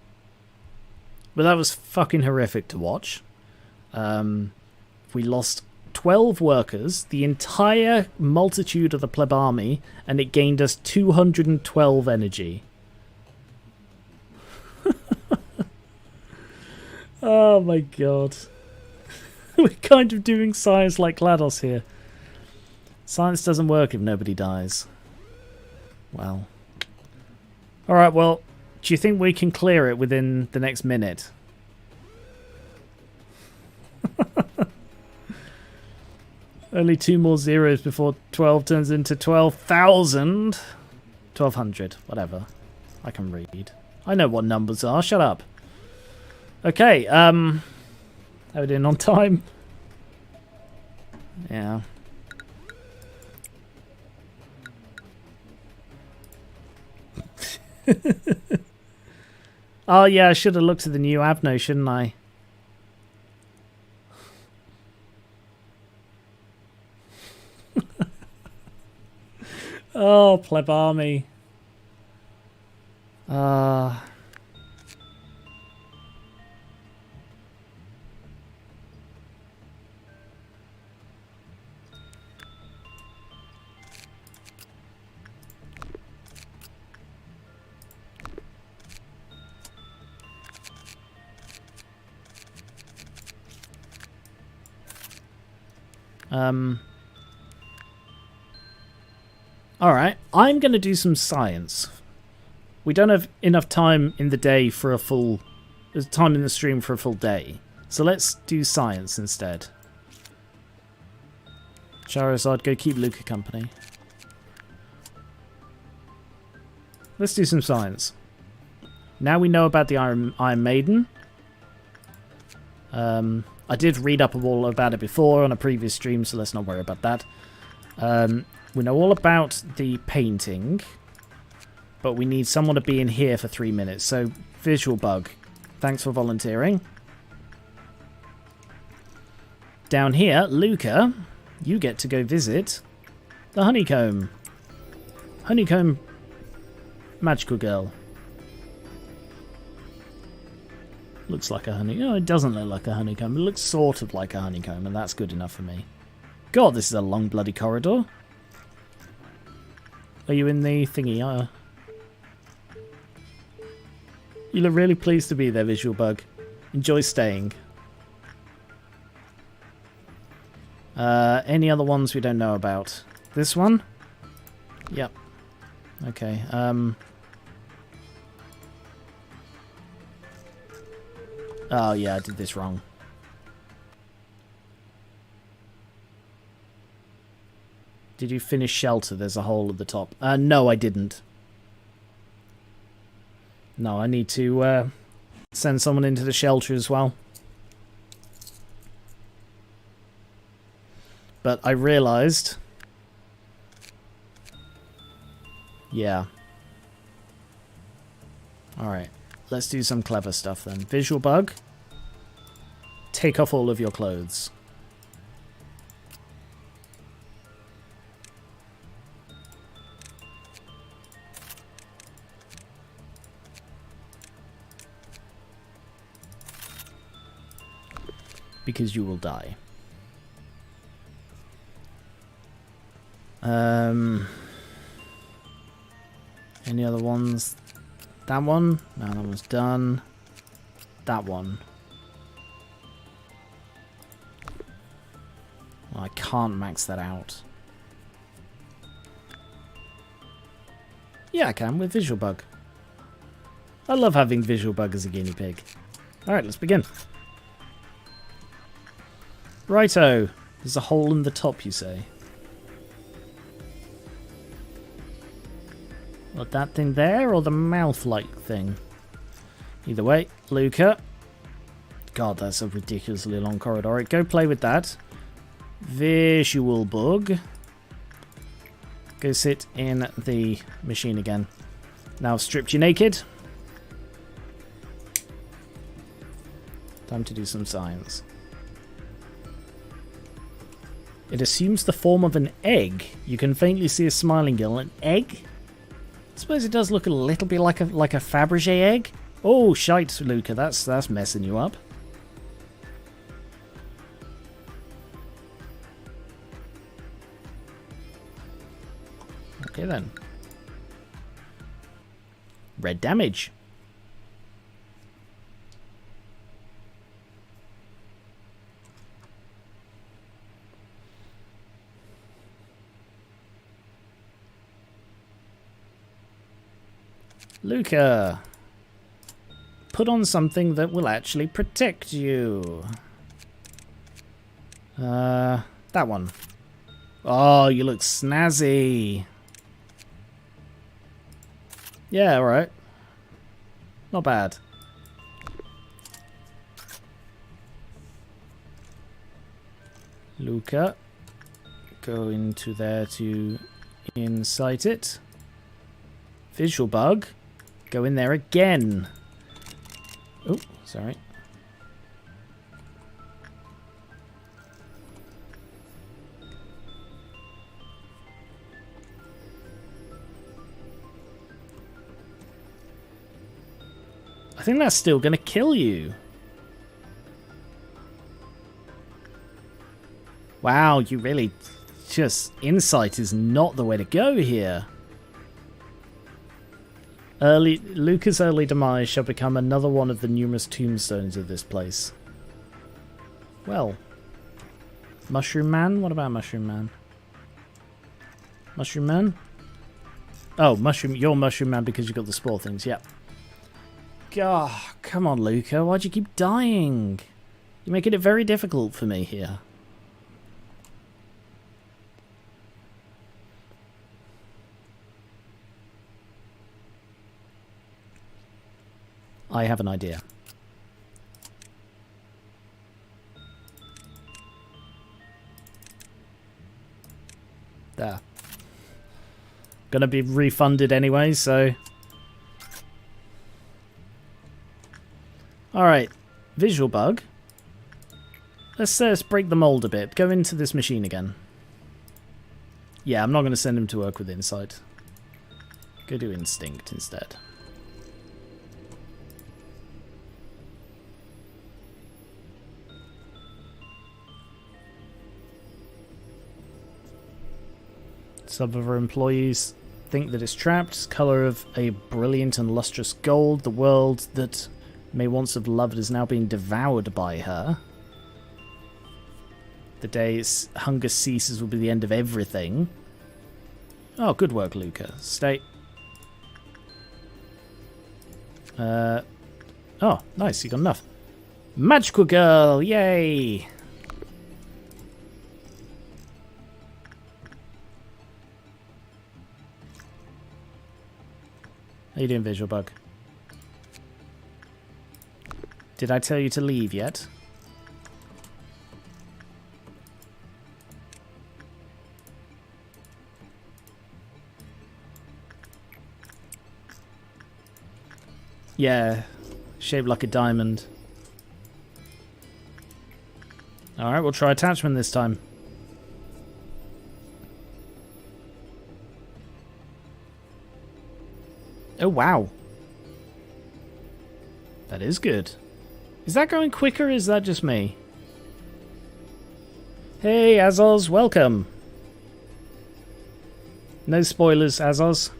But that was fucking horrific to watch. We lost 12 workers, the entire multitude of the pleb army, and it gained us 212 energy. Oh my god. We're kind of doing science like GLaDOS here. Science doesn't work if nobody dies. Well. Alright, well, do you think we can clear it within the next minute? Only 2 more zeros before 12 turns into 12,000. 1,200, whatever. I can read. I know what numbers are, shut up. Okay, are we doing on time? Yeah. Oh yeah, I should have looked at the new Avno, shouldn't I? Oh, pleb army. Alright, I'm going to do some science. We don't have enough time in the day for a full... There's time in the stream for a full day. So let's do science instead. Charizard, go keep Luca company. Let's do some science. Now we know about the Iron Maiden. I did read up all about it before on a previous stream, so let's not worry about that. We know all about the painting, but we need someone to be in here for 3 minutes. So, Visual Bug, thanks for volunteering. Down here, Luca, you get to go visit the Honeycomb. Honeycomb Magical Girl. Looks like a honey. Oh, it doesn't look like a honeycomb. It looks sort of like a honeycomb, and that's good enough for me. God, this is a long bloody corridor. Are you in the thingy? You look really pleased to be there, Visual Bug. Enjoy staying. Any other ones we don't know about? This one? Yep. Okay, oh yeah, I did this wrong. Did you finish shelter? There's a hole at the top. No, I didn't. No, I need to send someone into the shelter as well. But I realised... Yeah. Alright, let's do some clever stuff then. Visual bug. Take off all of your clothes. Because you will die. Any other ones? That one? No, that one's done. That one. Well, I can't max that out. Yeah, I can with Visual Bug. I love having Visual Bug as a guinea pig. Alright, let's begin. Righto. There's a hole in the top, you say? What, that thing there, or the mouth-like thing? Either way, Luca. God, that's a ridiculously long corridor. Right, go play with that. Visual bug. Go sit in the machine again. Now I've stripped you naked. Time to do some science. It assumes the form of an egg. You can faintly see a smiling gill. An egg? I suppose it does look a little bit like a Fabergé egg. Oh, shite, Luca. That's messing you up. Okay then. Red damage. Luca, put on something that will actually protect you. That one. Oh, you look snazzy. Yeah, alright. Not bad. Luca, go into there to incite it. Visual bug. Go in there again. Oh, sorry. I think that's still going to kill you. Wow, you really just... Insight is not the way to go here. Luca's early demise shall become another one of the numerous tombstones of this place. Well. Mushroom Man? What about Mushroom Man? Mushroom Man? Oh, you're Mushroom Man because you got the spore things, yep. God, come on, Luca. Why'd you keep dying? You're making it very difficult for me here. I have an idea. There. Gonna be refunded anyway, so... Alright. Visual bug. Let's break the mold a bit. Go into this machine again. Yeah, I'm not going to send him to work with Insight. Go do Instinct instead. Some of our employees think that it's trapped. Color of a brilliant and lustrous gold. The world that May once have loved is now being devoured by her. The day hunger ceases will be the end of everything. Oh, good work, Luca. Stay. Oh, nice. You got enough. Magical girl! Yay! How you doing, Visual Bug? Did I tell you to leave yet? Yeah, shaped like a diamond. Alright, we'll try attachment this time. Oh, wow. That is good. Is that going quicker or is that just me? Hey, Azos, welcome. No spoilers, Azos.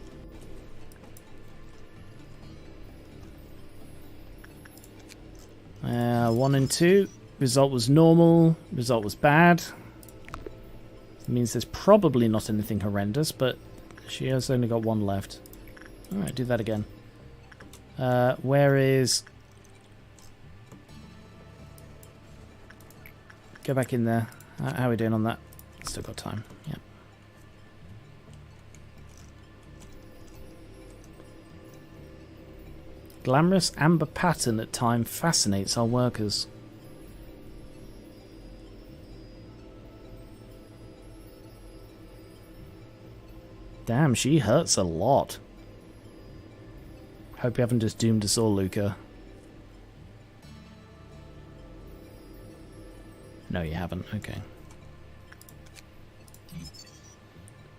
1 and 2. Result was normal. Result was bad. It means there's probably not anything horrendous, but she has only got 1 left. Alright, do that again. Where is... Go back in there. How are we doing on that? Still got time. Yep. Glamorous amber pattern at time fascinates our workers. Damn, she hurts a lot. Hope you haven't just doomed us all, Luca. No, you haven't. Okay.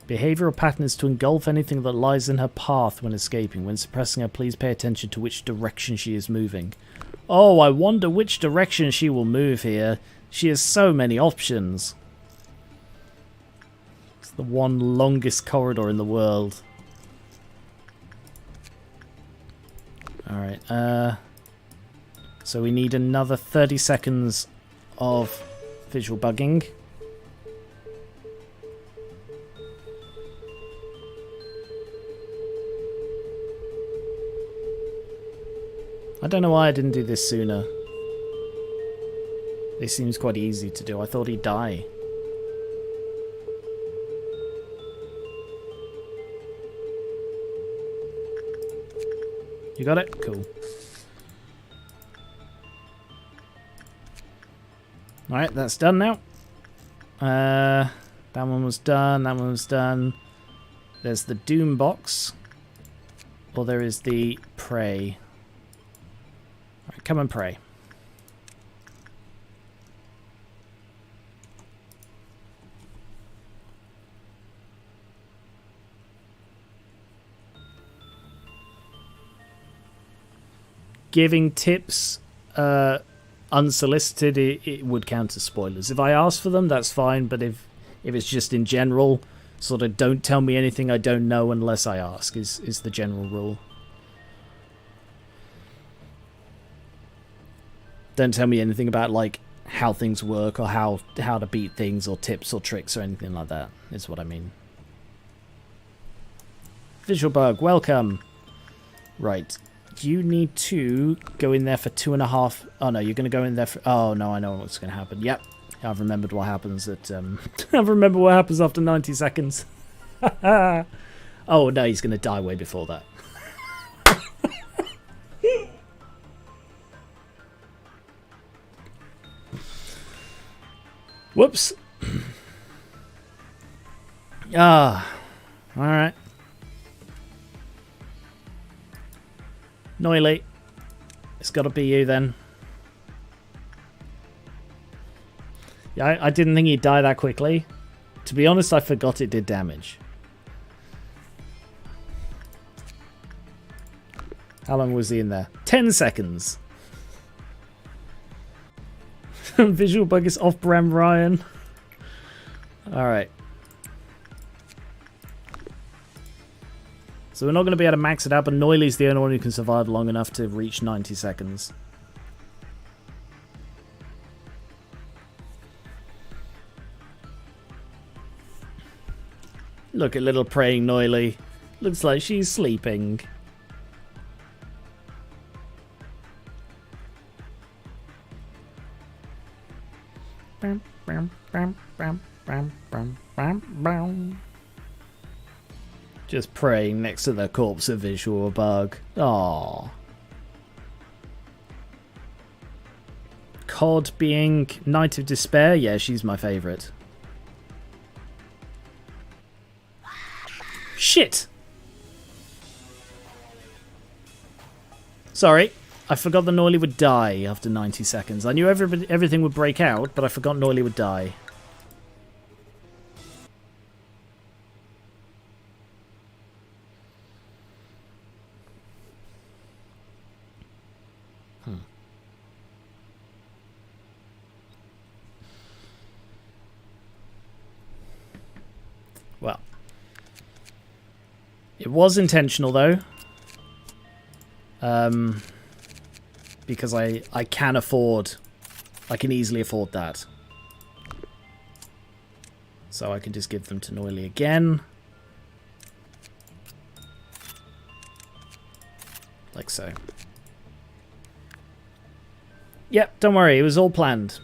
Behavioral pattern is to engulf anything that lies in her path when escaping. When suppressing her, please pay attention to which direction she is moving. Oh, I wonder which direction she will move here. She has so many options. It's the one longest corridor in the world. Alright, so we need another 30 seconds of visual bugging. I don't know why I didn't do this sooner. This seems quite easy to do. I thought he'd die. You got it? Cool. Alright, that's done now. That one was done, that one was done. There's the Doom box. Or there is the Prey. Alright, come and pray. Giving tips unsolicited, it would count as spoilers. If I ask for them, that's fine, but if it's just in general, sort of don't tell me anything I don't know unless I ask, is the general rule. Don't tell me anything about like how things work or how to beat things or tips or tricks or anything like that, is what I mean. Visual Bug, welcome. Right. You need to go in there for 2.5... Oh, no, you're going to go in there for... Oh, no, I know what's going to happen. Yep. I've remembered what happens at... I've remembered what happens after 90 seconds. Oh, no, he's going to die way before that. Whoops. Ah. Alright. Noily. It's got to be you then. Yeah, I didn't think he'd die that quickly. To be honest, I forgot it did damage. How long was he in there? 10 seconds. Visual Bug is off Bram Ryan. Alright. So we're not going to be able to max it out, but Noiley's the only one who can survive long enough to reach 90 seconds. Look at little praying Noily. Looks like she's sleeping. Just praying next to the corpse of Visual Bug. Aww. Cod being Knight of Despair? Yeah, she's my favourite. Shit! Sorry, I forgot that Noily would die after 90 seconds. I knew everything would break out, but I forgot Noily would die. Well, it was intentional though, because I can easily afford that, so I can just give them to Noily again, like so. Yep, don't worry, it was all planned.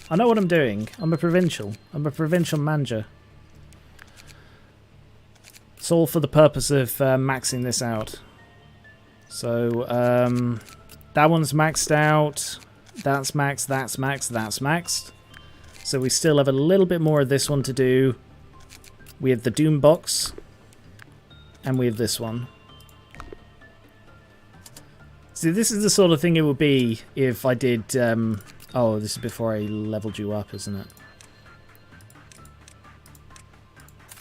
I know what I'm doing. I'm a provincial manager. It's all for the purpose of maxing this out. So, that one's maxed out. That's maxed, that's maxed, that's maxed. So we still have a little bit more of this one to do. We have the Doom box. And we have this one. See, this is the sort of thing it would be if I did... oh, this is before I leveled you up, isn't it?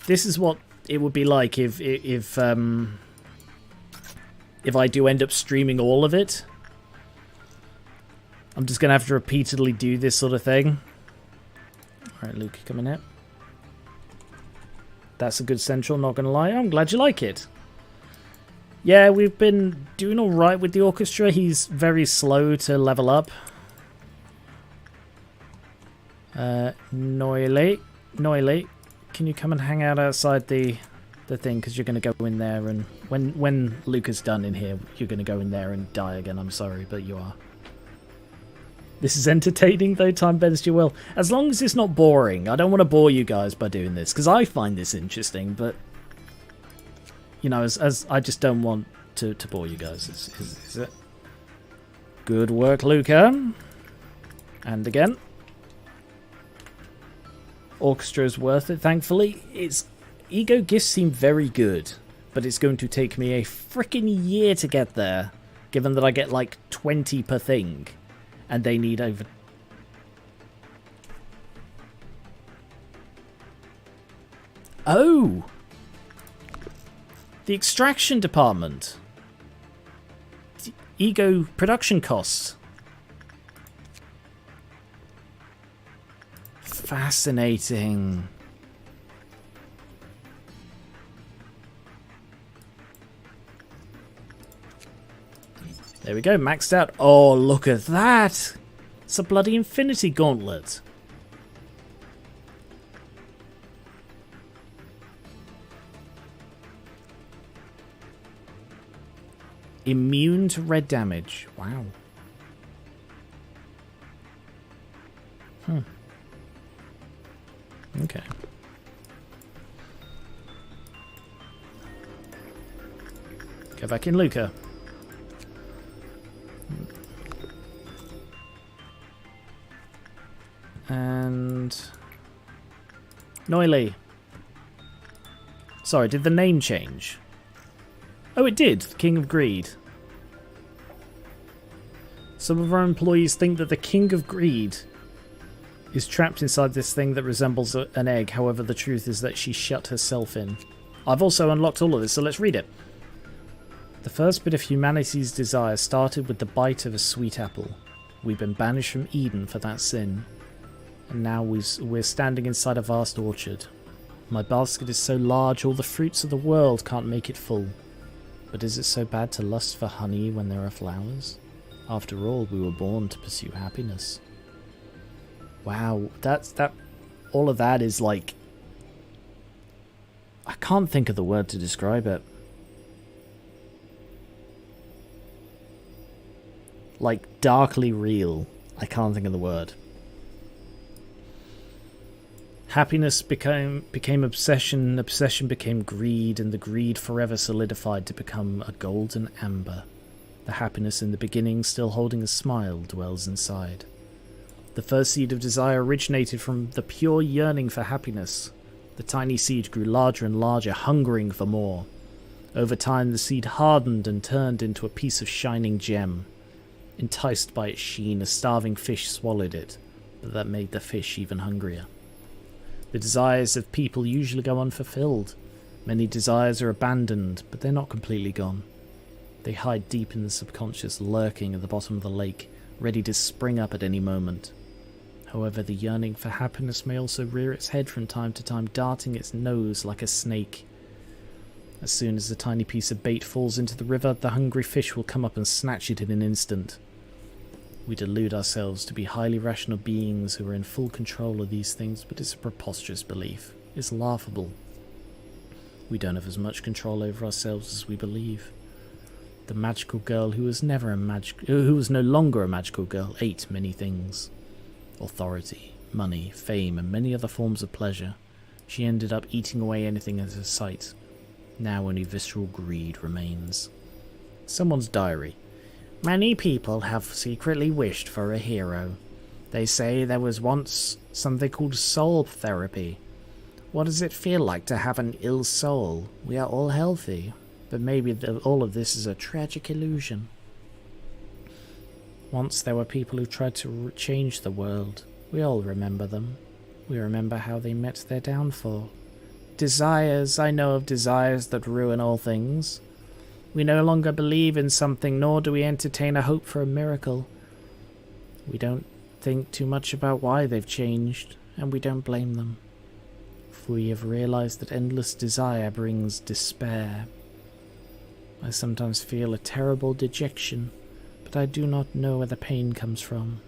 This is what it would be like if I do end up streaming all of it. I'm just going to have to repeatedly do this sort of thing. Alright, Luke, come in here. That's a good central, not going to lie. I'm glad you like it. Yeah, we've been doing alright with the orchestra. He's very slow to level up. Noily, can you come and hang out outside the thing, because you're going to go in there, and when Luke is done in here, you're going to go in there and die again. I'm sorry, but you are. This is entertaining, though. Time bends to your will. As long as it's not boring. I don't want to bore you guys by doing this, because I find this interesting, but you know, as I just don't want to bore you guys. Is it? Good work, Luca. And again. Orchestra is worth it, thankfully. Its ego gifts seem very good, but it's going to take me a freaking year to get there, given that I get like 20 per thing, and they need over... Oh! The extraction department. The ego production costs. Fascinating. There we go, maxed out. Oh, look at that! It's a bloody infinity gauntlet. Immune to red damage. Wow. Okay. Go back in, Luca. And... Noily. Sorry, did the name change? Oh, it did. King of Greed. Some of our employees think that the King of Greed is trapped inside this thing that resembles an egg. However, the truth is that she shut herself in. I've also unlocked all of this, so let's read it. The first bit of humanity's desire started with the bite of a sweet apple. We've been banished from Eden for that sin. And now we're standing inside a vast orchard. My basket is so large all the fruits of the world can't make it full. But is it so bad to lust for honey when there are flowers? After all, we were born to pursue happiness. Wow, that all of that is like... I can't think of the word to describe it. Like, darkly real. I can't think of the word. Happiness became obsession, obsession became greed, and the greed forever solidified to become a golden amber. The happiness in the beginning, still holding a smile, dwells inside. The first seed of desire originated from the pure yearning for happiness. The tiny seed grew larger and larger, hungering for more. Over time, the seed hardened and turned into a piece of shining gem. Enticed by its sheen, a starving fish swallowed it, but that made the fish even hungrier. The desires of people usually go unfulfilled. Many desires are abandoned, but they're not completely gone. They hide deep in the subconscious, lurking at the bottom of the lake, ready to spring up at any moment. However, the yearning for happiness may also rear its head from time to time, darting its nose like a snake. As soon as a tiny piece of bait falls into the river, the hungry fish will come up and snatch it in an instant. We delude ourselves to be highly rational beings who are in full control of these things, but it's a preposterous belief. It's laughable. We don't have as much control over ourselves as we believe. The magical girl who was no longer a magical girl ate many things. Authority, money, fame, and many other forms of pleasure. She ended up eating away anything at her sight. Now only visceral greed remains. Someone's diary. Many people have secretly wished for a hero. They say there was once something called soul therapy. What does it feel like to have an ill soul? We are all healthy, but maybe all of this is a tragic illusion. Once there were people who tried to change the world. We all remember them. We remember how they met their downfall. Desires, I know of desires that ruin all things. We no longer believe in something, nor do we entertain a hope for a miracle. We don't think too much about why they've changed, and we don't blame them. For we have realized that endless desire brings despair. I sometimes feel a terrible dejection, but I do not know where the pain comes from.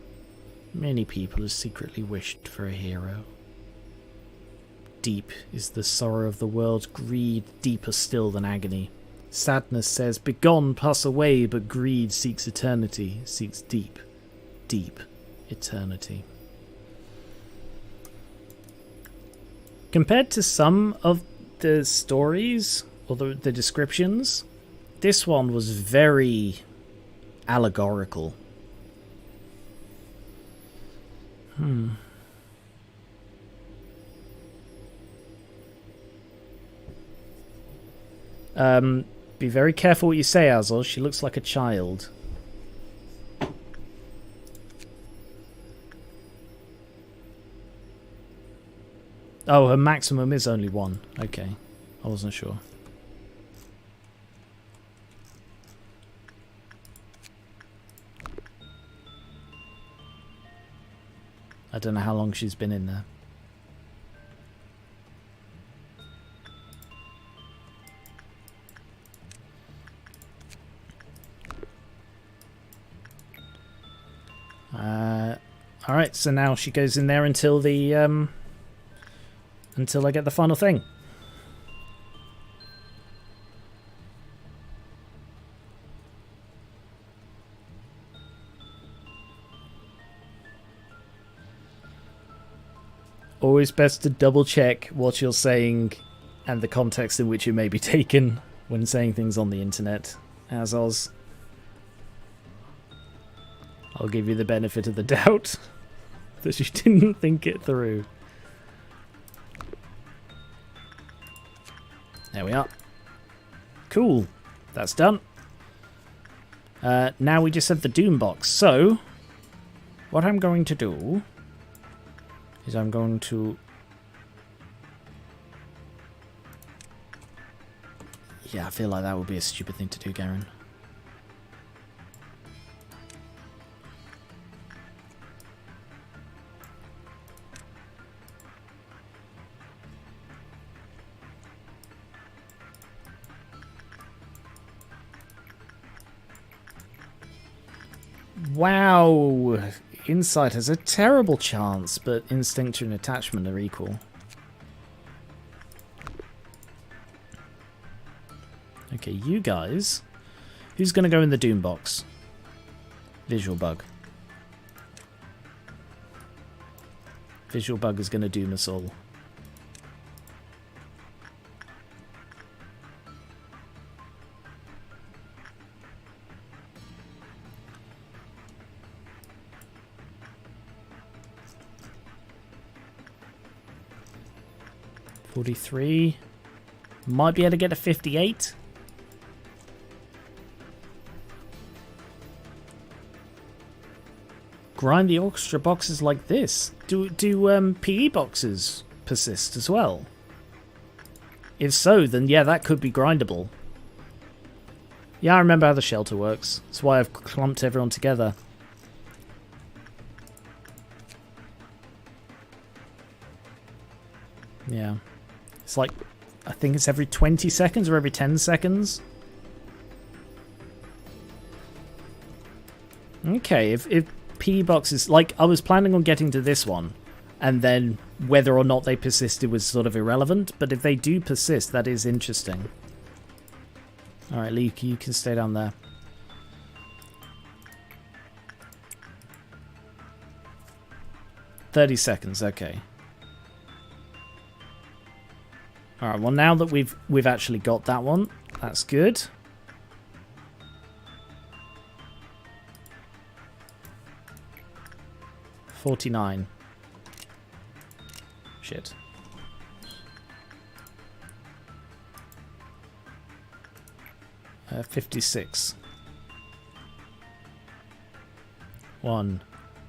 Many people have secretly wished for a hero. Deep is the sorrow of the world's greed, deeper still than agony. Sadness says, "Begone, pass away," but greed seeks eternity, seeks deep, deep eternity. Compared to some of the stories, or the descriptions, this one was very allegorical. Be very careful what you say, Azul. She looks like a child. Oh, her maximum is only 1. Okay. I wasn't sure. I don't know how long she's been in there. Alright, so now she goes in there until the until I get the final thing. Always best to double check what you're saying and the context in which it may be taken when saying things on the internet. As Oz, I'll give you the benefit of the doubt that you didn't think it through. There we are. Cool. That's done. Now we just have the Doom box. So, what I'm going to do is I'm going to... Yeah, I feel like that would be a stupid thing to do, Garen. Wow! Insight has a terrible chance, but instinct and attachment are equal. Okay, you guys. Who's going to go in the Doom box? Visual bug. Visual bug is going to doom us all. $43. Might be able to get a 58. Grind the orchestra boxes like this. Do PE boxes persist as well? If so, then yeah, that could be grindable. Yeah, I remember how the shelter works. That's why I've clumped everyone together. Yeah. It's like, I think it's every 20 seconds or every 10 seconds. Okay, if P boxes, like, I was planning on getting to this one, and then whether or not they persisted was sort of irrelevant, but if they do persist, that is interesting. Alright, Lee, you can stay down there. $30, okay. Alright, well now that we've actually got that one, that's good. $49. Shit. $56. 1,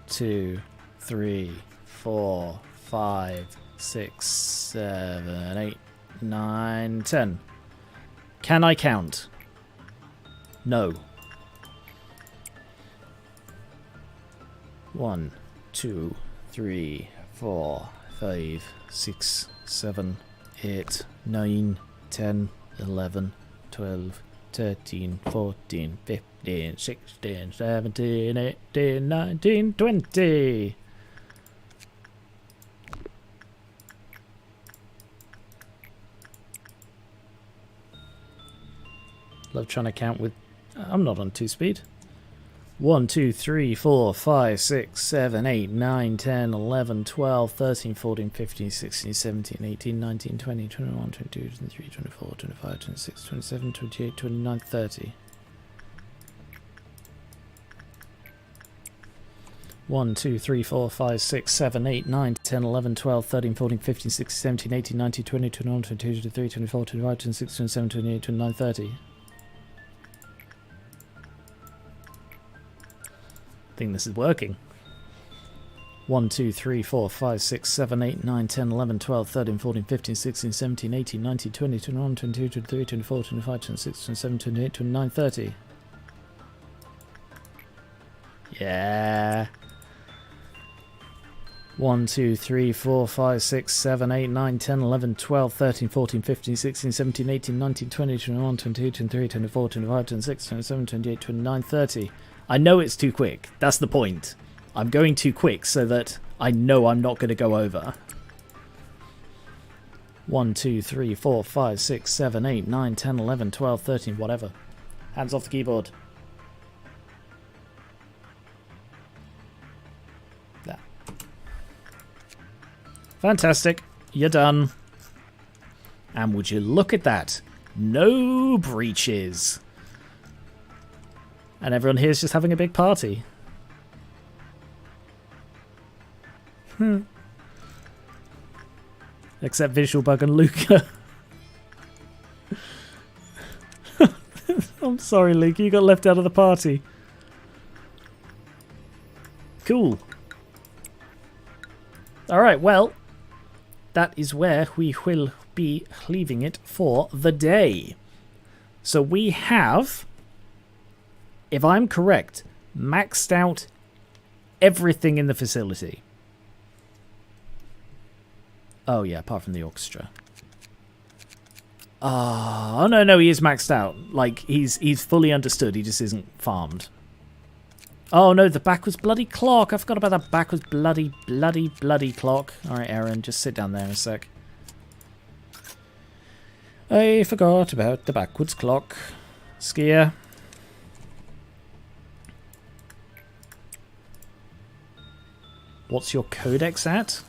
2, 3, 4, 5, 6, 7, 8, 9, 10. Can I count? No. 1, 2, 3, 4, 5, 6, 7, 8, 9, 10, 11, 12, 13, 14, 15, 16, 17, 18, 19, 20. Love trying to count with... I'm not on 2-speed. 1, 2, 3, 4, 5, 6, 7, 8, 9, 10, 11, 12, 13, 14, 15, 16, 17, 18, 19, 20, 21, 22, 23, 24, 25, 26, 27, 28, 29, 30. 1, 2, 3, 4, 5, 6, 7, 8, 9, 10, 11, 12, 13, 14, 15, 16, 17, 18, 19, 20, 21, 22, 23, 24, 25, 26, 27, 28, 29, 30. I think this is working. 1, 2, 3, 4, 5, 6, 7, 8, 9, 10, 11, 12, 13, 14, 15, 16, 17, 18, 19, 20, 21, 22, 23, 24, 25, 26, 27, 28, 29, 30. Yeah. 1, 2, 3, 4, 5, 6, 7, 8, 9, 10, 11, 12, 13, 14, 15, 16, 17, 18, 19, 20, 21, 22, 23, 24, 25, 26, 27, 28, 29, 30. I know it's too quick. That's the point. I'm going too quick so that I know I'm not going to go over. 1, 2, 3, 4, 5, 6, 7, 8, 9, 10, 11, 12, 13, whatever. Hands off the keyboard. There. Fantastic. You're done. And would you look at that? No breaches. And everyone here is just having a big party. Except Visual Bug and Luca. I'm sorry, Luca, you got left out of the party. Cool. Alright, well, that is where we will be leaving it for the day. So we have... if I'm correct, maxed out everything in the facility. Oh yeah, apart from the orchestra. Oh no, he is maxed out. Like he's fully understood. He just isn't farmed. Oh no, the backwards bloody clock. I forgot about that backwards bloody clock. All right, Aaron, just sit down there a sec. I forgot about the backwards clock. Skier. What's your codex at?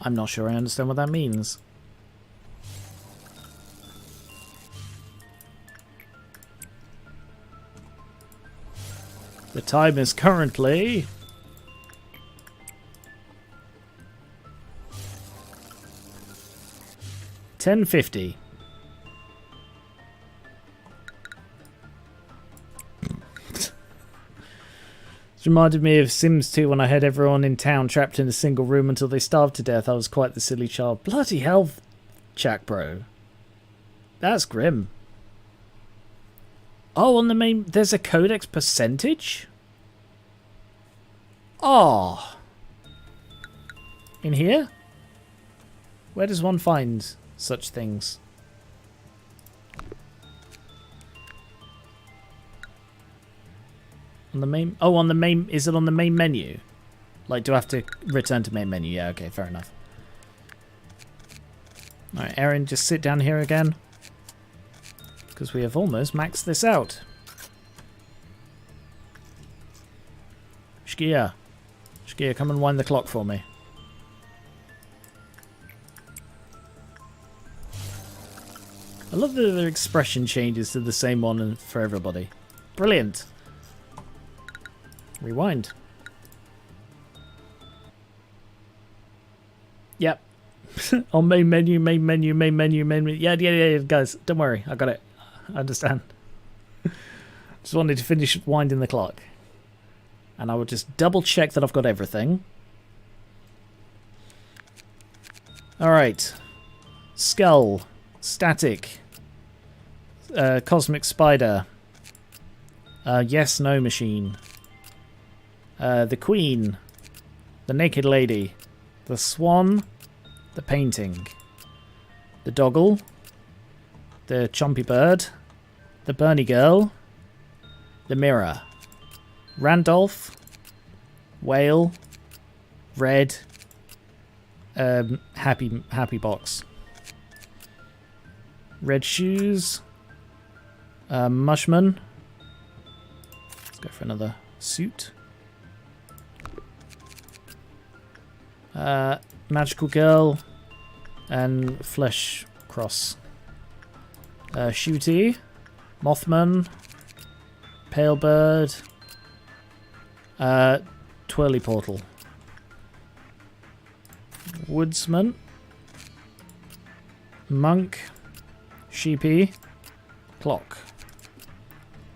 I'm not sure I understand what that means. The time is currently 10:50. It reminded me of Sims 2 when I had everyone in town trapped in a single room until they starved to death. I was quite the silly child. Bloody hell, Jack bro. That's grim. Oh, on the main, there's a codex percentage? Oh. In here? Where does one find such things? On the main... Oh, on the main... Is it on the main menu? Like, do I have to return to main menu? Yeah, okay, fair enough. Alright, Erin, just sit down here again. Because we have almost maxed this out. Shkia. Shkia, come and wind the clock for me. I love that their expression changes to the same one for everybody. Brilliant. Rewind. Yep. On main menu, main menu, main menu, main menu. Yeah, guys, don't worry. I got it. I understand. Just wanted to finish winding the clock. And I will just double check that I've got everything. Alright. Skull. Static. Cosmic Spider. Yes, no machine. The Queen. The Naked Lady. The Swan. The Painting. The Doggle. The Chompy Bird. The Bernie Girl. The Mirror. Randolph. Whale. Red. Happy Box. Red Shoes. Mushman. Let's go for another suit. Magical Girl. And Flesh Cross. Shooty. Mothman. Pale Bird. Twirly Portal. Woodsman. Monk. Sheepy. Clock.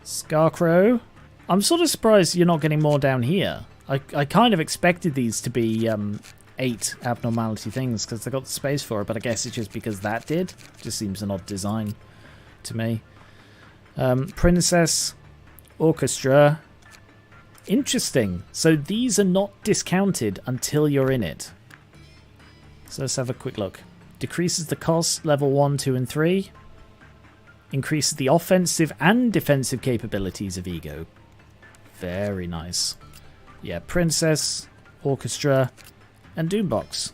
Scarecrow. I'm sort of surprised you're not getting more down here. I kind of expected these to be 8 abnormality things because they got the space for it, but I guess it's just because that did. Just seems an odd design to me. Princess. Orchestra. Interesting. So these are not discounted until you're in it. So let's have a quick look. Decreases the cost, level 1, 2, and 3. Increases the offensive and defensive capabilities of Ego. Very nice. Yeah, Princess, Orchestra, and Doombox.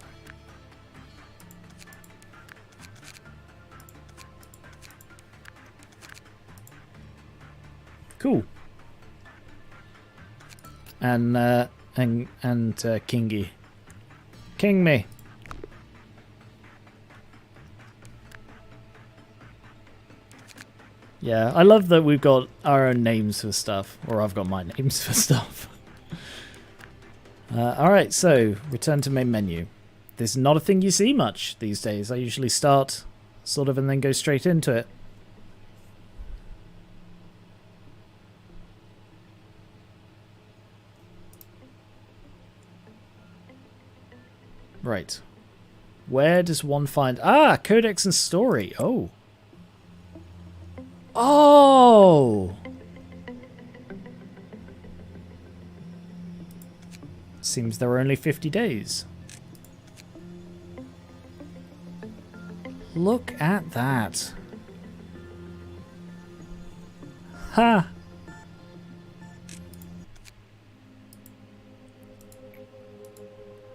Cool. And Kingy. King me. Yeah, I love that we've got our own names for stuff. Or I've got my names for stuff. Alright, so return to main menu. This is not a thing you see much these days. I usually start sort of and then go straight into it. Right. Where does one find... Ah! Codex and Story. Oh. Oh! Seems there are only 50 days. Look at that. Ha!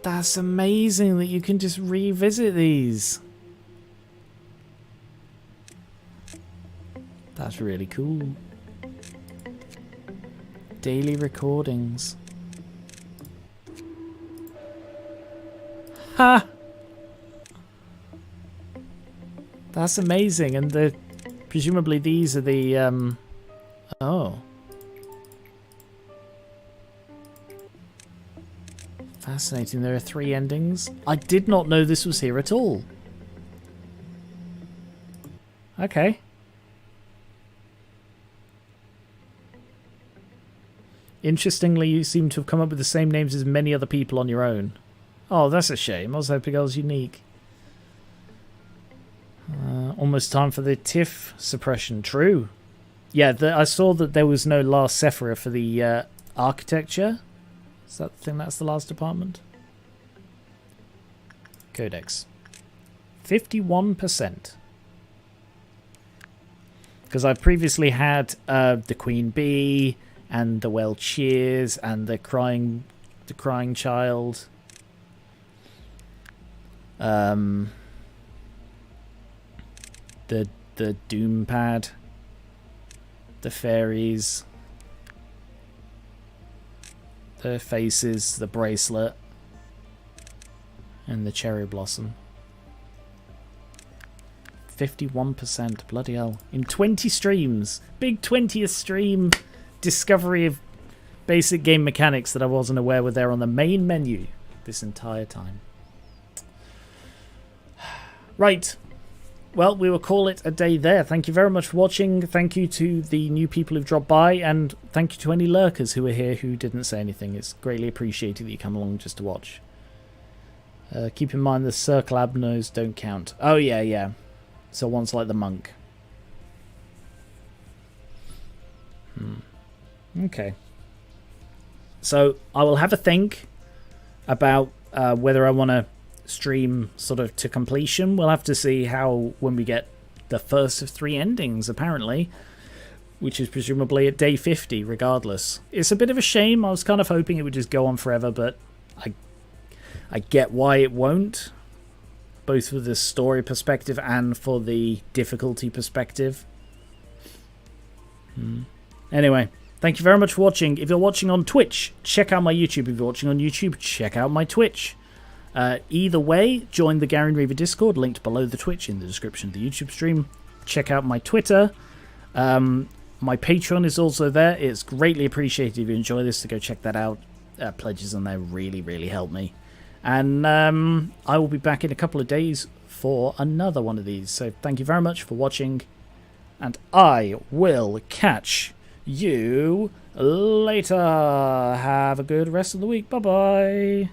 That's amazing that you can just revisit these. That's really cool. Daily recordings. Ha! That's amazing, and presumably these are the oh. Fascinating, there are 3 endings. I did not know this was here at all. Okay. Interestingly, you seem to have come up with the same names as many other people on your own. Oh, that's a shame. I was hoping I was unique. Almost time for the TIFF suppression. True. Yeah, I saw that there was no last Sephira for the architecture. Is that the thing? That's the last department? Codex. 51%. Because I previously had the Queen Bee and the Well Cheers and the crying child. The Doom Pad, the fairies, the faces, the bracelet, and the cherry blossom. 51%, bloody hell. In 20 streams. Big 20th stream discovery of basic game mechanics that I wasn't aware were there on the main menu this entire time. Right. Well, we will call it a day there. Thank you very much for watching. Thank you to the new people who've dropped by, and thank you to any lurkers who are here who didn't say anything. It's greatly appreciated that you come along just to watch. Keep in mind the circle abnos don't count. Oh, yeah, yeah. So one's like the monk. Okay. So I will have a think about whether I want to stream sort of to completion. We'll have to see how when we get the first of 3 endings, apparently, which is presumably at day 50 regardless. It's a bit of a shame. I was kind of hoping it would just go on forever, but I get why it won't, both for the story perspective and for the difficulty perspective. Anyway, thank you very much for watching. If you're watching on Twitch, check out my YouTube. If you're watching on YouTube, check out my Twitch. Either way, join the Gary and Reaver Discord, linked below the Twitch in the description of the YouTube stream. Check out my Twitter. My Patreon is also there. It's greatly appreciated if you enjoy this to go check that out. Pledges on there really, really help me. And I will be back in a couple of days for another one of these. So thank you very much for watching, and I will catch you later. Have a good rest of the week. Bye-bye.